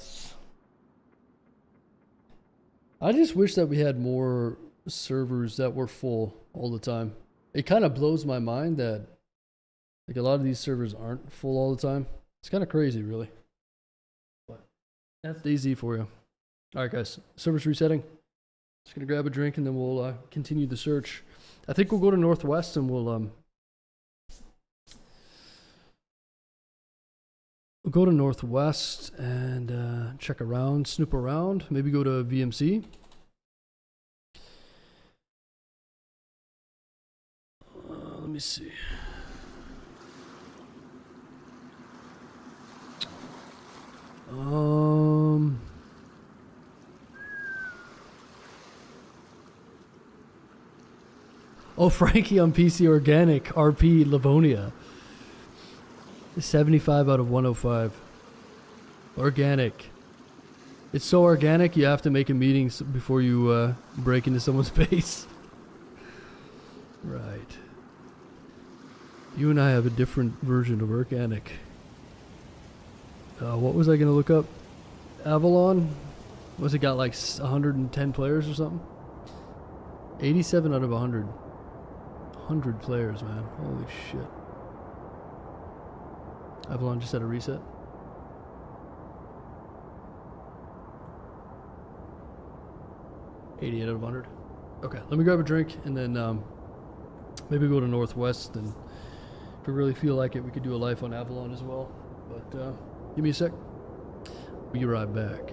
I just wish that we had more servers that were full all the time. It kind of blows my mind that like a lot of these servers aren't full all the time. It's kind of crazy, really. That's DayZ for you. All right, guys. Server's resetting. Just gonna grab a drink and then we'll continue the search. I think we'll go to Northwest and we'll go to Northwest and check around, snoop around. Maybe go to VMC. Let me see. Oh, Frankie on PC Organic, RP Livonia. 75 out of 105. Organic. It's so organic, you have to make a meeting before you break into someone's base. Right. You and I have a different version of organic. What was I going to look up? Avalon? Was it got like 110 players or something? 87 out of 100. 100 players, man. Holy shit. Avalon just had a reset. $88 out of 100. Okay, let me grab a drink and then maybe go to Northwest, and if we really feel like it, we could do a life on Avalon as well. But give me a sec. Be right back.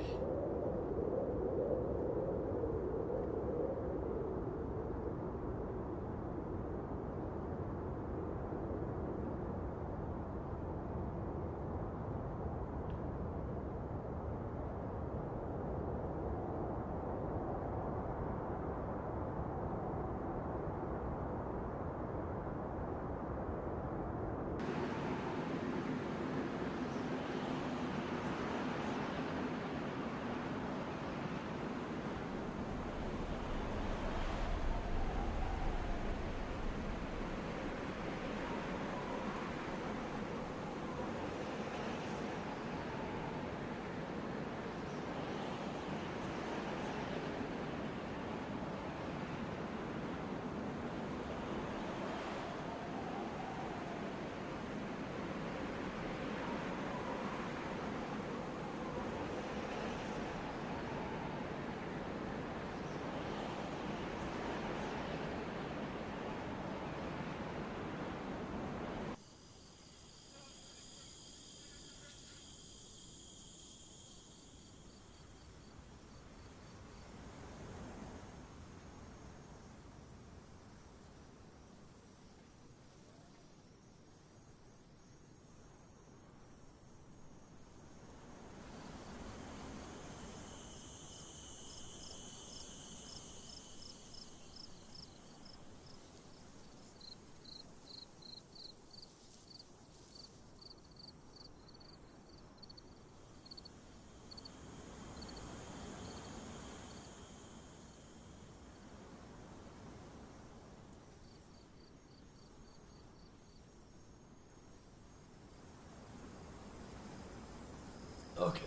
Okay.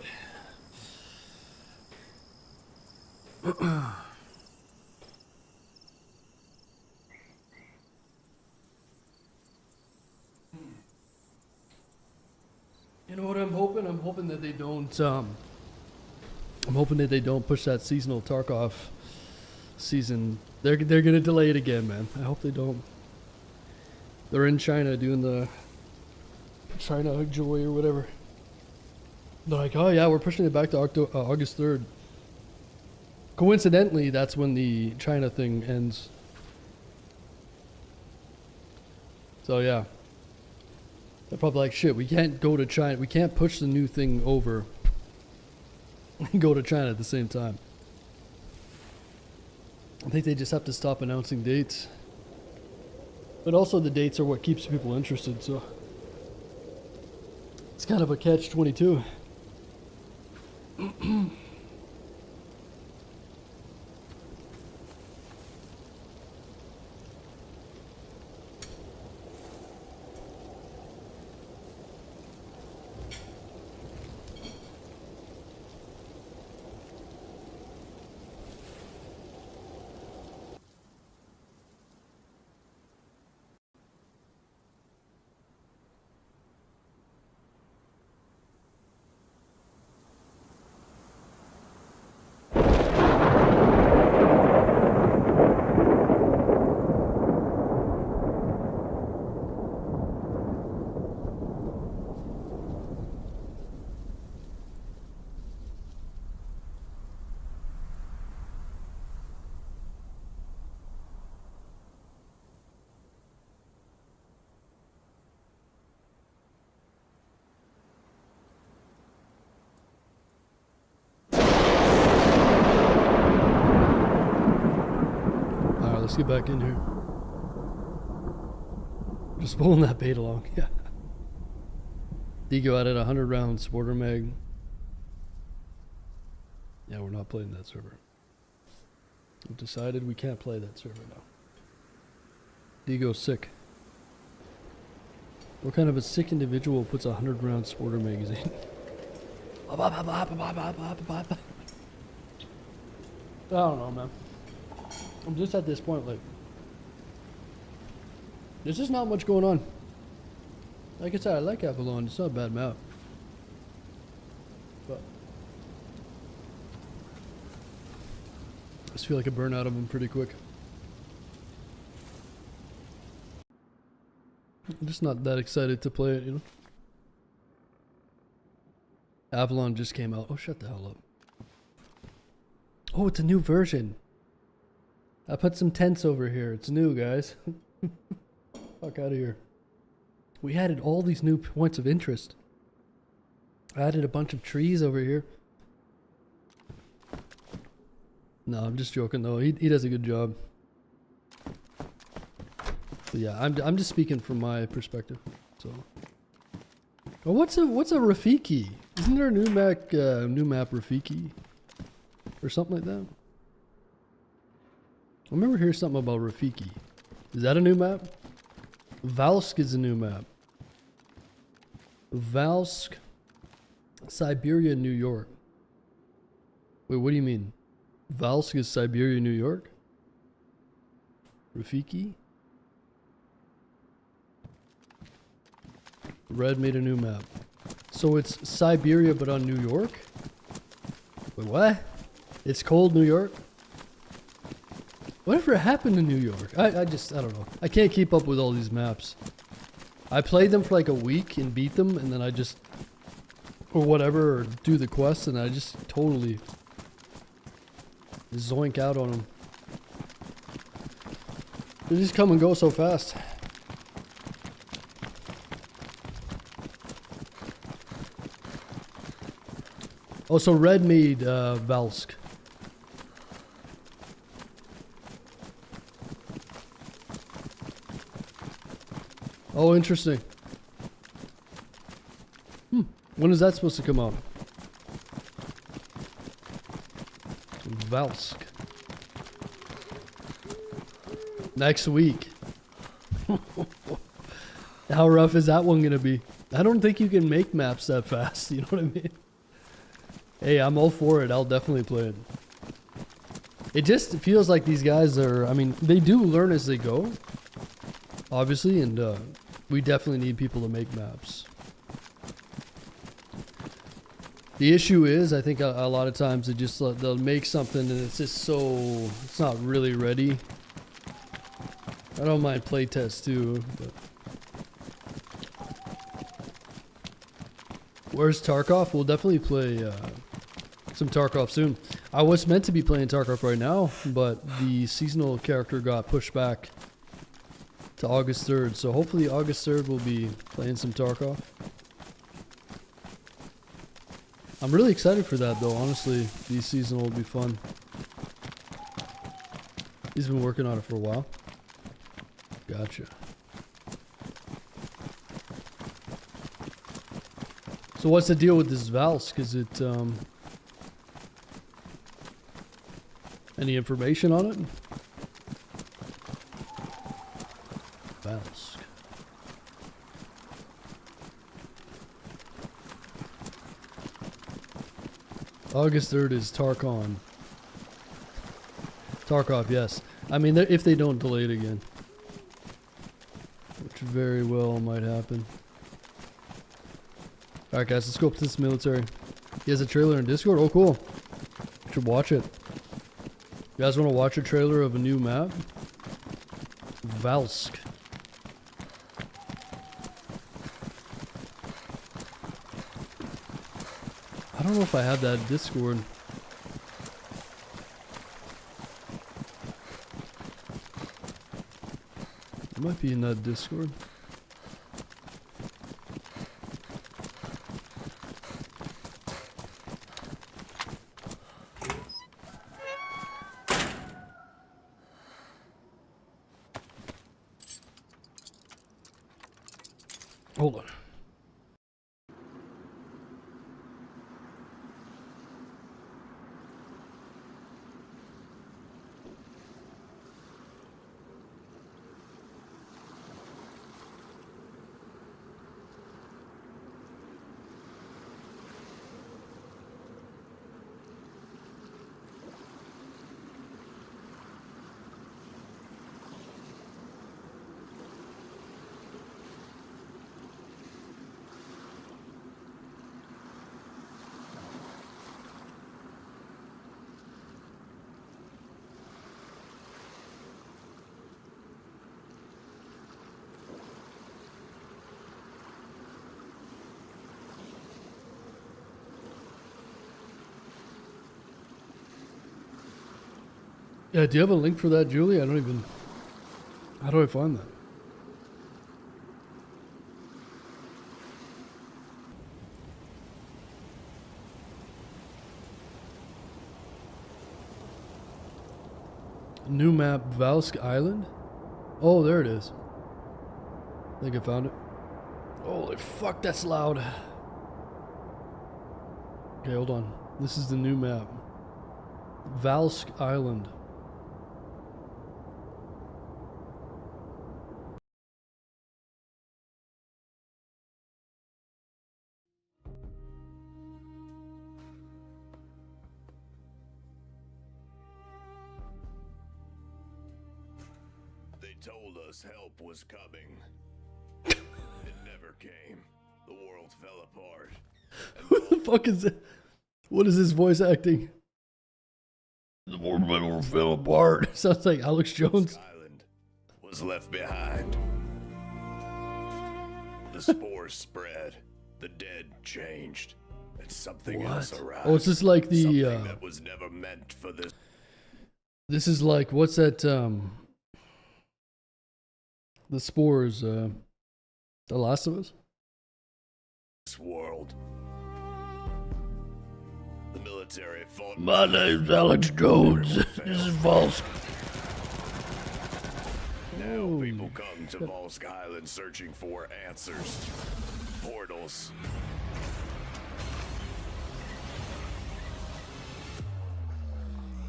You know what I'm hoping? I'm hoping that they don't. I'm hoping that they don't push that seasonal Tarkov season. They're gonna delay it again, man. I hope they don't. They're in China doing the China Joy or whatever. They're like, oh yeah, we're pushing it back to August 3rd. Coincidentally, that's when the China thing ends. So yeah. They're probably like, shit, we can't go to China. We can't push the new thing over and go to China at the same time. I think they just have to stop announcing dates. But also the dates are what keeps people interested, so it's kind of a catch-22. get back in here. Just pulling that bait along. Yeah. Digo added 100 round sporter mag. Yeah, we're not playing that server. We've decided we can't play that server now. Digo's sick. What kind of a sick individual puts a 100 round sporter magazine? I don't know, man. I'm just at this point, like, there's just not much going on. Like I said, I like Avalon. It's not a bad map. But I just feel like I burn out of them pretty quick. I'm just not that excited to play it, you know? Avalon just came out. Oh, shut the hell up. Oh, it's a new version. I put some tents over here. It's new, guys. Fuck out of here. We added all these new points of interest. I added a bunch of trees over here. No, I'm just joking though. He does a good job. But yeah, I'm just speaking from my perspective. So, oh, what's a Rafiki? Isn't there a new map Rafiki or something like that? I remember hearing something about Rafiki. Is that a new map? Valsk is a new map. Valsk, Siberia, New York. Wait, what do you mean? Valsk is Siberia, New York? Rafiki? Red made a new map. So it's Siberia but on New York? Wait, what? It's cold New York? Whatever happened to New York? I don't know. I can't keep up with all these maps. I played them for like a week and beat them, and then I just, or whatever, or do the quests, and I just totally zoink out on them. They just come and go so fast. Oh, so Red made Valsk. Oh, interesting. When is that supposed to come out? Valsk. Next week. How rough is that one gonna be? I don't think you can make maps that fast, you know what I mean? Hey, I'm all for it. I'll definitely play it. It just feels like these guys are, I mean, they do learn as they go, obviously, and we definitely need people to make maps. The issue is, I think a lot of times they just, they'll make something and it's just so, it's not really ready. I don't mind playtest too, but. Where's Tarkov? We'll definitely play some Tarkov soon. I was meant to be playing Tarkov right now, but the seasonal character got pushed back to August 3rd. So hopefully August 3rd we'll be playing some Tarkov. I'm really excited for that though, honestly. The seasonal will be fun. He's been working on it for a while. Gotcha. So what's the deal with this Valsk? Is it, any information on it? Valsk. August 3rd is Tarkov, yes. I mean, if they don't delay it again. Which very well might happen. Alright guys, let's go up to this military. He has a trailer in Discord? Oh cool. Should watch it. You guys want to watch a trailer of a new map? Valsk. I don't know if I have that Discord. It might be in that Discord. Hold on. Yeah, do you have a link for that, Julie? I don't even... How do I find that? New map, Valsk Island? Oh, there it is. I think I found it. Holy fuck, that's loud. Okay, hold on. This is the new map. Valsk Island. They told us help was coming. It never came. The world fell apart. Who the fuck is that? What is this voice acting? The world fell apart. Sounds like Alex Jones. Island was left behind. The spores spread. The dead changed. And something else arrived. Oh, it's just like the something that was never meant for this. This is like, what's that the spores, The Last of Us? World. The military fought. My name's Alex Jones. This is Valsk. Now people come to Valsk Island searching for answers. Portals.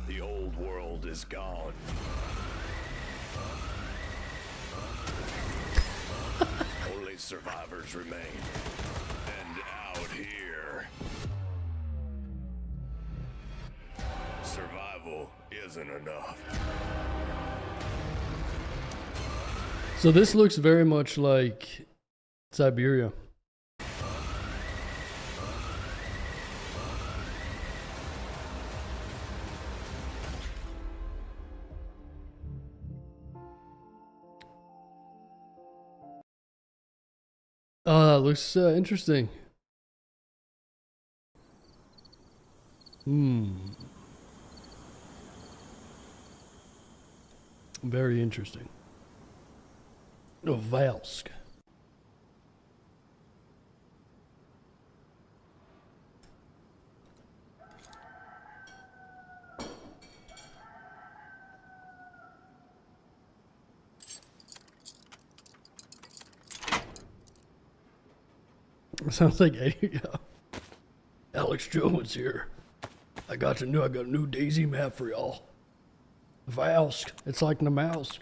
The old world is gone. Only survivors remain. And out here, survival isn't enough. So this looks very much like Siberia. Oh, that looks interesting. Very interesting. Oh, Valsk. Sounds like Alex Jones here. I got a new DayZ map for y'all. Valsk. It's like Namalsk.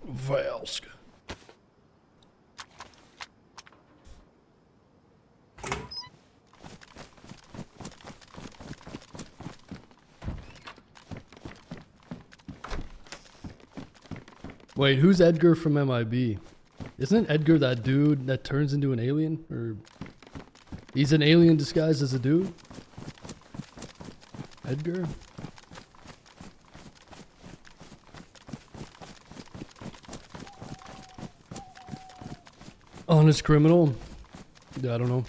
Valsk. Wait, who's Edgar from MIB? Isn't Edgar that dude that turns into an alien? Or he's an alien disguised as a dude? Edgar? Honest criminal? Yeah, I don't know.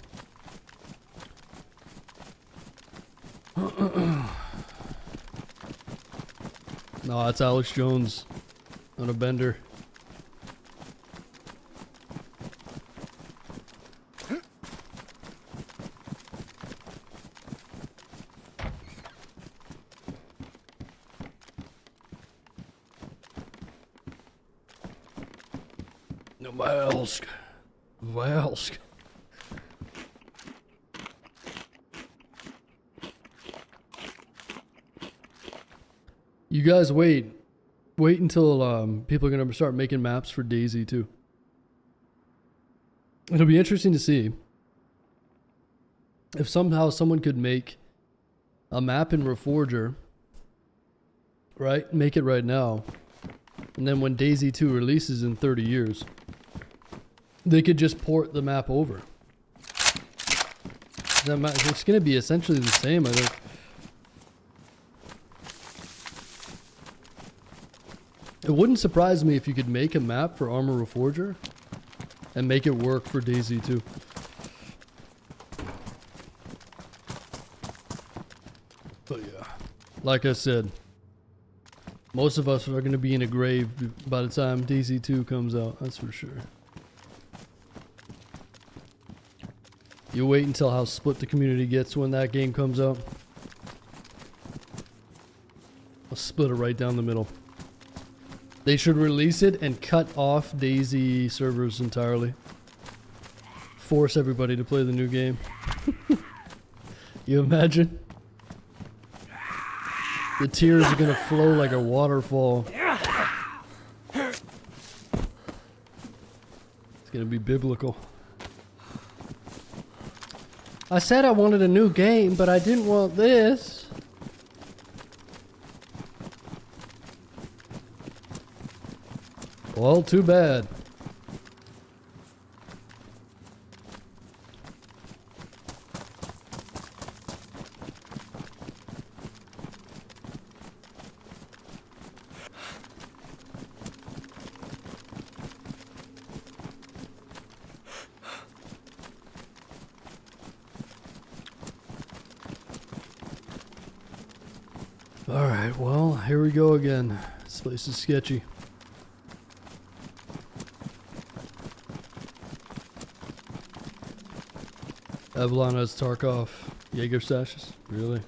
No, that's Alex Jones on a bender. Valsk. Valsk. You guys wait. Wait until people are going to start making maps for DayZ too. It'll be interesting to see if somehow someone could make a map in Reforger, right? Make it right now. And then when DayZ 2 releases in 30 years, they could just port the map over. It's going to be essentially the same, I think. It wouldn't surprise me if you could make a map for Armor Reforger and make it work for DayZ 2. But yeah, like I said, most of us are going to be in a grave by the time DayZ 2 comes out, that's for sure. You wait until how split the community gets when that game comes out. I'll split it right down the middle. They should release it and cut off DayZ servers entirely. Force everybody to play the new game. You imagine? The tears are gonna flow like a waterfall. It's gonna be biblical. I said I wanted a new game, but I didn't want this. Well, too bad. Alright, well, here we go again. This place is sketchy. Avalon has Tarkov Jaeger stashes? Really?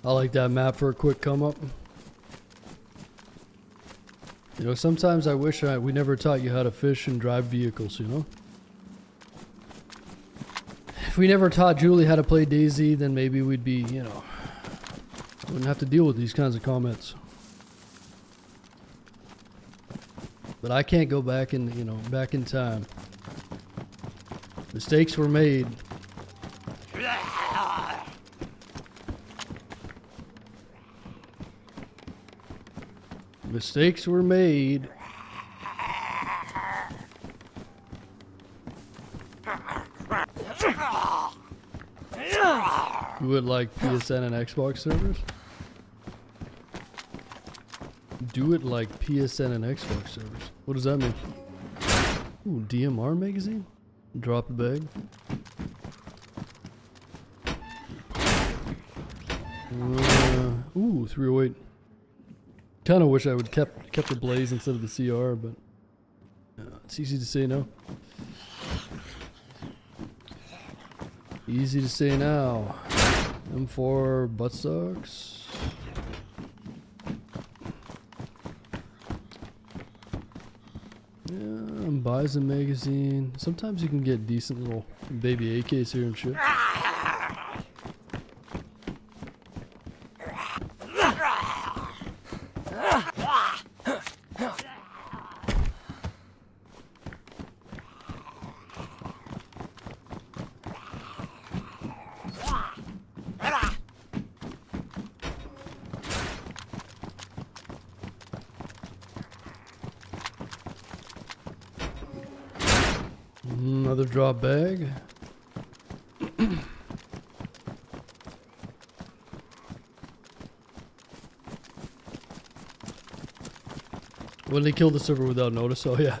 I like that map for a quick come up. You know, sometimes I wish we never taught you how to fish and drive vehicles, you know? If we never taught Julie how to play DayZ, then maybe we'd be, you know, wouldn't have to deal with these kinds of comments. But I can't go back in, you know, back in time. Mistakes were made. Mistakes were made. You would like PSN and Xbox servers? Do it like PSN and Xbox servers. What does that mean? Ooh, DMR magazine? Drop a bag. Ooh, 308. Kind of wish I would kept the Blaze instead of the CR, but it's easy to say no. Easy to say now. M4 buttstocks. Yeah, Bison magazine. Sometimes you can get decent little baby AKs here and shit. Another drop bag. When they killed the server without notice, oh yeah.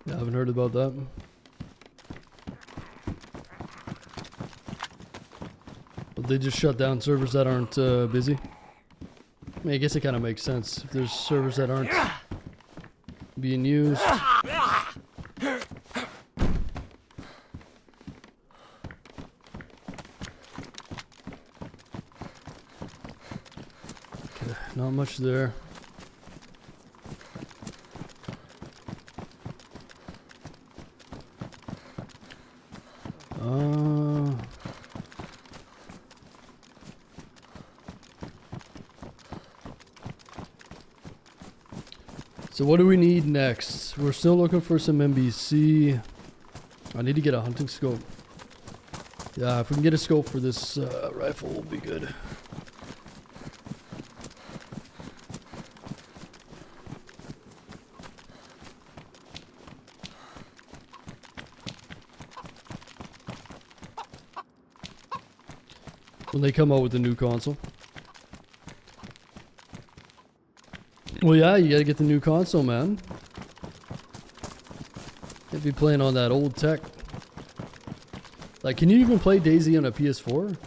I haven't heard about that. But they just shut down servers that aren't busy. I mean, I guess it kind of makes sense. If there's servers that aren't being used. Not much there. So what do we need next? We're still looking for some NBC. I need to get a hunting scope. Yeah, if we can get a scope for this rifle, will be good. When they come out with the new console. Well, yeah, you gotta get the new console, man. Can't be playing on that old tech. Like, can you even play DayZ on a PS4?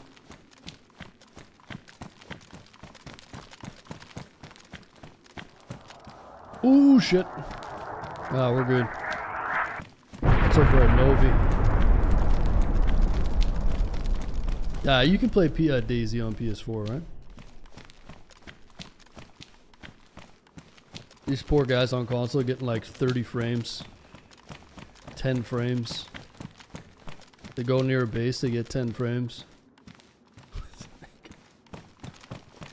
Ooh, shit. Ah, we're good. That's over at Novi. Yeah, you can play DayZ on PS4, right? These poor guys on console getting like 30 frames. 10 frames. They go near a base, they get 10 frames.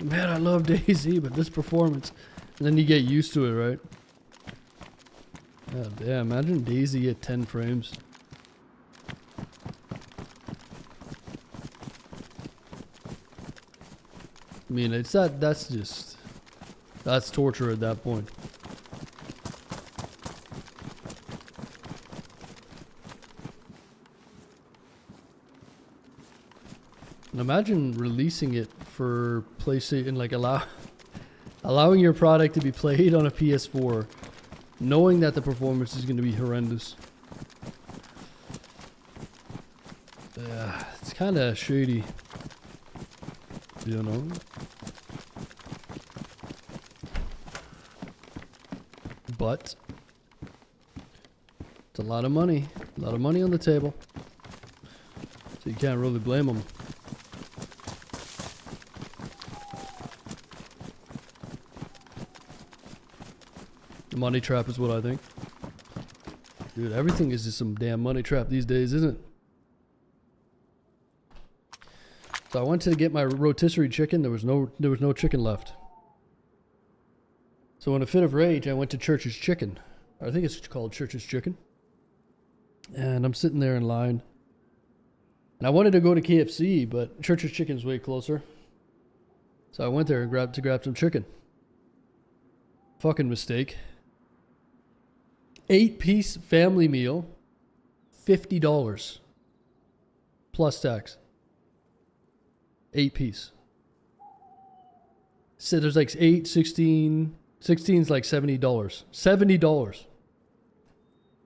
Man, I love DayZ, but this performance. And then you get used to it, right? God damn, imagine DayZ at 10 frames. I mean, it's that's torture at that point. And imagine releasing it for PlayStation, like allowing your product to be played on a PS4, knowing that the performance is going to be horrendous. Yeah, it's kind of shady, you know. But it's a lot of money on the table, so you can't really blame them. The money trap is what I think. Dude, everything is just some damn money trap these days, isn't it? So I went to get my rotisserie chicken. There was no chicken left. So in a fit of rage, I went to Church's Chicken. I think it's called Church's Chicken. And I'm sitting there in line. And I wanted to go to KFC, but Church's Chicken's way closer. So I went there and grabbed some chicken. Fucking mistake. 8-piece family meal, $50 plus tax. 8-piece. So there's like 8, 16. 16's like $70. $70.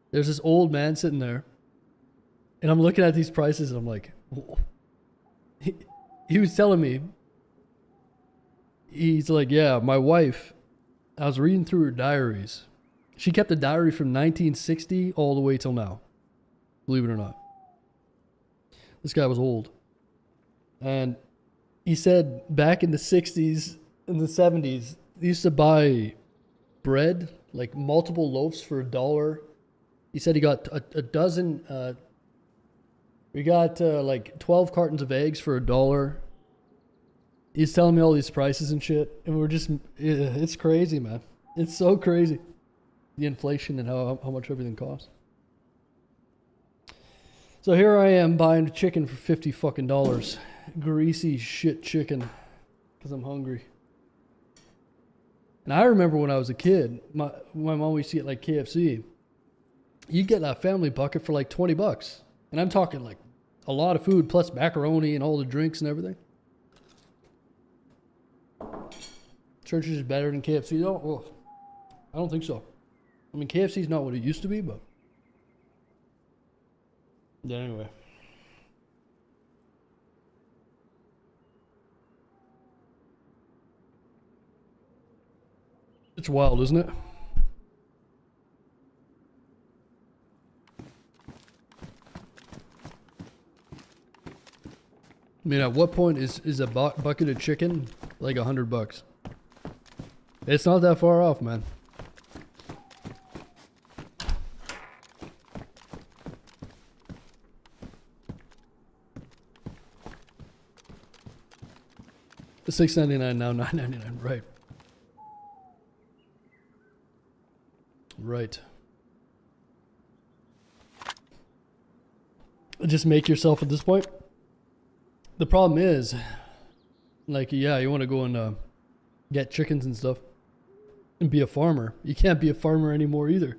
There's this old man sitting there, and I'm looking at these prices, and I'm like, whoa. He was telling me, he's like, yeah, my wife, I was reading through her diaries. She kept a diary from 1960 all the way till now. Believe it or not. This guy was old. And he said back in the 60s, in the 70s, they used to buy bread, like multiple loaves for $1. He said he got a dozen, we got like 12 cartons of eggs for $1. He's telling me all these prices and shit. And we're just, it's crazy, man. It's so crazy. The inflation and how much everything costs. So here I am buying chicken for $50 fucking dollars. Greasy shit chicken. Because I'm hungry. And I remember when I was a kid, my mom used to get like KFC. You'd get a family bucket for like $20. And I'm talking like a lot of food plus macaroni and all the drinks and everything. Church's is better than KFC though? Well, I don't think so. I mean, KFC's not what it used to be, but yeah, anyway. It's wild, isn't it? I mean, at what point is a bucket of chicken like $100? It's not that far off, man. $6.99 now, $9.99, right? right. Just make yourself at this point. The problem is, like, yeah, you want to go and get chickens and stuff and be a farmer. You can't be a farmer anymore either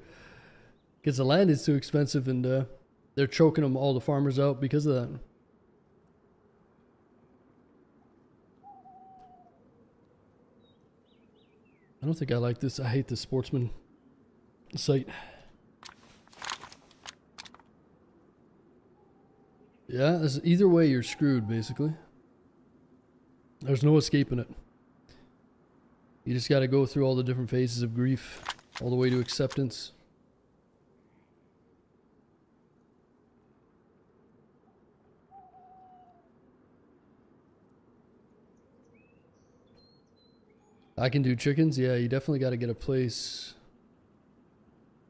because the land is too expensive, and they're choking them, all the farmers out because of that. I don't think I like this. I hate this sportsman site. Yeah, either way you're screwed, basically. There's no escaping it. You just got to go through all the different phases of grief, all the way to acceptance. I can do chickens. Yeah, you definitely got to get a place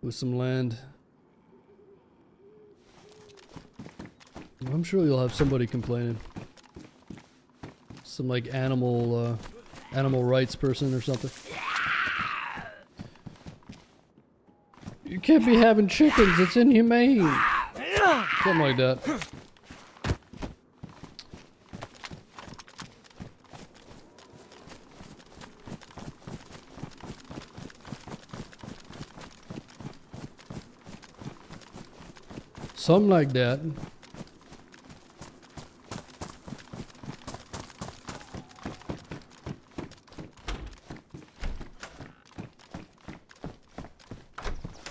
with some land. I'm sure you'll have somebody complaining. Some like animal rights person or something. You can't be having chickens, it's inhumane. Something like that. Something like that.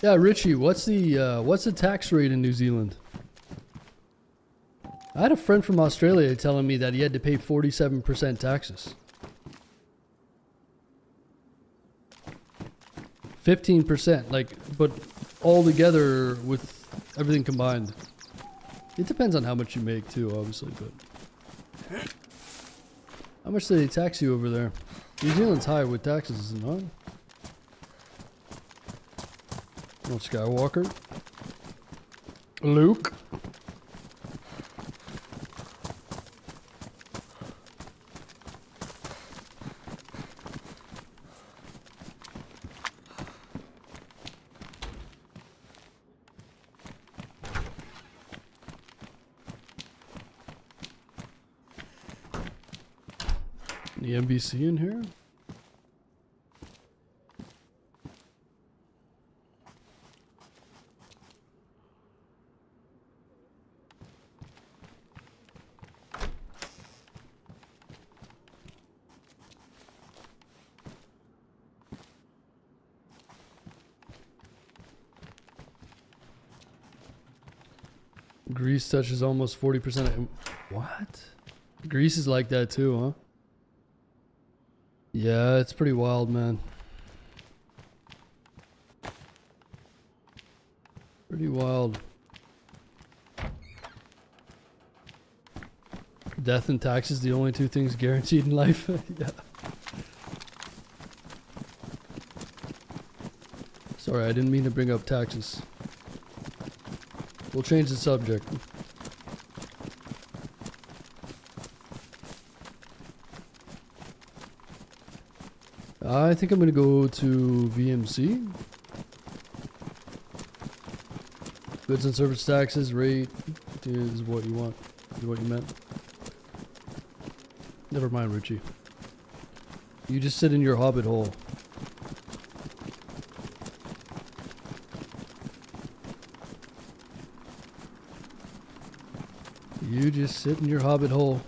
Yeah, Richie, what's the tax rate in New Zealand? I had a friend from Australia telling me that he had to pay 47% taxes. 15%, like, but all together with everything combined. It depends on how much you make too, obviously, but how much do they tax you over there? New Zealand's high with taxes, is it not? No Skywalker. Luke. The NBC in here? Greece touches almost 40%. What? Greece is like that too, huh? Yeah, it's pretty wild, man. Pretty wild. Death and taxes, the only two things guaranteed in life. Yeah. Sorry, I didn't mean to bring up taxes. We'll change the subject. I think I'm going to go to VMC. Goods and service taxes rate is what you want. Is what you meant. Never mind, Richie. You just sit in your hobbit hole. You just sit in your hobbit hole.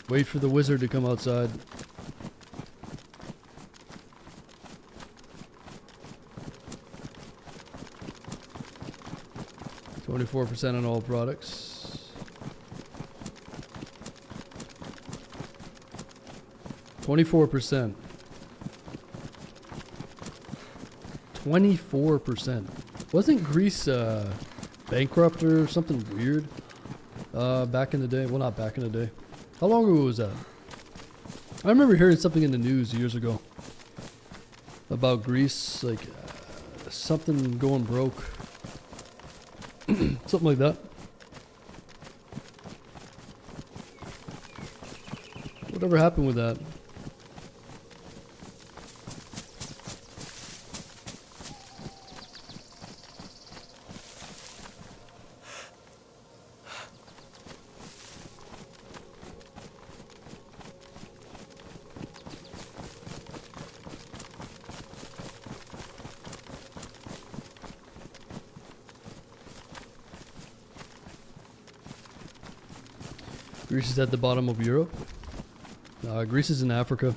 Wait for the wizard to come outside. $24% on all products. 24%. 24%. Wasn't Greece bankrupt or something weird back in the day? Well, not back in the day. How long ago was that? I remember hearing something in the news years ago about Greece, like something going broke. Something like that. Whatever happened with that? Greece is at the bottom of Europe. Greece is in Africa.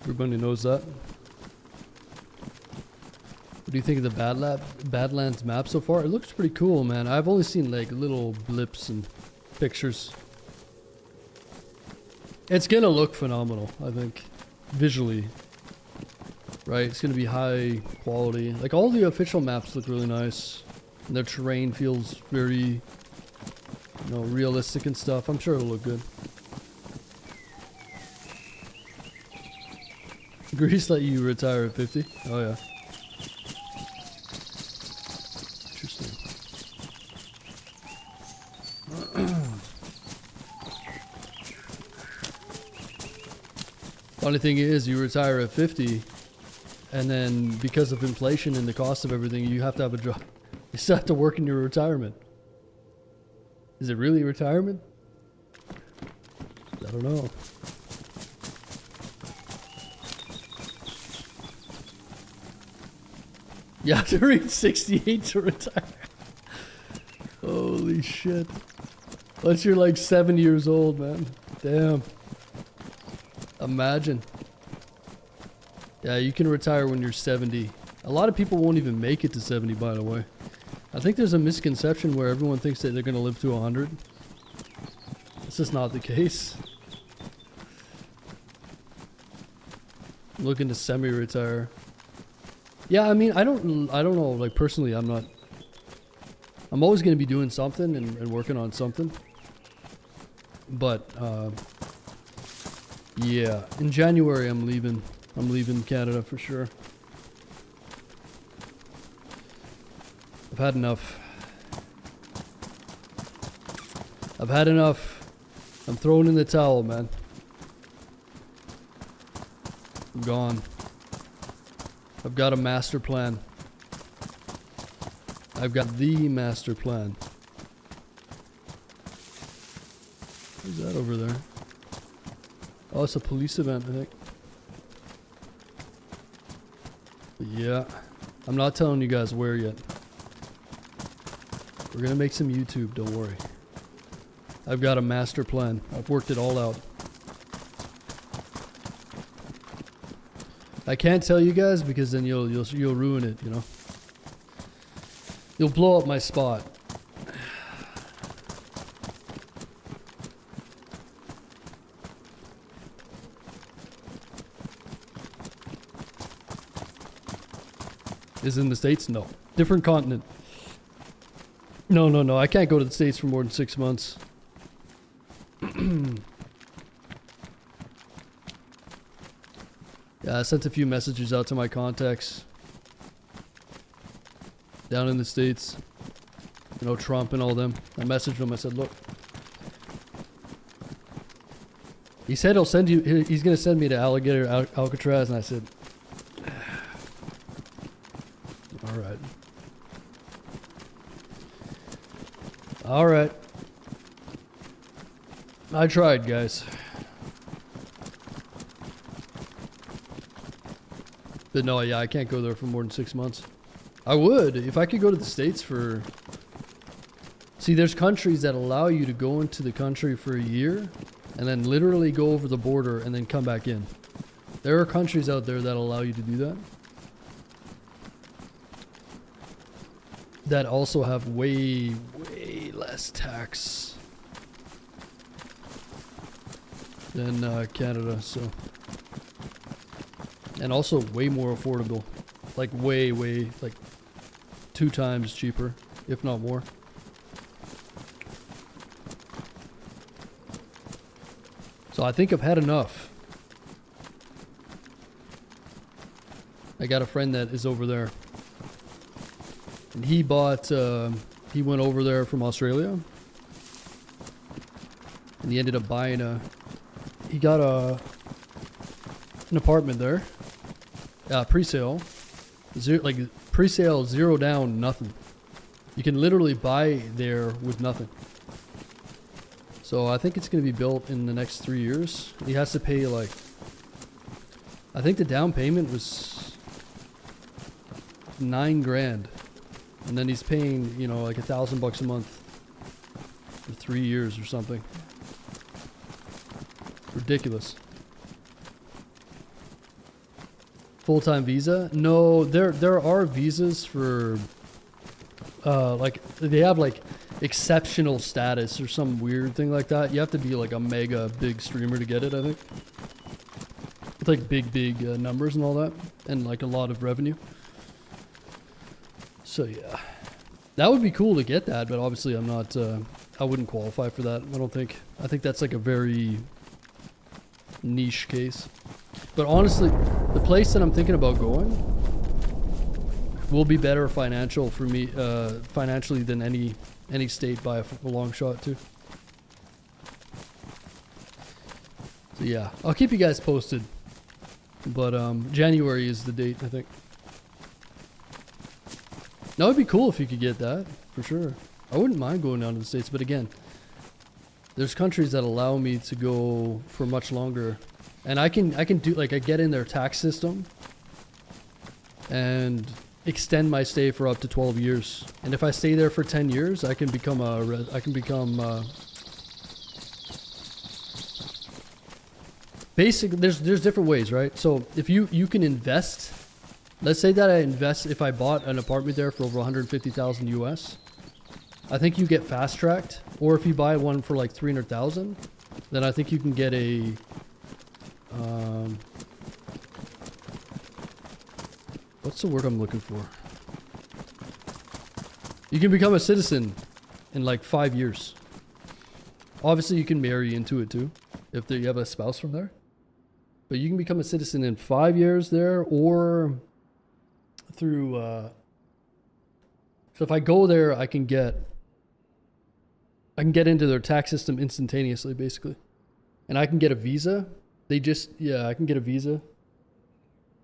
Everybody knows that. What do you think of the Badlands map so far? It looks pretty cool, man. I've only seen like little blips and pictures. It's gonna look phenomenal, I think, visually. Right, it's gonna be high quality. Like all the official maps look really nice. And their terrain feels very, you know, realistic and stuff. I'm sure it'll look good. Greece let you retire at 50? Oh yeah. Interesting. Funny thing is, you retire at 50, and then because of inflation and the cost of everything, you have to have a job. You still have to work in your retirement. Is it really retirement? I don't know. You have to reach 68 to retire. Holy shit. Unless you're like 7 years old, man. Damn. Imagine. Yeah, you can retire when you're 70. A lot of people won't even make it to 70, by the way. I think there's a misconception where everyone thinks that they're going to live to 100. It's just not the case. I'm looking to semi-retire. Yeah, I mean, I don't know, like personally, I'm always going to be doing something and working on something. But, yeah, in January I'm leaving Canada for sure. I've had enough. I've had enough. I'm throwing in the towel, man. I'm gone. I've got a master plan. I've got the master plan. Who's that over there? Oh, it's a police event, I think. But yeah, I'm not telling you guys where yet. We're gonna make some YouTube, don't worry. I've got a master plan. I've worked it all out. I can't tell you guys because then you'll ruin it, you know. You'll blow up my spot. Is in the States? No. Different continent. No. I can't go to the States for more than 6 months. Yeah, I sent a few messages out to my contacts down in the States. You know, Trump and all them. I messaged them. I said, look. He said he'll send you, he's going to send me to Alligator Alcatraz. And I said, all right. All right. I tried, guys. But no, yeah, I can't go there for more than 6 months. I would, if I could go to the States for... See, there's countries that allow you to go into the country for a year and then literally go over the border and then come back in. There are countries out there that allow you to do that. That also have way less tax than Canada, so... And also way more affordable. Like way, like 2 times cheaper, if not more. So I think I've had enough. I got a friend that is over there. And he bought, he went over there from Australia. And he ended up buying he got an apartment there. Pre-sale. Like pre-sale, 0 down, nothing. You can literally buy there with nothing. So I think it's going to be built in the next 3 years. He has to pay like, I think the down payment was $9 grand. and then he's paying, you know, like $1,000 a month for 3 years or something. Ridiculous. Full-time visa? No, there are visas for like they have like exceptional status or some weird thing like that. You have to be like a mega big streamer to get it, I think. It's like big numbers and all that, and like a lot of revenue. So yeah, that would be cool to get that, but obviously I'm not. I wouldn't qualify for that. I don't think. I think that's like a very niche case. But honestly, the place that I'm thinking about going will be better financial for me, financially than any state by a long shot too. So yeah, I'll keep you guys posted. But January is the date, I think. That would be cool if you could get that, for sure. I wouldn't mind going down to the States, but again, there's countries that allow me to go for much longer. And I can do, like, I get in their tax system and extend my stay for up to 12 years. And if I stay there for 10 years, I can become basically, there's different ways, right? So if you can invest, let's say that I invest, if I bought an apartment there for over 150,000 US, I think you get fast tracked. Or if you buy one for like 300,000, then I think you can get a what's the word I'm looking for? You can become a citizen in like 5 years. Obviously, you can marry into it too, if you have a spouse from there. But you can become a citizen in 5 years there, or through. So if I go there, I can get into their tax system instantaneously, basically, and I can get a visa. I can get a visa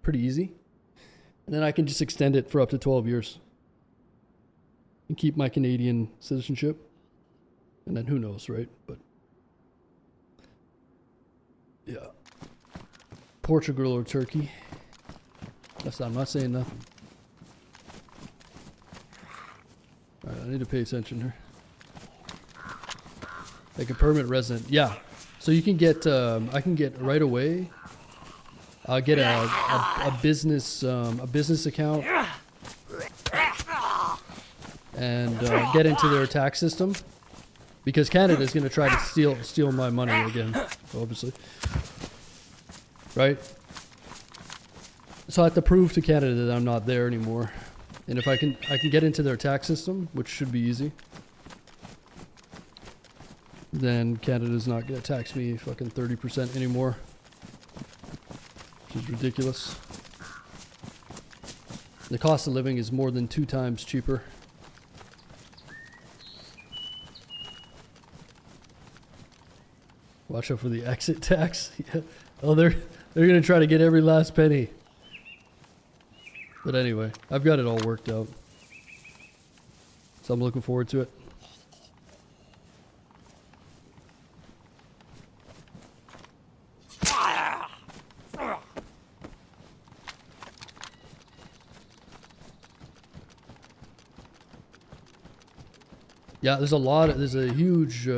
pretty easy. And then I can just extend it for up to 12 years. And keep my Canadian citizenship. And then who knows, right? But yeah. Portugal or Turkey. I'm not saying nothing. Alright, I need to pay attention here. Like a permanent resident. Yeah. So you can get, I can get right away. I'll get a business account and get into their tax system, because Canada is going to try to steal my money again, obviously, right? So I have to prove to Canada that I'm not there anymore, and if I can get into their tax system, which should be easy. Then Canada's not going to tax me fucking 30% anymore. Which is ridiculous. The cost of living is more than 2 times cheaper. Watch out for the exit tax. Yeah. Oh, they're going to try to get every last penny. But anyway, I've got it all worked out. So I'm looking forward to it. Yeah, there's a huge,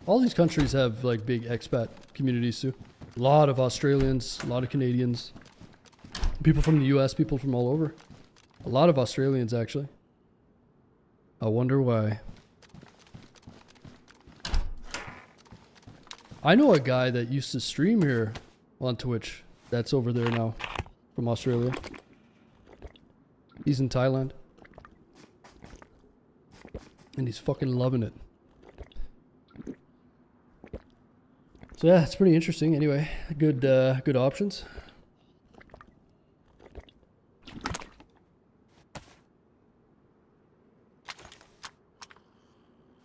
all these countries have like big expat communities too. A lot of Australians, a lot of Canadians, people from the US, people from all over. A lot of Australians actually. I wonder why. I know a guy that used to stream here on Twitch that's over there now from Australia. He's in Thailand. And he's fucking loving it. So yeah, it's pretty interesting. Anyway, good options.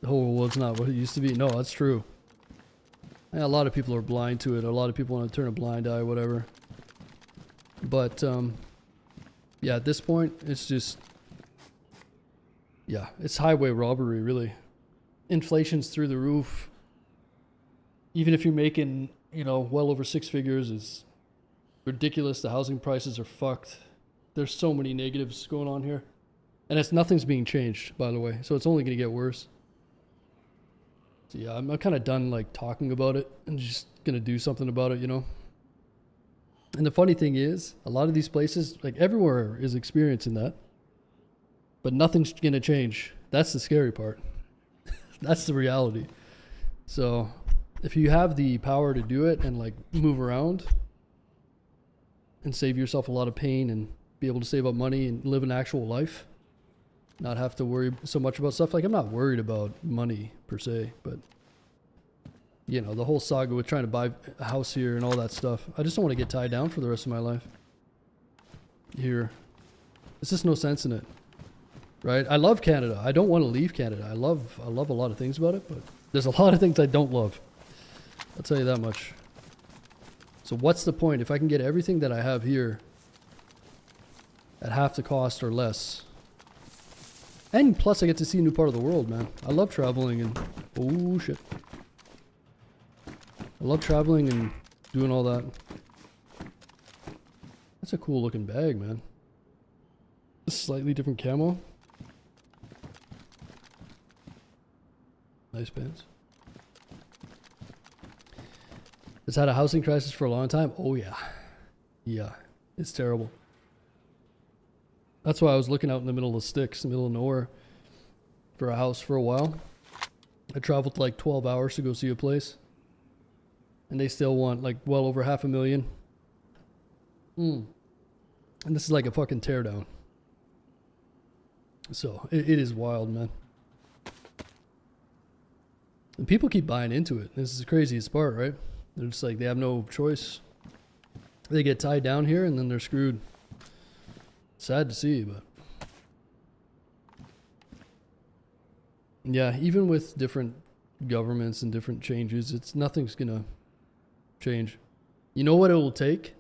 The whole world's not what it used to be. No, that's true. Yeah, a lot of people are blind to it. A lot of people want to turn a blind eye, whatever. But yeah, at this point, it's just. Yeah, it's highway robbery, really. Inflation's through the roof. Even if you're making, well over 6 figures, it's ridiculous. The housing prices are fucked. There's so many negatives going on here. And nothing's being changed, by the way. So it's only going to get worse. So yeah, I'm kind of done like talking about it and just going to do something about it, you know? And the funny thing is, a lot of these places, like everywhere is experiencing that. But nothing's going to change. That's the scary part. That's the reality. So if you have the power to do it and like move around and save yourself a lot of pain and be able to save up money and live an actual life, not have to worry so much about stuff. Like, I'm not worried about money per se, but you know, the whole saga with trying to buy a house here and all that stuff. I just don't want to get tied down for the rest of my life here. There's just no sense in it, right? I love Canada. I don't want to leave Canada. I love a lot of things about it, but there's a lot of things I don't love. I'll tell you that much. So what's the point if I can get everything that I have here at half the cost or less? And plus I get to see a new part of the world, man. I love traveling and... Oh, shit. I love traveling and doing all that. That's a cool looking bag, man. A slightly different camo. Nice pants. It's had a housing crisis for a long time. Oh, yeah. Yeah. It's terrible. That's why I was looking out in the middle of the sticks, in the middle of nowhere, for a house for a while. I traveled like 12 hours to go see a place. And they still want like well over $500,000. And this is like a fucking teardown. So it is wild, man. And people keep buying into it. This is the craziest part, right? They're just like, they have no choice. They get tied down here and then they're screwed. Sad to see, but yeah, even with different governments and different changes, nothing's gonna change. You know what it will take?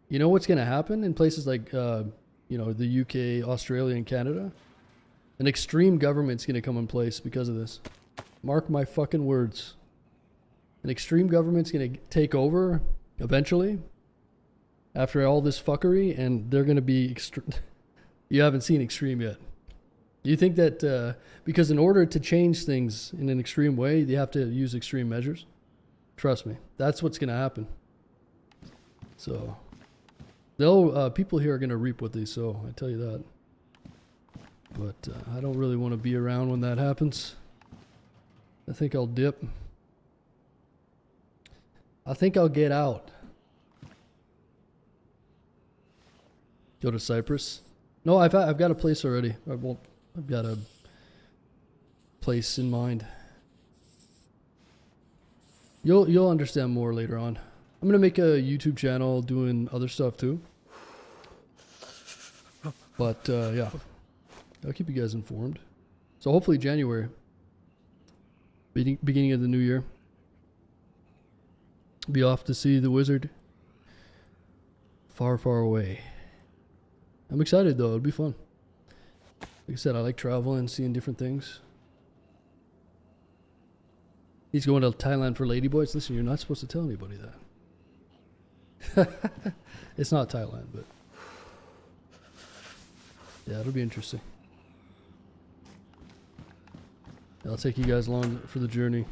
You know what's gonna happen in places like you know, the UK, Australia, and Canada? An extreme government's gonna come in place because of this. Mark my fucking words. An extreme government's gonna take over eventually. After all this fuckery, and they're going to be you haven't seen extreme yet. Do you think that because in order to change things in an extreme way, you have to use extreme measures? Trust me, that's what's going to happen. So people here are going to reap what they sow, I tell you that. But I don't really want to be around when that happens. I think I'll dip. I think I'll get out. Go to Cyprus? No, I've got a place already. I've got a place in mind. You'll understand more later on. I'm gonna make a YouTube channel doing other stuff too. But yeah, I'll keep you guys informed. So hopefully January, beginning of the new year, be off to see the wizard. Far, far away. I'm excited though, it'll be fun. Like I said, I like traveling, seeing different things. He's going to Thailand for ladyboys. Listen, you're not supposed to tell anybody that. It's not Thailand, but yeah, it'll be interesting. I'll take you guys along for the journey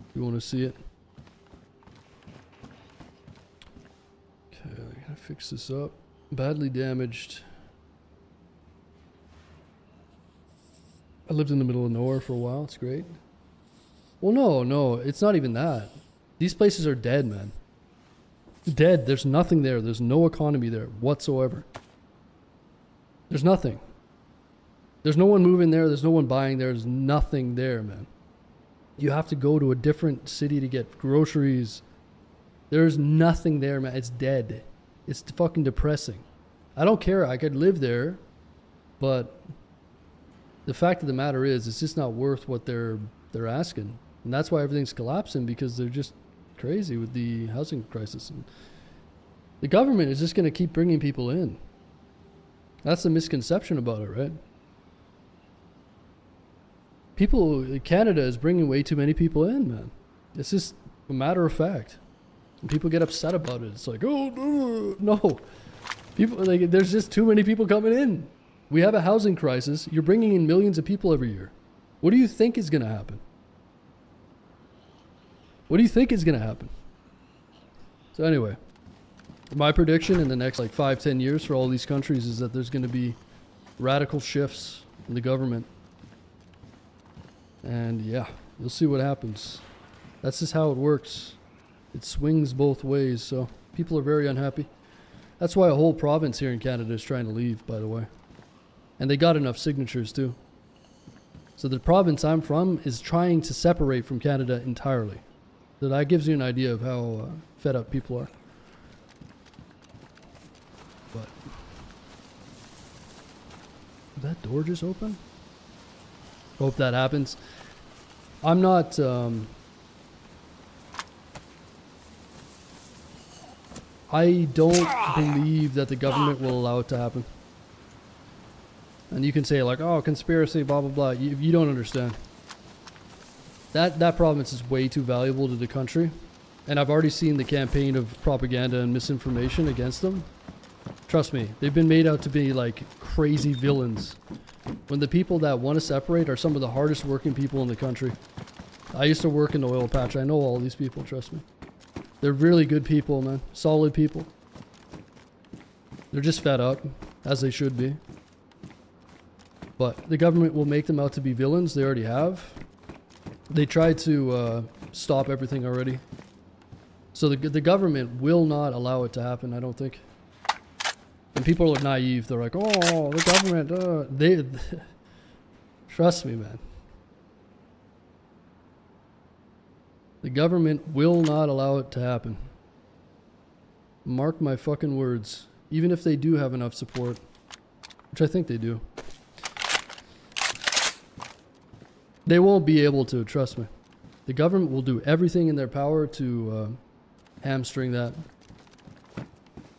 if you want to see it. Okay, I'm gonna fix this up. Badly damaged. I lived in the middle of nowhere for a while. It's great. Well, no, it's not even that. These places are dead, man. Dead. There's nothing there. There's no economy there whatsoever. There's nothing. There's no one moving there. There's no one buying there. There's nothing there, man. You have to go to a different city to get groceries. There's nothing there, man. It's dead. It's fucking depressing. I don't care. I could live there, but the fact of the matter is, it's just not worth what they're asking, and that's why everything's collapsing, because they're just crazy with the housing crisis. And the government is just going to keep bringing people in. That's the misconception about it, right? Canada is bringing way too many people in, man. It's just a matter of fact. And people get upset about it. It's like, oh, no. People, like, there's just too many people coming in. We have a housing crisis. You're bringing in millions of people every year. What do you think is going to happen? What do you think is going to happen? So anyway, my prediction in the next like 5-10 years for all these countries is that there's going to be radical shifts in the government. And yeah, you'll see what happens. That's just how it works. It swings both ways, so people are very unhappy. That's why a whole province here in Canada is trying to leave, by the way. And they got enough signatures too. So the province I'm from is trying to separate from Canada entirely. So that gives you an idea of how fed up people are. But did that door just open? Hope that happens. I'm not I don't believe that the government will allow it to happen. And you can say like, oh, conspiracy, blah, blah, blah. You don't understand. That province is way too valuable to the country. And I've already seen the campaign of propaganda and misinformation against them. Trust me, they've been made out to be like crazy villains. When the people that want to separate are some of the hardest working people in the country. I used to work in the oil patch. I know all these people, trust me. They're really good people, man. Solid people. They're just fed up, as they should be. But the government will make them out to be villains. They already have. They tried to stop everything already. So the government will not allow it to happen, I don't think. And people are naive. They're like, oh, the government, they trust me, man. The government will not allow it to happen. Mark my fucking words. Even if they do have enough support, which I think they do. They won't be able to, trust me. The government will do everything in their power to hamstring that.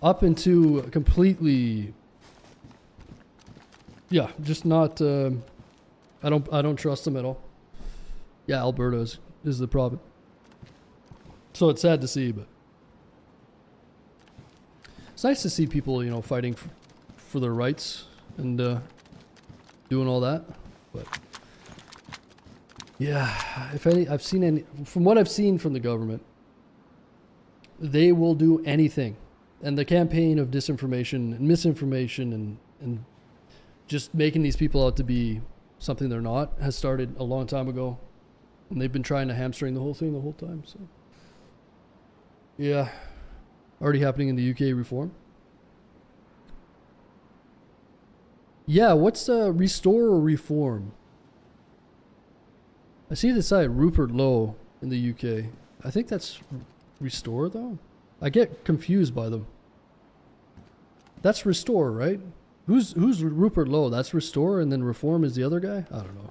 Up into completely, yeah, just not. I don't trust them at all. Yeah, Alberta is the province. So it's sad to see, but it's nice to see people, you know, fighting for their rights and doing all that. But yeah, from what I've seen from the government, they will do anything. And the campaign of disinformation and misinformation and just making these people out to be something they're not has started a long time ago. And they've been trying to hamstring the whole thing the whole time. So yeah, already happening in the UK reform. Yeah, what's restore or reform? I see the site Rupert Lowe in the UK. I think that's restore though. I get confused by them. That's restore, right? Who's Rupert Lowe? That's restore, and then reform is the other guy? I don't know.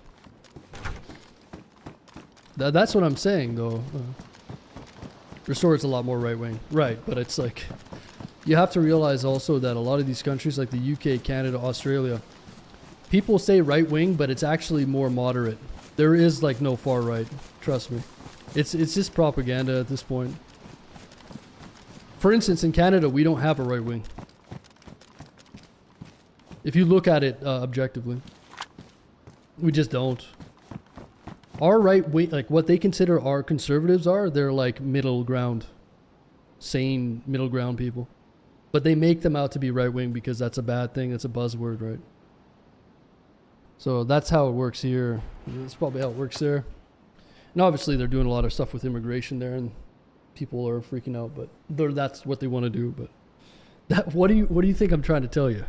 That's what I'm saying though. Restore is a lot more right wing. Right, but it's like you have to realize also that a lot of these countries like the UK, Canada, Australia, people say right wing, but it's actually more moderate. There is like no far right, trust me. It's just propaganda at this point. For instance, in Canada, we don't have a right wing. If you look at it objectively, we just don't. Our right wing, like what they consider our conservatives are, they're like middle ground, sane middle ground people. But they make them out to be right wing because that's a bad thing. That's a buzzword, right? So that's how it works here. That's probably how it works there. And obviously they're doing a lot of stuff with immigration there, and people are freaking out, but that's what they want to do. But what do you think I'm trying to tell you?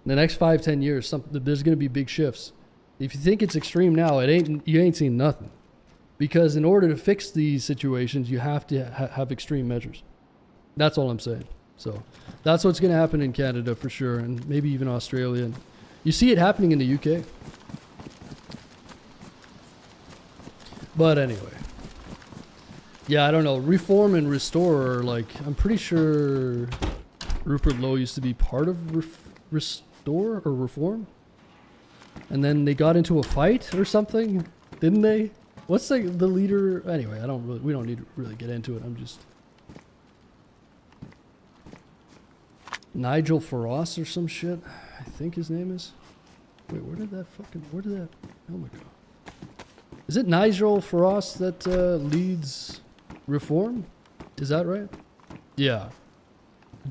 In the next 5-10 years, there's going to be big shifts. If you think it's extreme now, you ain't seen nothing. Because in order to fix these situations, you have to have extreme measures. That's all I'm saying. So that's what's going to happen in Canada for sure, and maybe even Australia. And you see it happening in the UK. But anyway. Yeah, I don't know. Reform and restore are like, I'm pretty sure Rupert Lowe used to be part of restore or reform. And then they got into a fight or something, didn't they? What's the leader? Anyway, we don't need to really get into it. I'm just Nigel Farage or some shit. I think his name is. Wait, where did that? Oh my god. Is it Nigel Farage that leads Reform? Is that right? Yeah.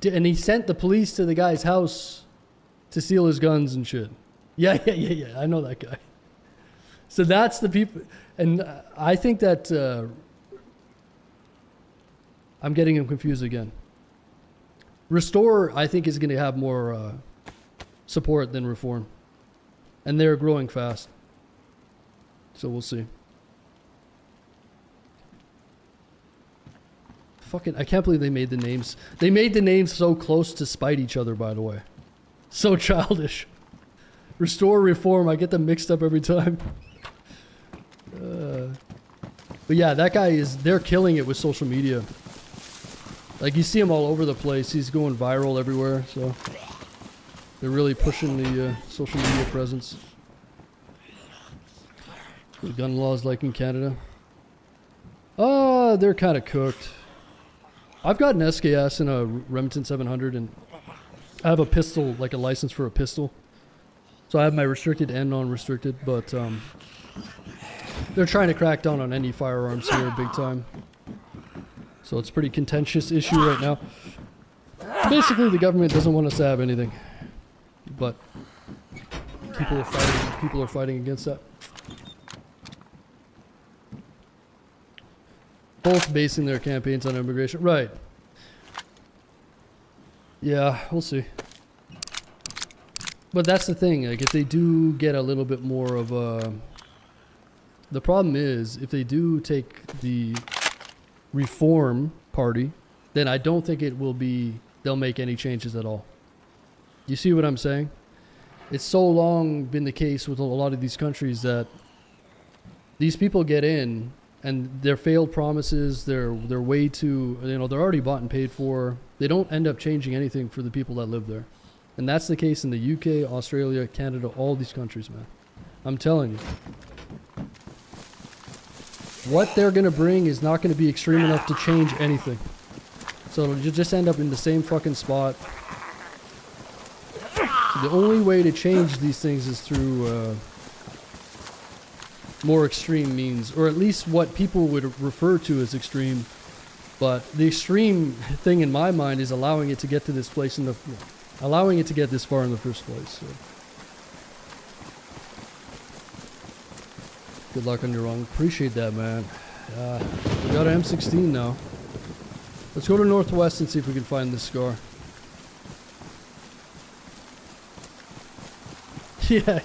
And he sent the police to the guy's house to steal his guns and shit. Yeah. I know that guy. So that's the people. And I think that I'm getting him confused again. Restore, I think, is going to have more support than Reform. And they're growing fast. So we'll see. Fucking, I can't believe they made the names. They made the names so close to spite each other, by the way. So childish. Restore, Reform, I get them mixed up every time. But yeah, that guy they're killing it with social media. Like, you see him all over the place. He's going viral everywhere, so they're really pushing the social media presence. The gun laws like in Canada. They're kind of cooked. I've got an SKS and a Remington 700, and I have a pistol, like a license for a pistol. So I have my restricted and non-restricted, but they're trying to crack down on any firearms here big time. So it's a pretty contentious issue right now. Basically, the government doesn't want us to have anything, but people are fighting against that. Both basing their campaigns on immigration. Right. Yeah, we'll see. But that's the thing, like, if they do get a little bit more of a... The problem is, if they do take the Reform Party, then I don't think they'll make any changes at all. You see what I'm saying? It's so long been the case with a lot of these countries that these people get in, and their failed promises, they're way too, they're already bought and paid for. They don't end up changing anything for the people that live there. And that's the case in the UK, Australia, Canada, all these countries, man. I'm telling you. What they're going to bring is not going to be extreme enough to change anything. So you'll just end up in the same fucking spot. So the only way to change these things is through more extreme means, or at least what people would refer to as extreme. But the extreme thing in my mind is allowing it to get to this place allowing it to get this far in the first place. So. Good luck on your run. Appreciate that, man. We got an M16 now. Let's go to Northwest and see if we can find this scar. Yeah.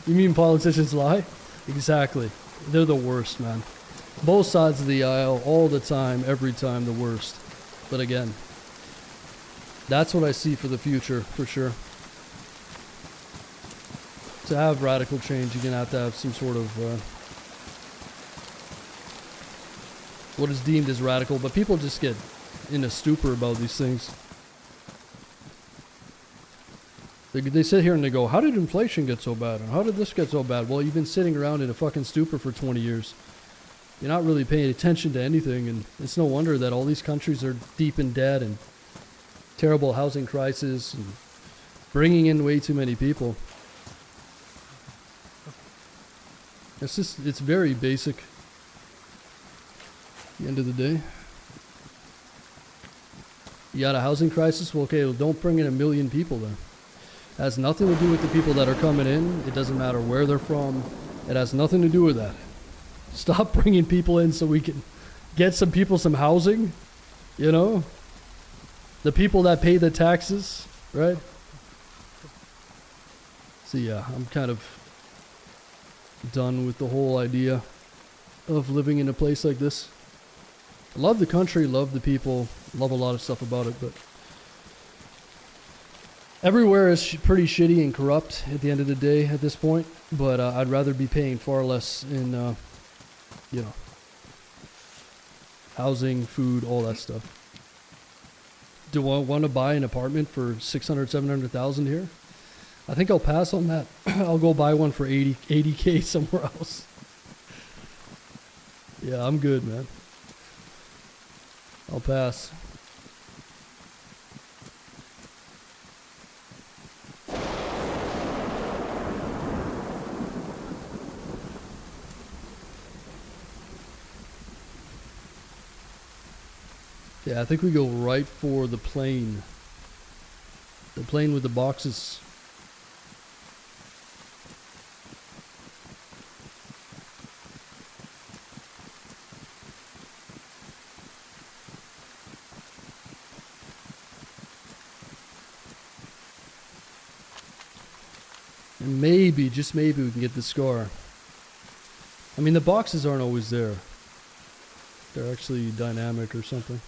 You mean politicians lie? Exactly. They're the worst, man. Both sides of the aisle, all the time, every time, the worst. But again, that's what I see for the future, for sure. To have radical change, you're going to have some sort of... what is deemed as radical, but people just get in a stupor about these things. They sit here and they go, how did inflation get so bad? And how did this get so bad? Well, you've been sitting around in a fucking stupor for 20 years. You're not really paying attention to anything, and it's no wonder that all these countries are deep in debt and terrible housing crisis and bringing in way too many people. It's very basic. At the end of the day. You got a housing crisis? Well, okay, don't bring in 1 million people then. It has nothing to do with the people that are coming in. It doesn't matter where they're from. It has nothing to do with that. Stop bringing people in so we can get some people some housing. The people that pay the taxes, right? So yeah, I'm kind of done with the whole idea of living in a place like this. I love the country, love the people, love a lot of stuff about it, but everywhere is pretty shitty and corrupt at the end of the day at this point. But I'd rather be paying far less in, housing, food, all that stuff. Do I want to buy an apartment for 600, 700,000 here? I think I'll pass on that. I'll go buy one for 80K somewhere else. Yeah, I'm good, man. I'll pass. Yeah, I think we go right for the plane. The plane with the boxes. And maybe, just maybe, we can get the scar. I mean, the boxes aren't always there. They're actually dynamic or something.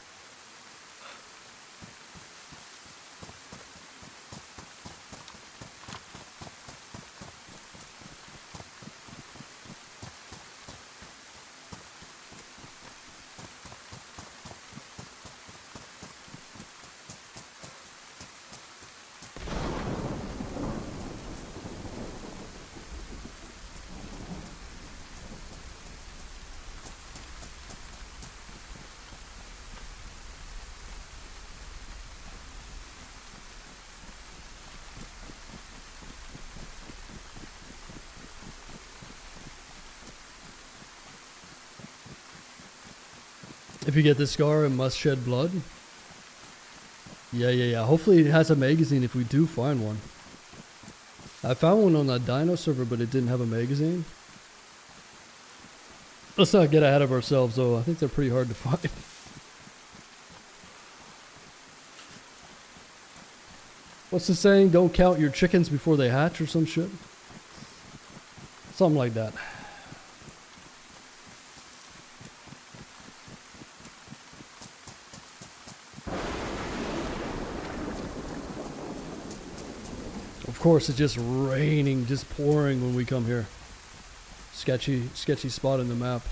If you get the scar, it must shed blood. Yeah. Hopefully it has a magazine if we do find one. I found one on that Dino server, but it didn't have a magazine. Let's not get ahead of ourselves, though. I think they're pretty hard to find. What's the saying? Don't count your chickens before they hatch or some shit? Something like that. Of course, it's just raining, just pouring when we come here. Sketchy spot in the map.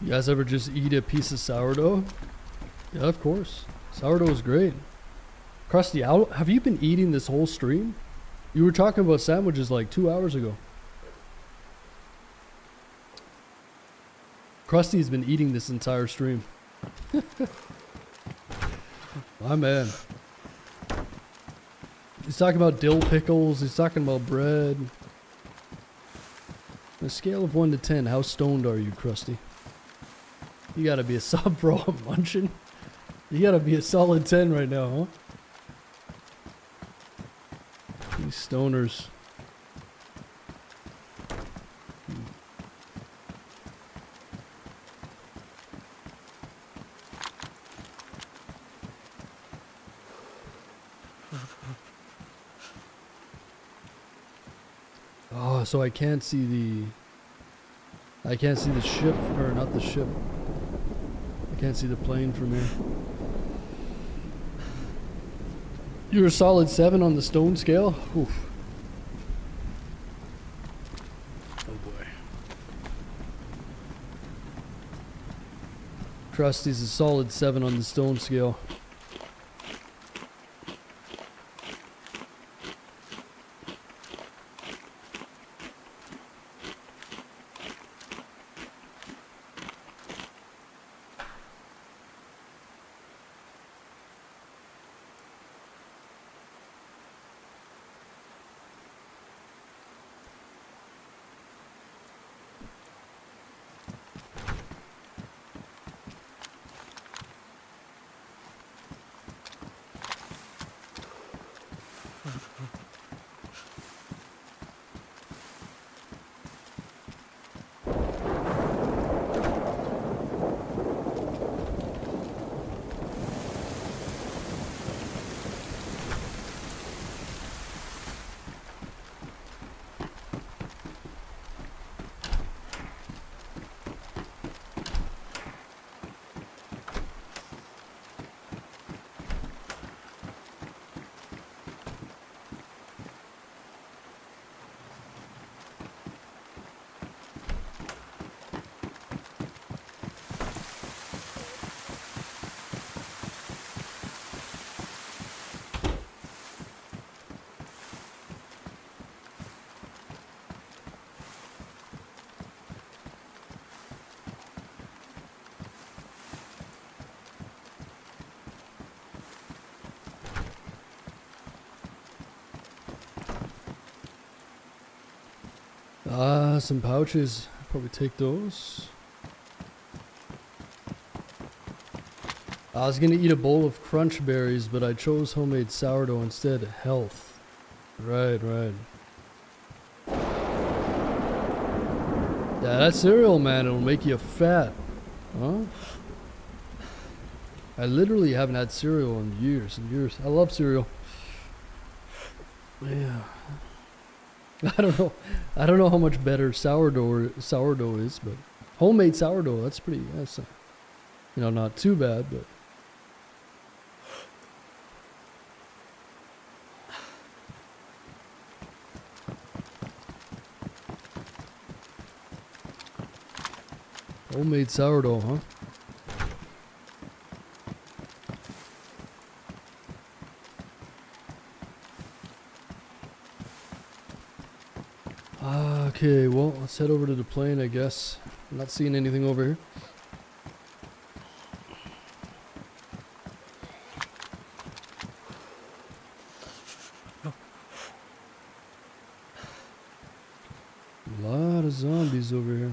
You guys ever just eat a piece of sourdough? Yeah, of course. Sourdough is great. Krusty, have you been eating this whole stream? You were talking about sandwiches like 2 hours ago. Krusty's been eating this entire stream. My man. He's talking about dill pickles. He's talking about bread. On a scale of 1 to 10, how stoned are you, Krusty? You gotta be a sub, bro. I'm munching. You gotta be a solid 10 right now, huh? These stoners. Oh, so I can't see the ship, or not the ship. I can't see the plane from here. You're a solid 7 on the stone scale? Oof. Oh boy. Krusty's a solid 7 on the stone scale. Some pouches. Probably take those. I was gonna eat a bowl of crunch berries, but I chose homemade sourdough instead. Health. Right, right. Yeah, that cereal, man, it'll make you fat. Huh? I literally haven't had cereal in years and years. I love cereal. Yeah. I don't know. I don't know how much better sourdough is, but homemade sourdough, that's you know, not too bad, but homemade sourdough, huh? Okay, well, let's head over to the plane, I guess. I'm not seeing anything over here. A lot of zombies over here.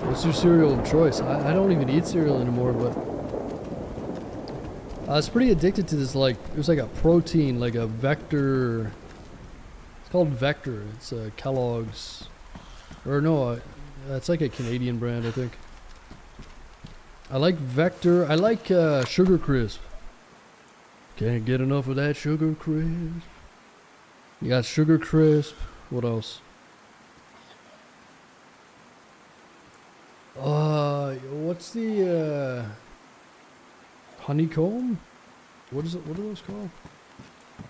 What's your cereal of choice? I don't even eat cereal anymore, but I was pretty addicted to this, like, it was like a protein, like a Vector. It's called Vector. It's Kellogg's. Or no, it's like a Canadian brand, I think. I like Vector. I like Sugar Crisp. Can't get enough of that Sugar Crisp. You got Sugar Crisp. What else? What's the honeycomb? What is it? What are those called?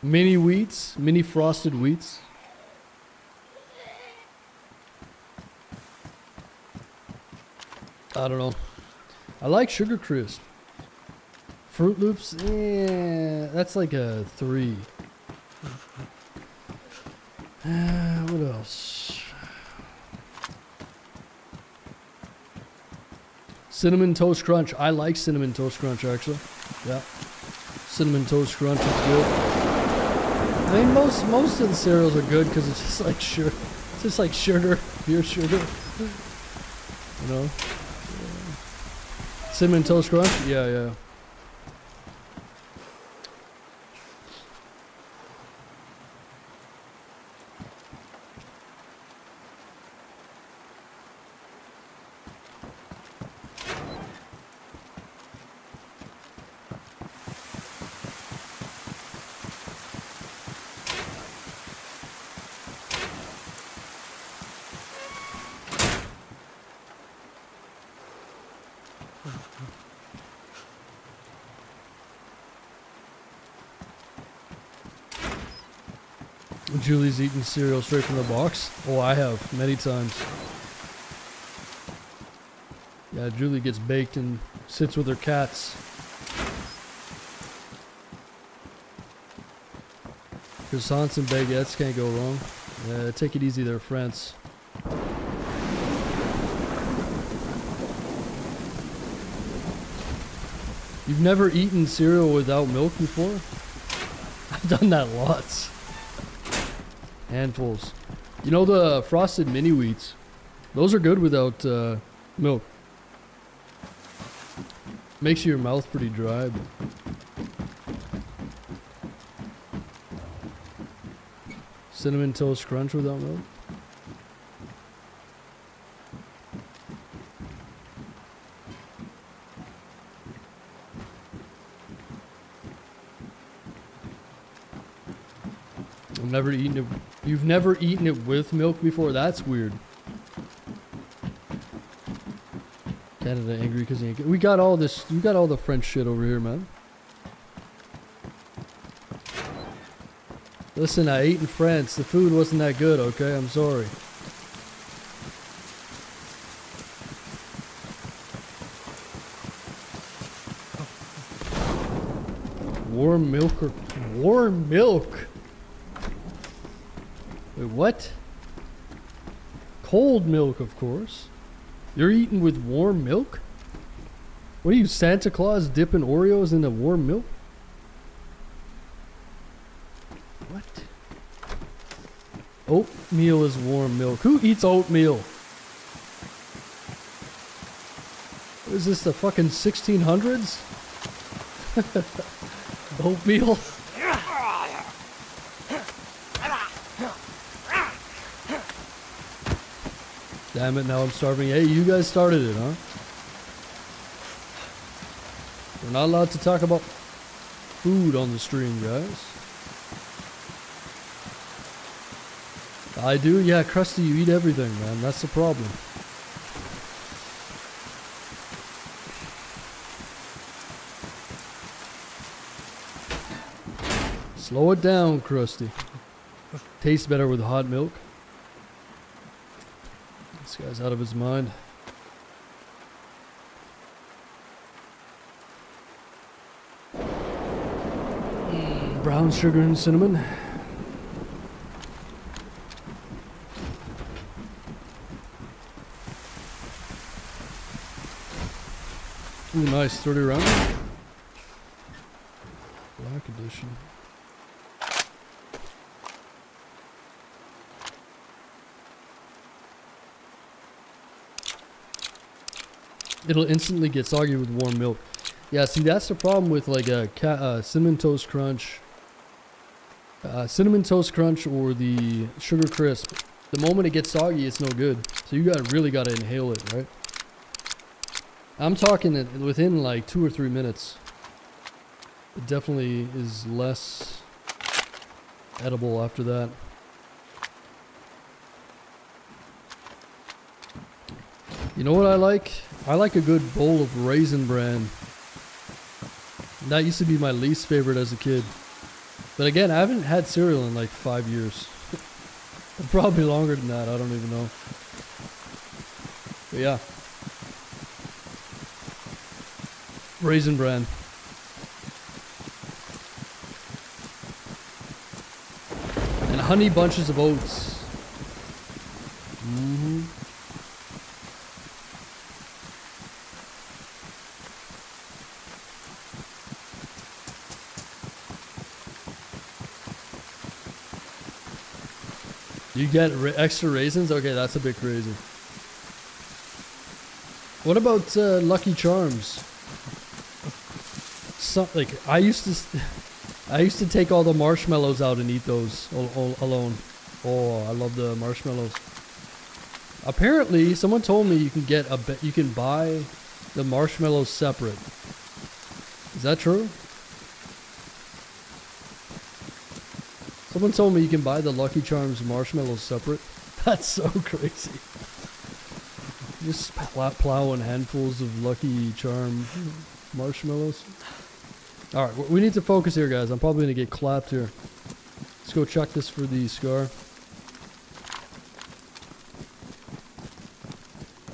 Mini wheats, mini frosted wheats. I don't know. I like Sugar Crisp. Fruit Loops, that's like a 3. What else? Cinnamon Toast Crunch. I like Cinnamon Toast Crunch, actually. Yeah. Cinnamon Toast Crunch is good. I mean, most of the cereals are good because it's just like sugar. It's just like sugar, pure sugar. You know? Cinnamon Toast Crunch? Yeah, yeah. Julie's eating cereal straight from the box. Oh, I have many times. Yeah, Julie gets baked and sits with her cats. Croissants and baguettes can't go wrong. Take it easy there, France. You've never eaten cereal without milk before? I've done that lots. Handfuls. You know the frosted mini wheats? Those are good without milk. Makes your mouth pretty dry. But Cinnamon Toast Crunch without milk? I've never eaten it. You've never eaten it with milk before? That's weird. Canada angry because we got all this. You got all the French shit over here, man. Listen, I ate in France. The food wasn't that good, okay? I'm sorry. Warm milk or warm milk? Wait, what? Cold milk, of course. You're eating with warm milk? What are you, Santa Claus, dipping Oreos into warm milk? What? Oatmeal is warm milk. Who eats oatmeal? What is this, the fucking 1600s? Oatmeal? Damn it, now I'm starving. Hey, you guys started it, huh? We're not allowed to talk about food on the stream, guys. I do? Yeah, Krusty, you eat everything, man. That's the problem. Slow it down, Krusty. Tastes better with hot milk. This guy's out of his mind. Brown sugar and cinnamon. Ooh, nice. 30 round. Black edition. It'll instantly get soggy with warm milk. Yeah, see, that's the problem with like a cinnamon toast crunch. Cinnamon toast crunch or the sugar crisp. The moment it gets soggy, it's no good. So you really gotta inhale it, right? I'm talking it within like 2 or 3 minutes. It definitely is less edible after that. You know what I like? I like a good bowl of Raisin Bran. That used to be my least favorite as a kid. But again, I haven't had cereal in like 5 years. Probably longer than that, I don't even know. But yeah. Raisin Bran. And honey bunches of oats. Mm-hmm. You get extra raisins? Okay, that's a bit crazy. What about Lucky Charms? Like I used to take all the marshmallows out and eat those alone. Oh, I love the marshmallows. Apparently, someone told me you can buy the marshmallows separate. Is that true? Someone told me you can buy the Lucky Charms marshmallows separate. That's so crazy. Just plowing handfuls of Lucky Charm marshmallows. Alright, we need to focus here, guys. I'm probably going to get clapped here. Let's go check this for the scar.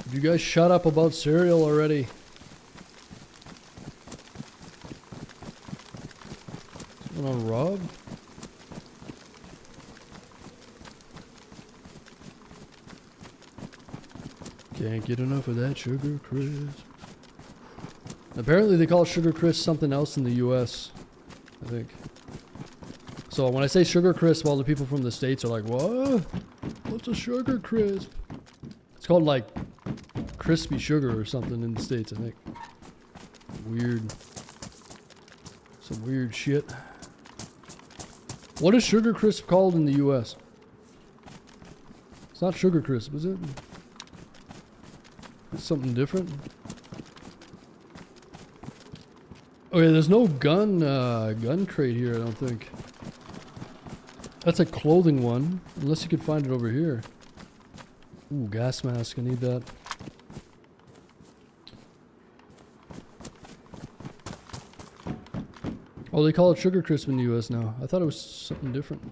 Would you guys shut up about cereal already? What's going on, Rob? Can't get enough of that sugar crisp. Apparently they call sugar crisp something else in the US, I think. So when I say sugar crisp, all the people from the States are like, what? What's a sugar crisp? It's called like crispy sugar or something in the States, I think. Weird. Some weird shit. What is sugar crisp called in the US? It's not sugar crisp, is it? It's something different. Okay, there's no gun crate here, I don't think. That's a clothing one, unless you could find it over here. Ooh, gas mask, I need that. Oh, they call it sugar crisp in the US now. I thought it was something different.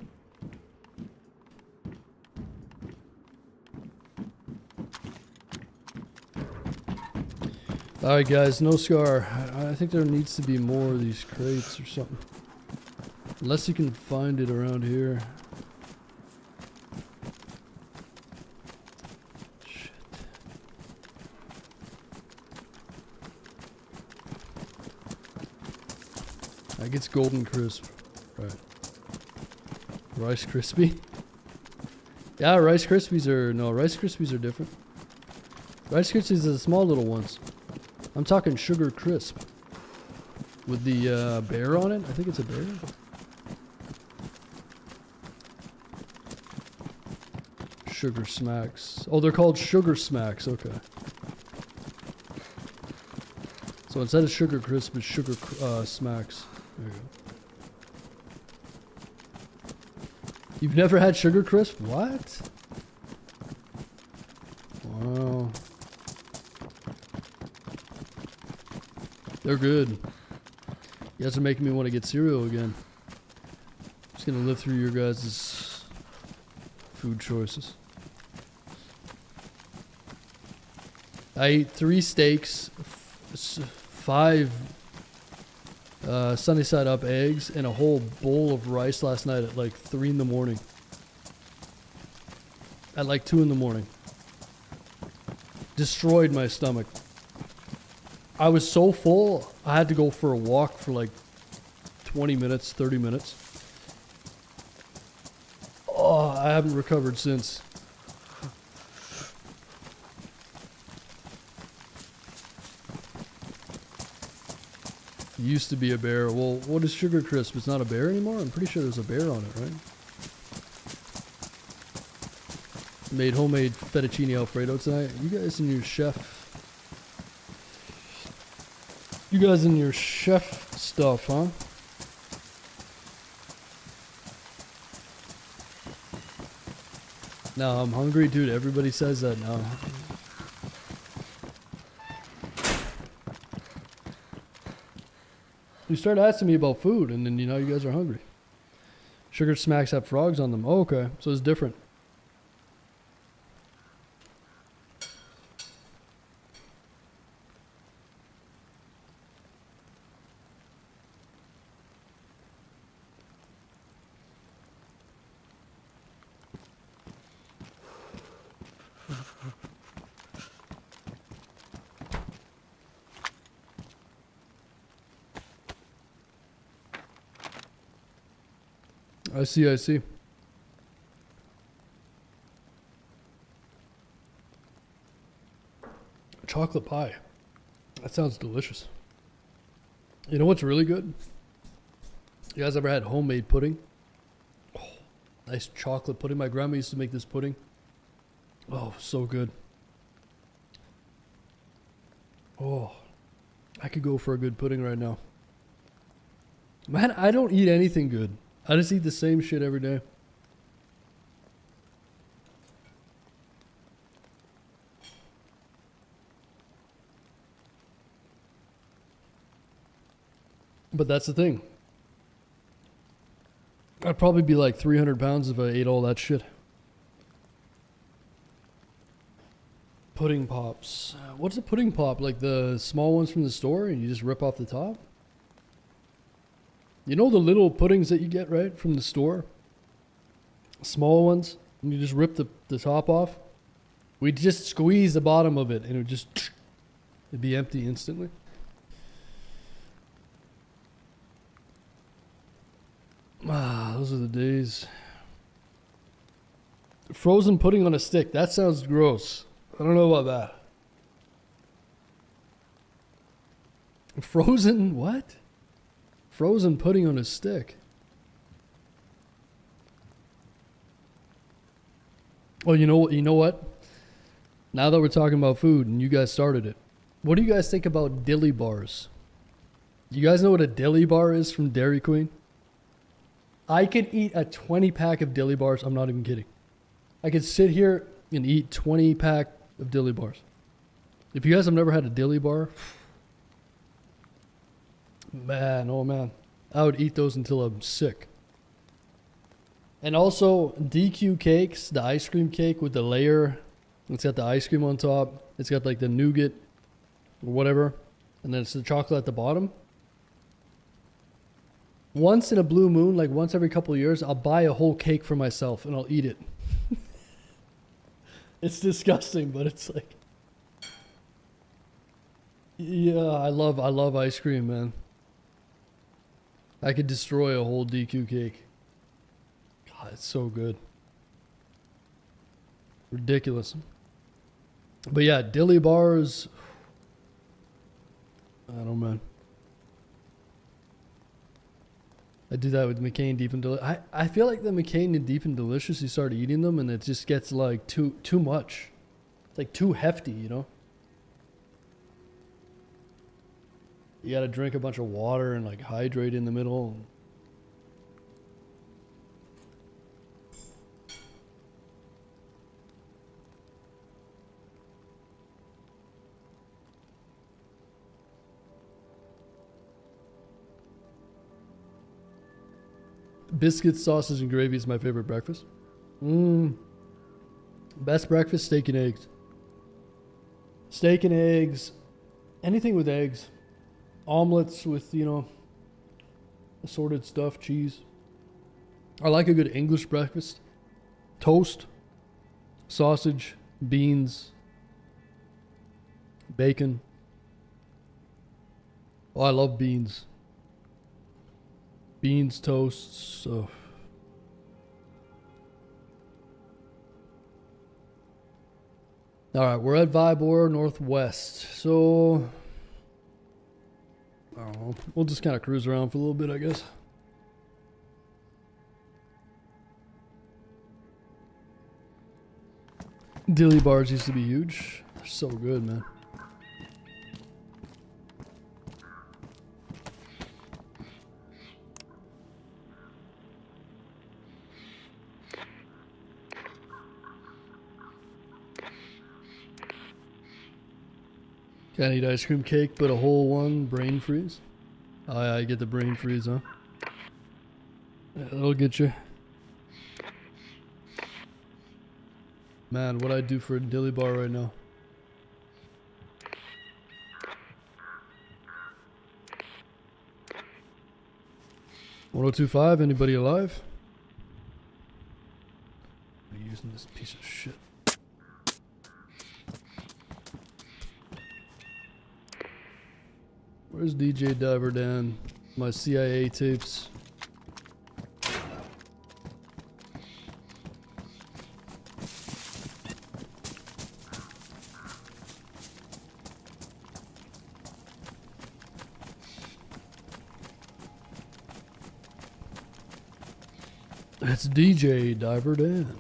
Alright guys, no scar. I think there needs to be more of these crates or something. Unless you can find it around here. Shit. I guess Golden Crisp. Right. Rice Crispy. Yeah, Rice Krispies are... No, Rice Krispies are different. Rice Krispies are the small little ones. I'm talking Sugar Crisp. With the bear on it? I think it's a bear. Sugar Smacks. Oh, they're called Sugar Smacks. Okay. So instead of Sugar Crisp, it's Sugar Smacks. There you go. You've never had Sugar Crisp? What? Wow. They're good. You guys are making me want to get cereal again. Just gonna live through your guys' food choices. I ate 3 steaks, 5 sunny side up eggs, and a whole bowl of rice last night at like 3 in the morning. At like 2 in the morning. Destroyed my stomach. I was so full, I had to go for a walk for like 20 minutes, 30 minutes. Oh, I haven't recovered since. Used to be a bear. Well, what is Sugar Crisp? It's not a bear anymore? I'm pretty sure there's a bear on it, right? Made homemade fettuccine alfredo tonight. You guys and your chef. You guys and your chef stuff, huh? No, I'm hungry, dude. Everybody says that now. You start asking me about food, and then you know you guys are hungry. Sugar Smacks have frogs on them. Oh, okay, so it's different. I see, I see. Chocolate pie. That sounds delicious. You know what's really good? You guys ever had homemade pudding? Oh, nice chocolate pudding. My grandma used to make this pudding. Oh, so good. Oh, I could go for a good pudding right now. Man, I don't eat anything good. I just eat the same shit every day. But that's the thing. I'd probably be like 300 pounds if I ate all that shit. Pudding pops. What's a pudding pop? Like the small ones from the store and you just rip off the top? You know the little puddings that you get, right, from the store? Small ones, and you just rip the top off? We'd just squeeze the bottom of it, and it would just... It'd be empty instantly. Ah, those are the days. Frozen pudding on a stick. That sounds gross. I don't know about that. Frozen what? Frozen pudding on a stick. Oh, you know what? Now that we're talking about food and you guys started it, what do you guys think about dilly bars? You guys know what a dilly bar is from Dairy Queen? I could eat a 20 pack of dilly bars. I'm not even kidding. I could sit here and eat 20 pack of dilly bars. If you guys have never had a dilly bar, man, oh man, I would eat those until I'm sick. And also DQ cakes, the ice cream cake with the layer. It's got the ice cream on top. It's got like the nougat or whatever. And then it's the chocolate at the bottom. Once in a blue moon, like once every couple of years, I'll buy a whole cake for myself and I'll eat it. It's disgusting, but it's like, yeah, I love ice cream, man. I could destroy a whole DQ cake. God, it's so good. Ridiculous. But yeah, dilly bars. I don't know, man. I do that with McCain Deep and Delicious. I feel like the McCain and Deep and Delicious, you start eating them and it just gets like too much. It's like too hefty, you know? You gotta drink a bunch of water and like hydrate in the middle. Biscuits, sausage, and gravy is my favorite breakfast. Best breakfast, steak and eggs. Steak and eggs. Anything with eggs. Omelets with, you know, assorted stuff, cheese. I like a good English breakfast. Toast, sausage, beans, bacon. Oh, I love beans. Beans, toasts. Oh. All right, we're at Vibor Northwest. So, I don't know. We'll just kind of cruise around for a little bit, I guess. Dilly bars used to be huge. They're so good, man. Can't eat ice cream cake, but a whole one, brain freeze. Oh yeah, you get the brain freeze, huh? Yeah, that'll get you. Man, what I'd do for a dilly bar right now. $1025, anybody alive? I'm using this piece of shit. Where's DJ Diver Dan? My CIA tapes. It's DJ Diver Dan.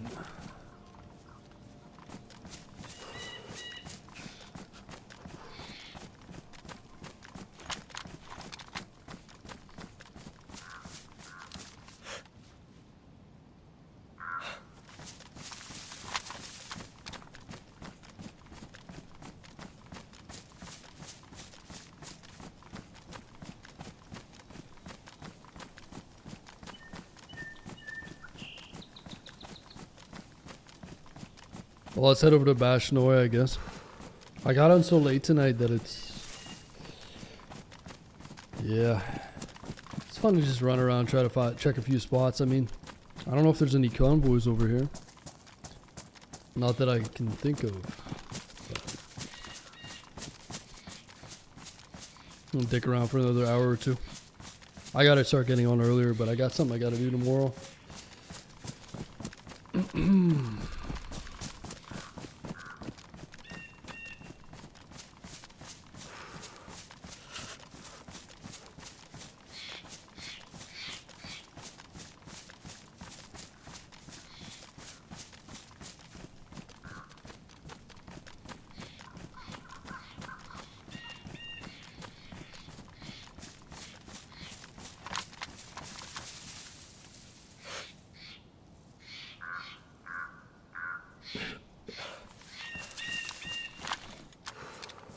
Well, let's head over to Bashnoy, I guess. I got on so late tonight that it's... Yeah. It's fun to just run around, try to check a few spots. I mean, I don't know if there's any convoys over here. Not that I can think of. I'll dick around for another hour or two. I gotta start getting on earlier, but I got something I gotta do tomorrow.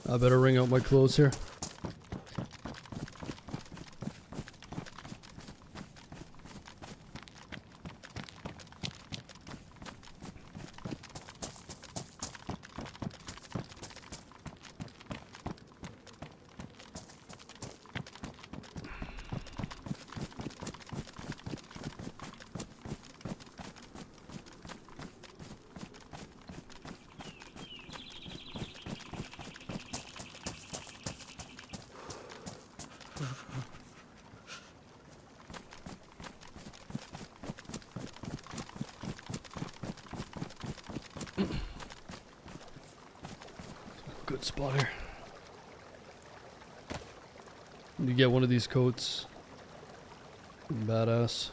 I better wring out my clothes here. spot here. Need to get one of these coats. Badass.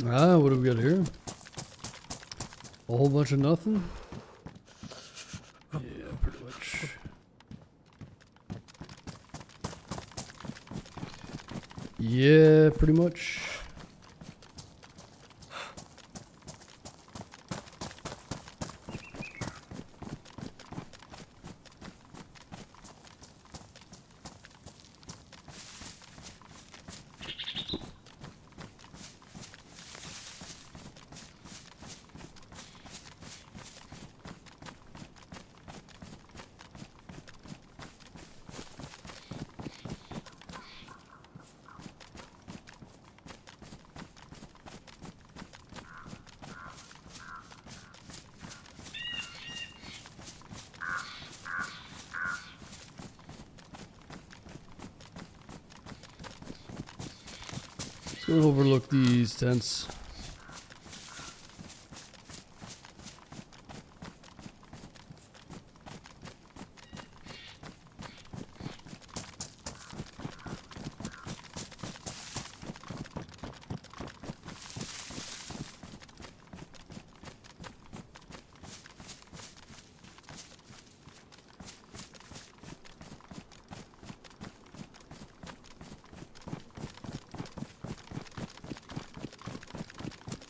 Ah, what do we got here? A whole bunch of nothing? Yeah, pretty much. Yeah, pretty much. Let's go overlook these tents.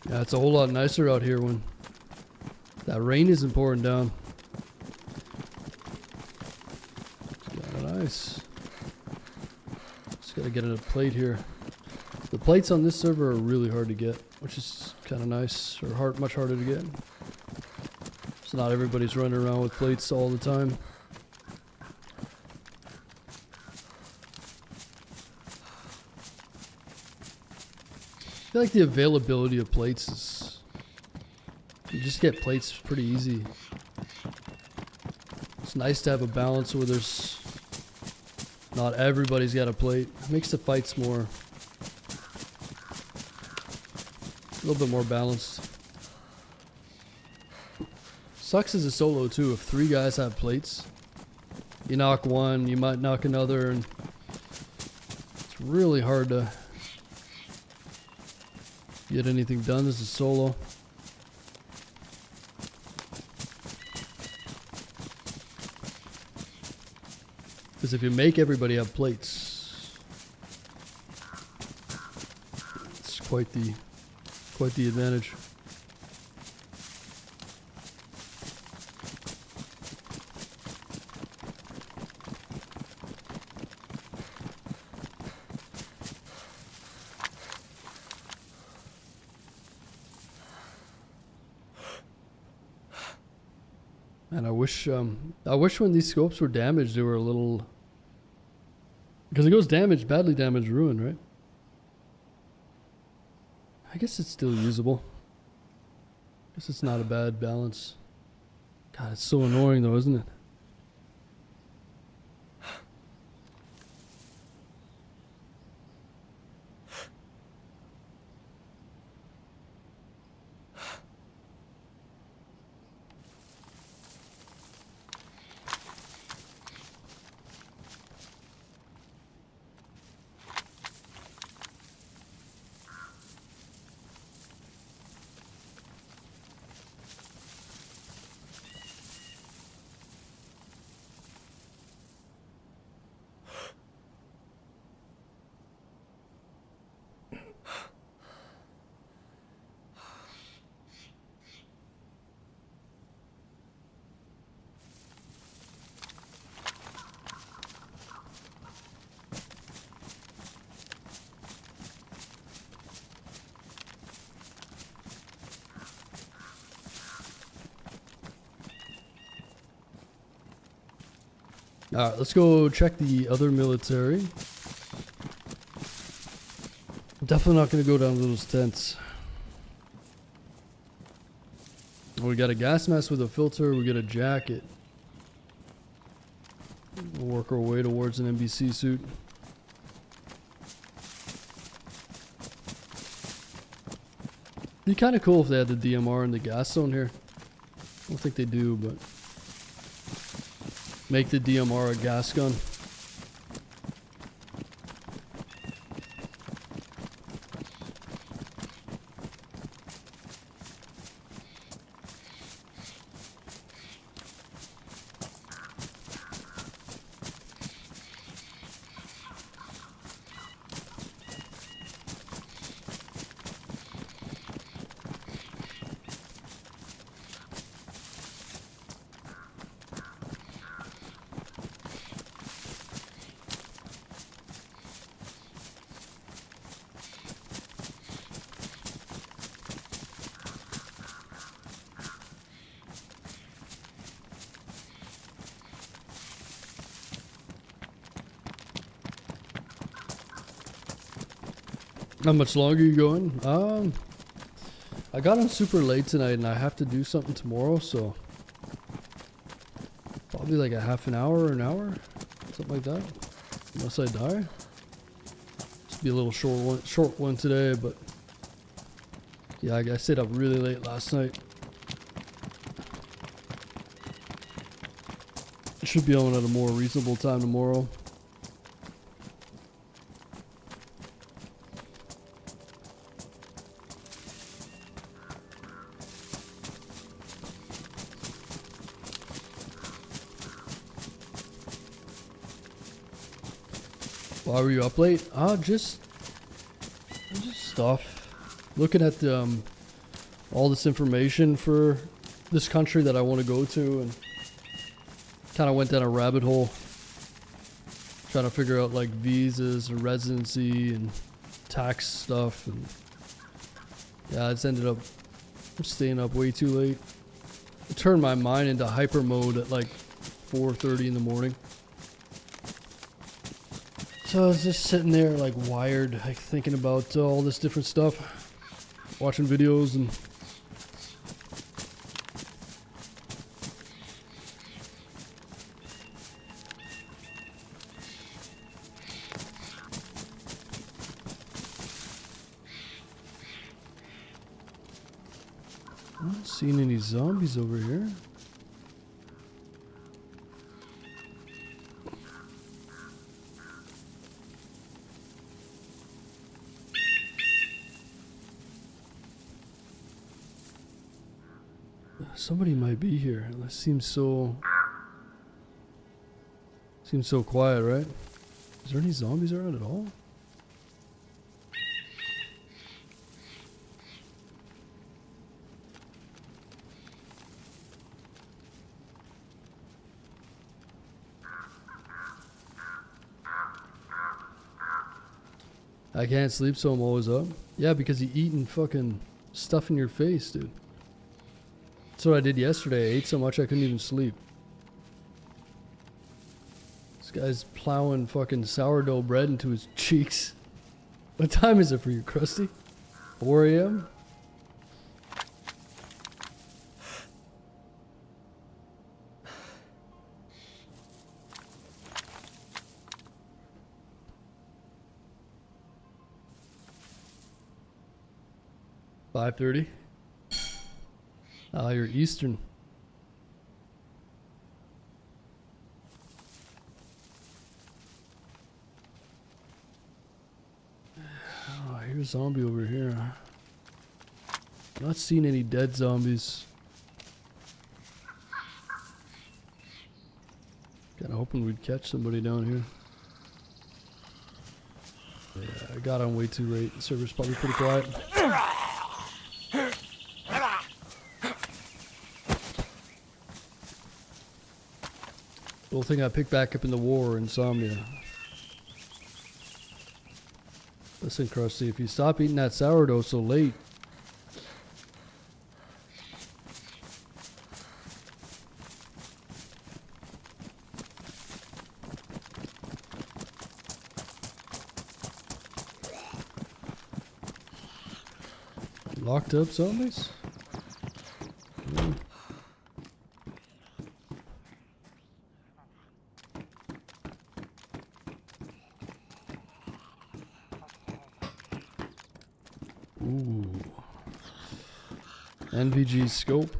Yeah, it's a whole lot nicer out here when that rain isn't pouring down. It's kinda nice. Just gotta get a plate here. The plates on this server are really hard to get, which is kind of nice, or much harder to get. So not everybody's running around with plates all the time. I feel like the availability of plates is, you just get plates pretty easy. It's nice to have a balance where there's not everybody's got a plate. It makes the fights more, a little bit more balanced. Sucks as a solo too. If 3 guys have plates, you knock one, you might knock another, and it's really hard to get anything done as a solo. Because if you make everybody have plates, it's quite the advantage. And I wish when these scopes were damaged, they were a little Because it goes damaged, badly damaged, ruined, right? I guess it's still usable. Guess it's not a bad balance. God, it's so annoying though, isn't it? Alright, let's go check the other military. Definitely not going to go down to those tents. We got a gas mask with a filter. We got a jacket. We'll work our way towards an NBC suit. It'd be kind of cool if they had the DMR in the gas zone here. I don't think they do, but make the DMR a gas gun. How much longer are you going? I got on super late tonight and I have to do something tomorrow, so probably like a half an hour or an hour, something like that, unless I die. Just be a little short one today, but yeah, I stayed up really late last night. Should be on at a more reasonable time tomorrow. Why were you up late? Just stuff. Looking at the, all this information for this country that I want to go to, and kind of went down a rabbit hole trying to figure out like visas and residency and tax stuff, and yeah, I just ended up staying up way too late. It turned my mind into hyper mode at like 4:30 in the morning. So I was just sitting there like wired, like thinking about all this different stuff, watching videos and I'm not seeing any zombies over here. Somebody might be here. It seems so quiet, right? Is there any zombies around at all? I can't sleep, so I'm always up. Yeah, because you eating fucking stuff in your face, dude. That's what I did yesterday. I ate so much I couldn't even sleep. It's guy's plowing fucking sourdough bread into his cheeks. What time is it for you, Krusty? 4 a.m.? $5:30. Ah, you're Eastern. Oh, here's a zombie over here. Not seeing any dead zombies. Kinda hoping we'd catch somebody down here. Yeah, I got on way too late. The server's probably pretty quiet. The whole thing I picked back up in the war, insomnia. Listen, Krusty, if you stop eating that sourdough so late. Locked up zombies? Mm. Ooh. NVG scope.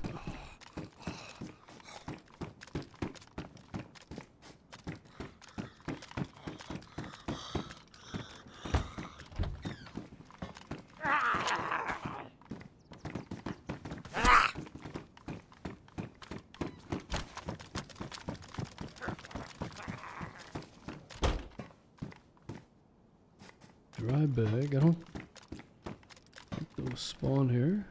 Dry bag. I don't think they'll spawn here.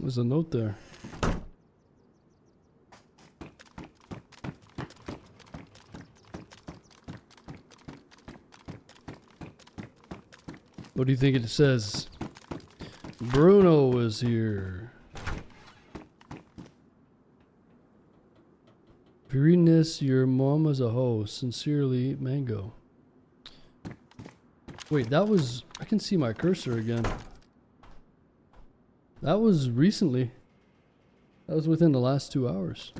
There's a note there. What do you think it says? Bruno is here. If you're reading this, your mom is a hoe. Sincerely, Mango. Wait, that was... I can see my cursor again. That was recently. That was within the last 2 hours.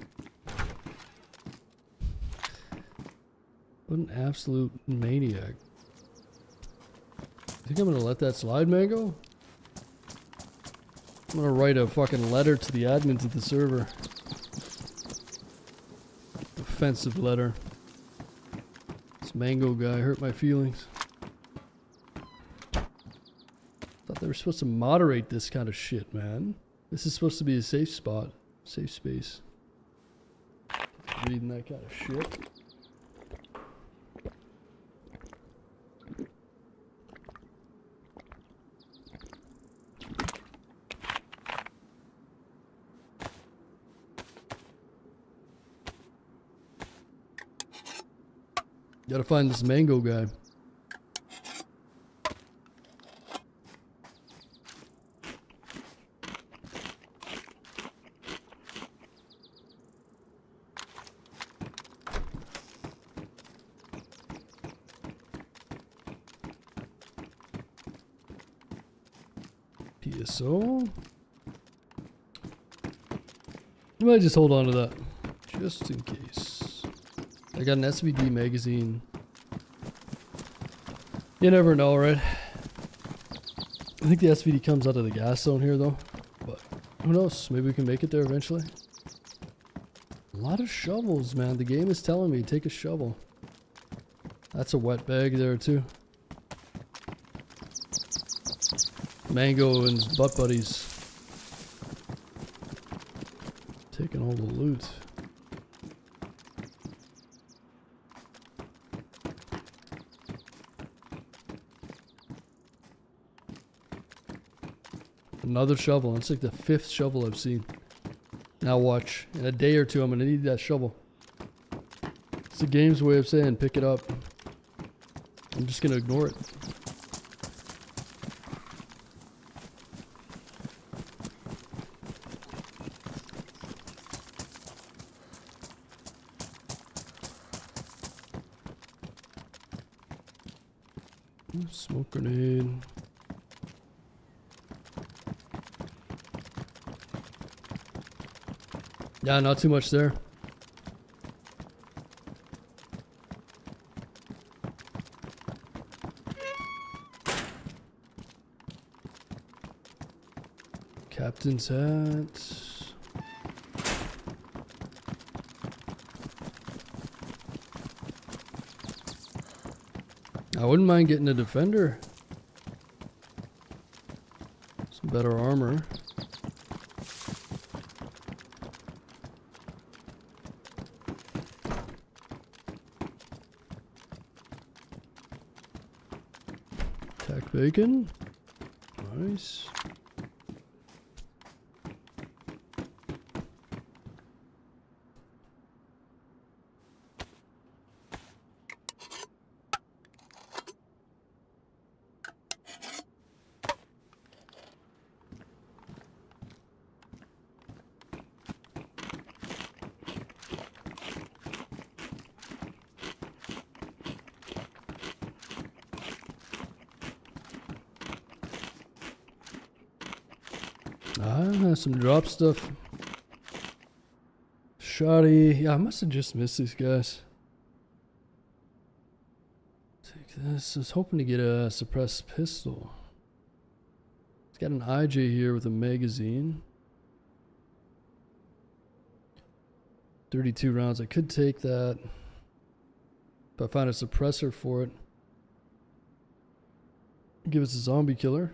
What an absolute maniac. I think I'm gonna let that slide, Mango? I'm gonna write a fucking letter to the admins of the server. Offensive letter. This Mango guy hurt my feelings. Thought they were supposed to moderate this kind of shit, man. This is supposed to be a safe spot. Safe space. Reading that kind of shit. Gotta find this Mango guy. PSO. I might just hold on to that, just in case. I got an SVD magazine. You never know, right? I think the SVD comes out of the gas zone here, though. But who knows? Maybe we can make it there eventually. A lot of shovels, man. The game is telling me take a shovel. That's a wet bag there too. Mango and his butt buddies. Taking all the loot. Another shovel. It's like the 5th shovel I've seen. Now watch. In a day or two, I'm going to need that shovel. It's the game's way of saying pick it up. I'm just going to ignore it. Smoke grenade. Yeah, not too much there. Captain's hat. I wouldn't mind getting a defender. Some better armor. Attack bacon. Nice. Ah, some drop stuff. Shoddy. Yeah, I must have just missed these guys. Take this. I was hoping to get a suppressed pistol. It's got an IJ here with a magazine. 32 rounds. I could take that. If I find a suppressor for it. Give us a zombie killer.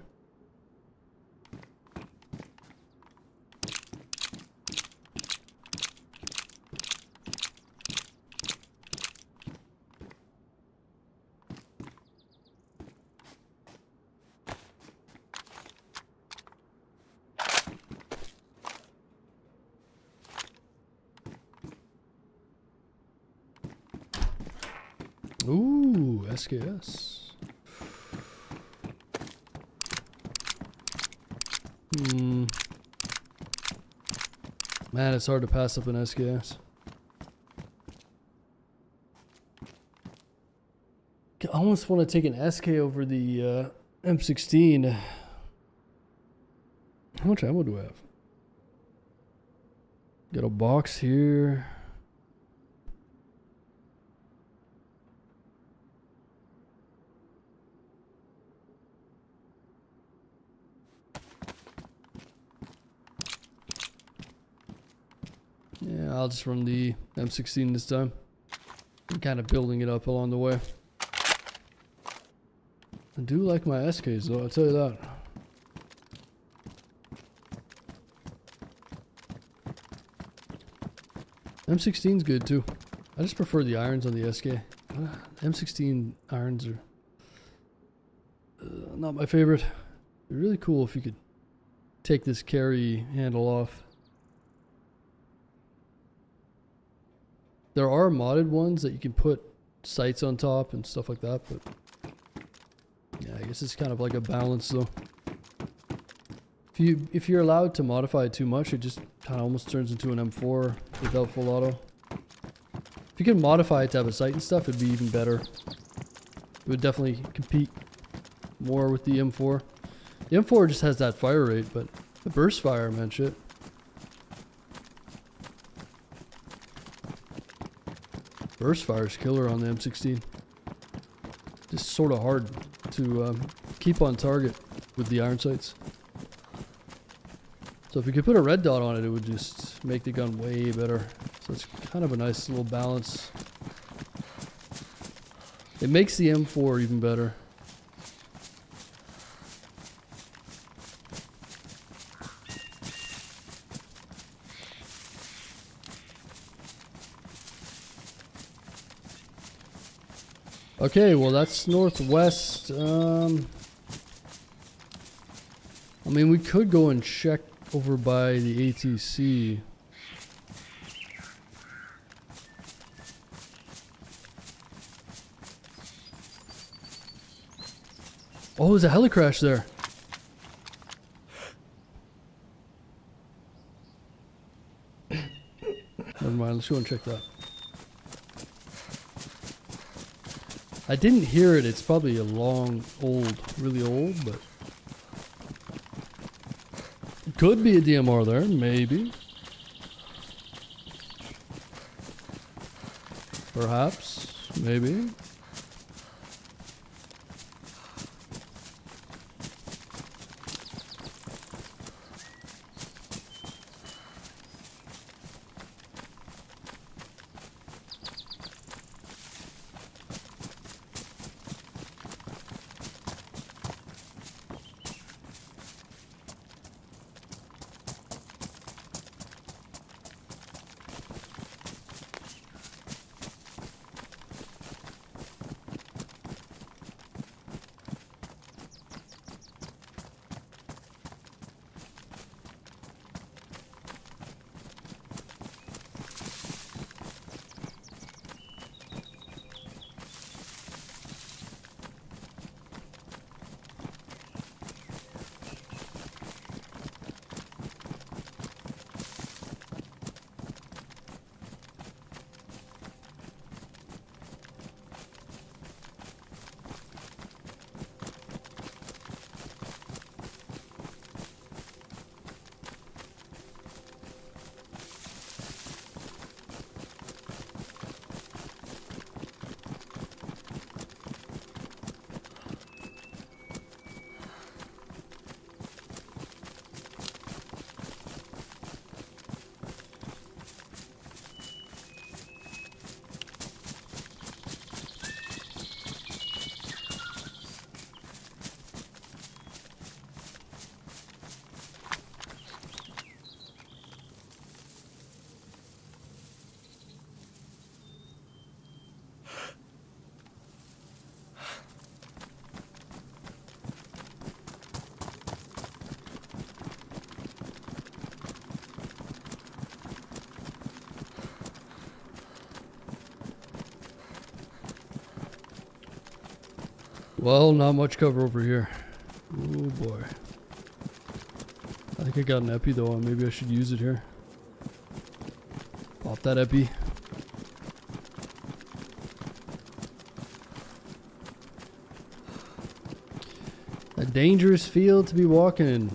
Ooh, SKS. Man, it's hard to pass up an SKS. I almost want to take an SK over the M16. How much ammo do I have? Got a box here. Yeah, I'll just run the M16 this time. I'm kind of building it up along the way. I do like my SKs though, I'll tell you that. M16's good too. I just prefer the irons on the SK. M16 irons are not my favorite. They're really cool if you could take this carry handle off. There are modded ones that you can put sights on top and stuff like that, but yeah, I guess it's kind of like a balance though. If you're allowed to modify it too much, it just kind of almost turns into an M4 without full auto. If you can modify it to have a sight and stuff, it'd be even better. It would definitely compete more with the M4. The M4 just has that fire rate, but the burst fire, man, shit. Burst fire's killer on the M16. Just sort of hard to keep on target with the iron sights. So if you could put a red dot on it, it would just make the gun way better. So it's kind of a nice little balance. It makes the M4 even better. Okay, well that's northwest. I mean, we could go and check over by the ATC. Oh, there's a heli crash there. Never mind, let's go and check that. I didn't hear it. It's probably a really old, but could be a DMR there, maybe. Perhaps, maybe. Well, not much cover over here. Oh boy. I think I got an epi though, and maybe I should use it here. Pop that epi. A dangerous field to be walking in.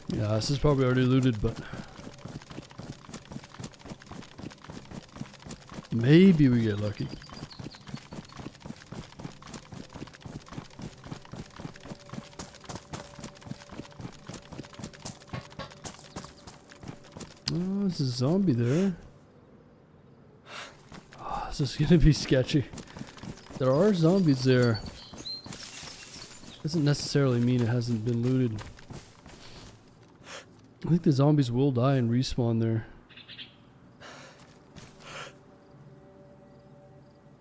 Yeah, this is probably already looted, but maybe we get lucky. Oh, there's a zombie there. Oh, this is gonna be sketchy. There are zombies there. Doesn't necessarily mean it hasn't been looted. I think the zombies will die and respawn there.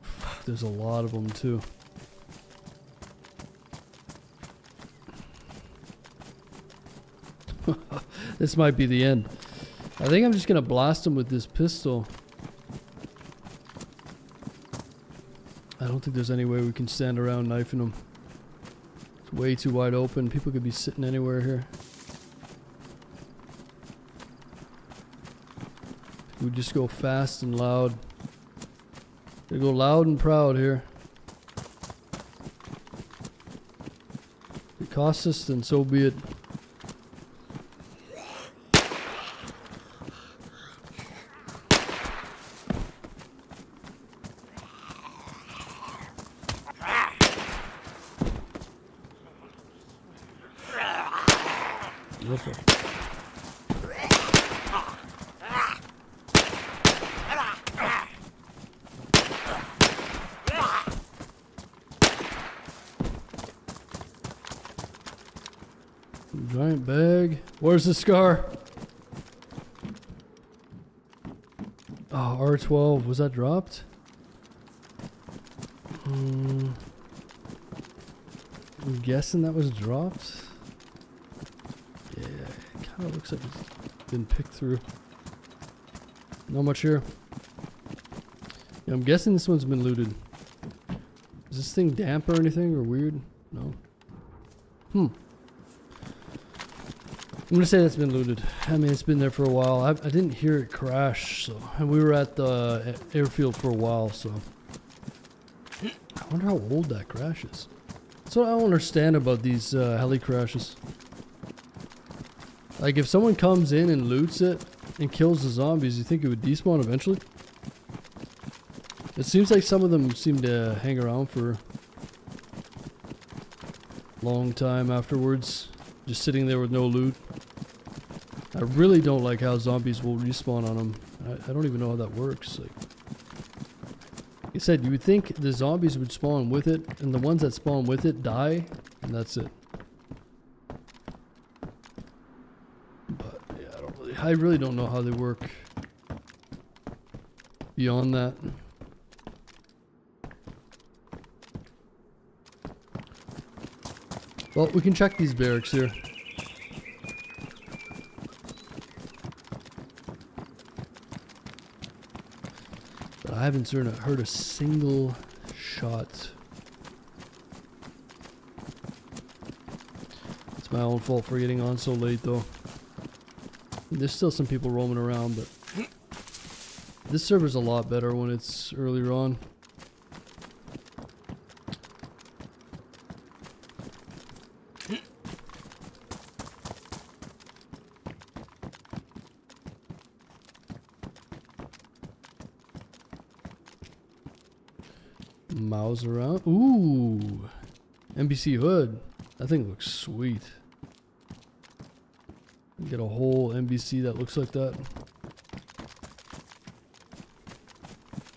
Fuck, there's a lot of them too. This might be the end. I think I'm just gonna blast him with this pistol. I don't think there's any way we can stand around knifing him. It's way too wide open. People could be sitting anywhere here. We just go fast and loud. They go loud and proud here. If it costs us, then so be it. Beautiful. Giant bag. Where's the scar? Oh, R12. Was that dropped? I'm guessing that was dropped. Yeah, it kind of looks like it's been picked through. Not much here. Yeah, I'm guessing this one's been looted. Is this thing damp or anything or weird? No. I'm gonna say that's been looted. I mean, it's been there for a while. I didn't hear it crash, so, and we were at the airfield for a while, so I wonder how old that crash is. That's what I don't understand about these heli crashes. Like, if someone comes in and loots it and kills the zombies, you think it would despawn eventually? It seems like some of them seem to hang around for a long time afterwards, just sitting there with no loot. I really don't like how zombies will respawn on them. I don't even know how that works. Like I said, you would think the zombies would spawn with it, and the ones that spawn with it die, and that's it. But yeah, I really don't know how they work beyond that. Well, we can check these barracks here. But I haven't heard a single shot. It's my own fault for getting on so late, though. There's still some people roaming around, but this server's a lot better when it's earlier on. Mouse around. Ooh, NBC hood. That thing looks sweet. Get a whole NBC that looks like that.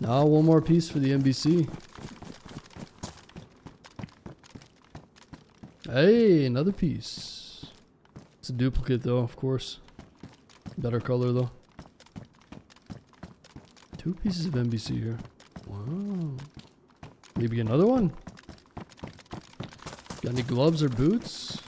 Now one more piece for the NBC. Hey, another piece. It's a duplicate though, of course. Better color though. 2 pieces of NBC here. Wow. Maybe another one? Got any gloves or boots?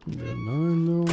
Got 9 mil.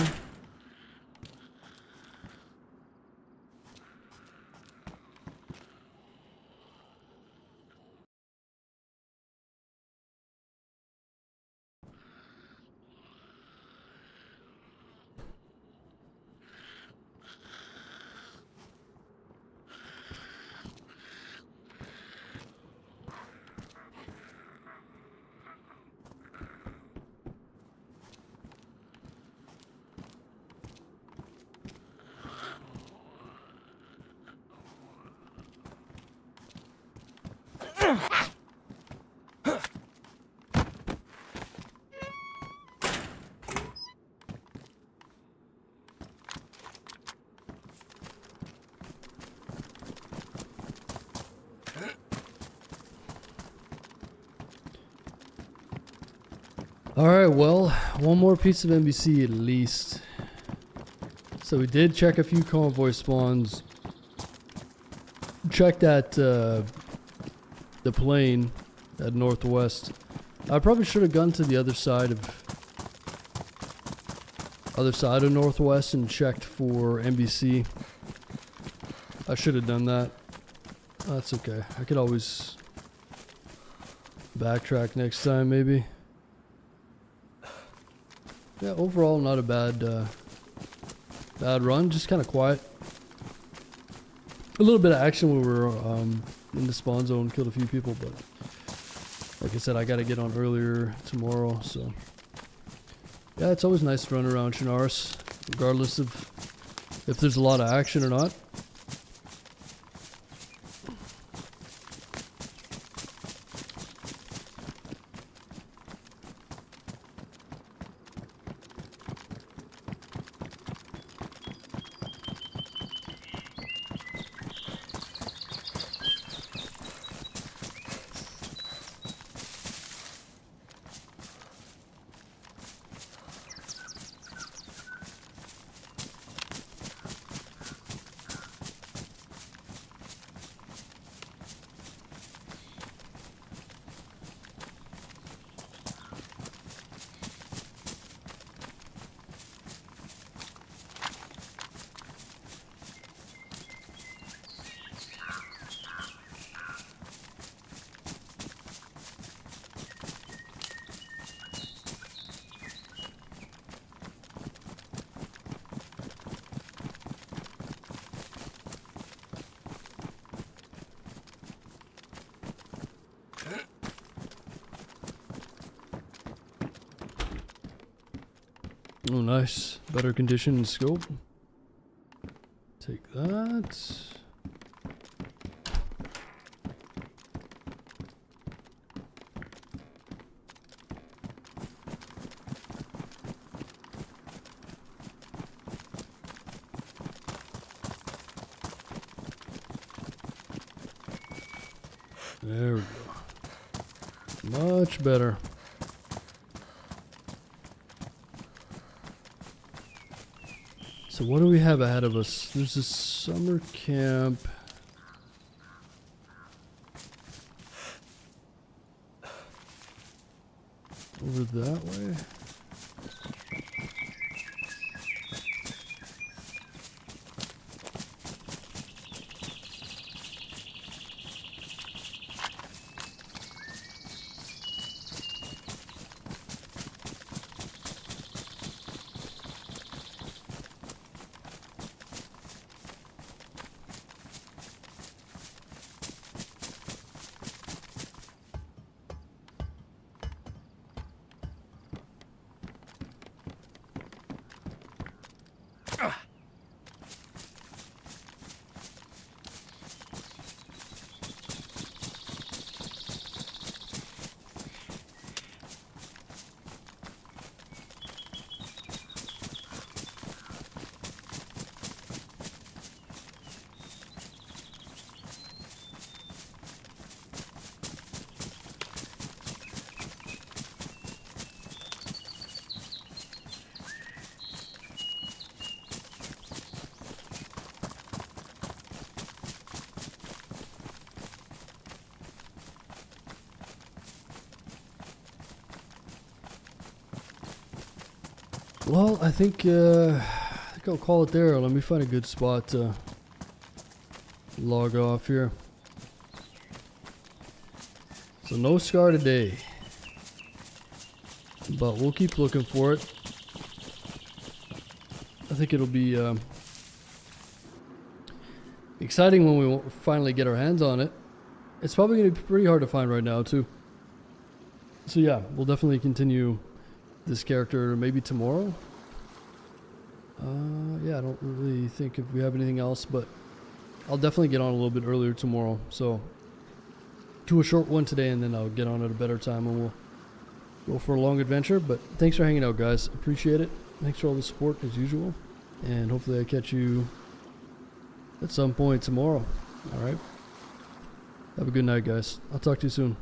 Alright, well, one more piece of NBC at least. So we did check a few convoy spawns. Checked at the plane at northwest. I probably should have gone to the other side of northwest and checked for NBC. I should have done that. That's okay. I could always backtrack next time, maybe. Yeah, overall not a bad run. Just kind of quiet. A little bit of action when we were in the spawn zone, killed a few people, but like I said, I got to get on earlier tomorrow, so yeah, it's always nice to run around CHERNARUS, regardless of if there's a lot of action or not. Oh, nice. Better condition and scope. Take that. There we go. Much better. So what do we have ahead of us? There's a summer camp. Over that way. Well, I think I'll call it there. Let me find a good spot to log off here. So no scar today, but we'll keep looking for it. I think it'll be exciting when we finally get our hands on it. It's probably going to be pretty hard to find right now too. So yeah, we'll definitely continue this character maybe tomorrow. Yeah, I don't really think if we have anything else, but I'll definitely get on a little bit earlier tomorrow. So do a short one today and then I'll get on at a better time and we'll go for a long adventure. But thanks for hanging out, guys. Appreciate it. Thanks for all the support as usual. And hopefully I catch you at some point tomorrow. All right. Have a good night, guys. I'll talk to you soon.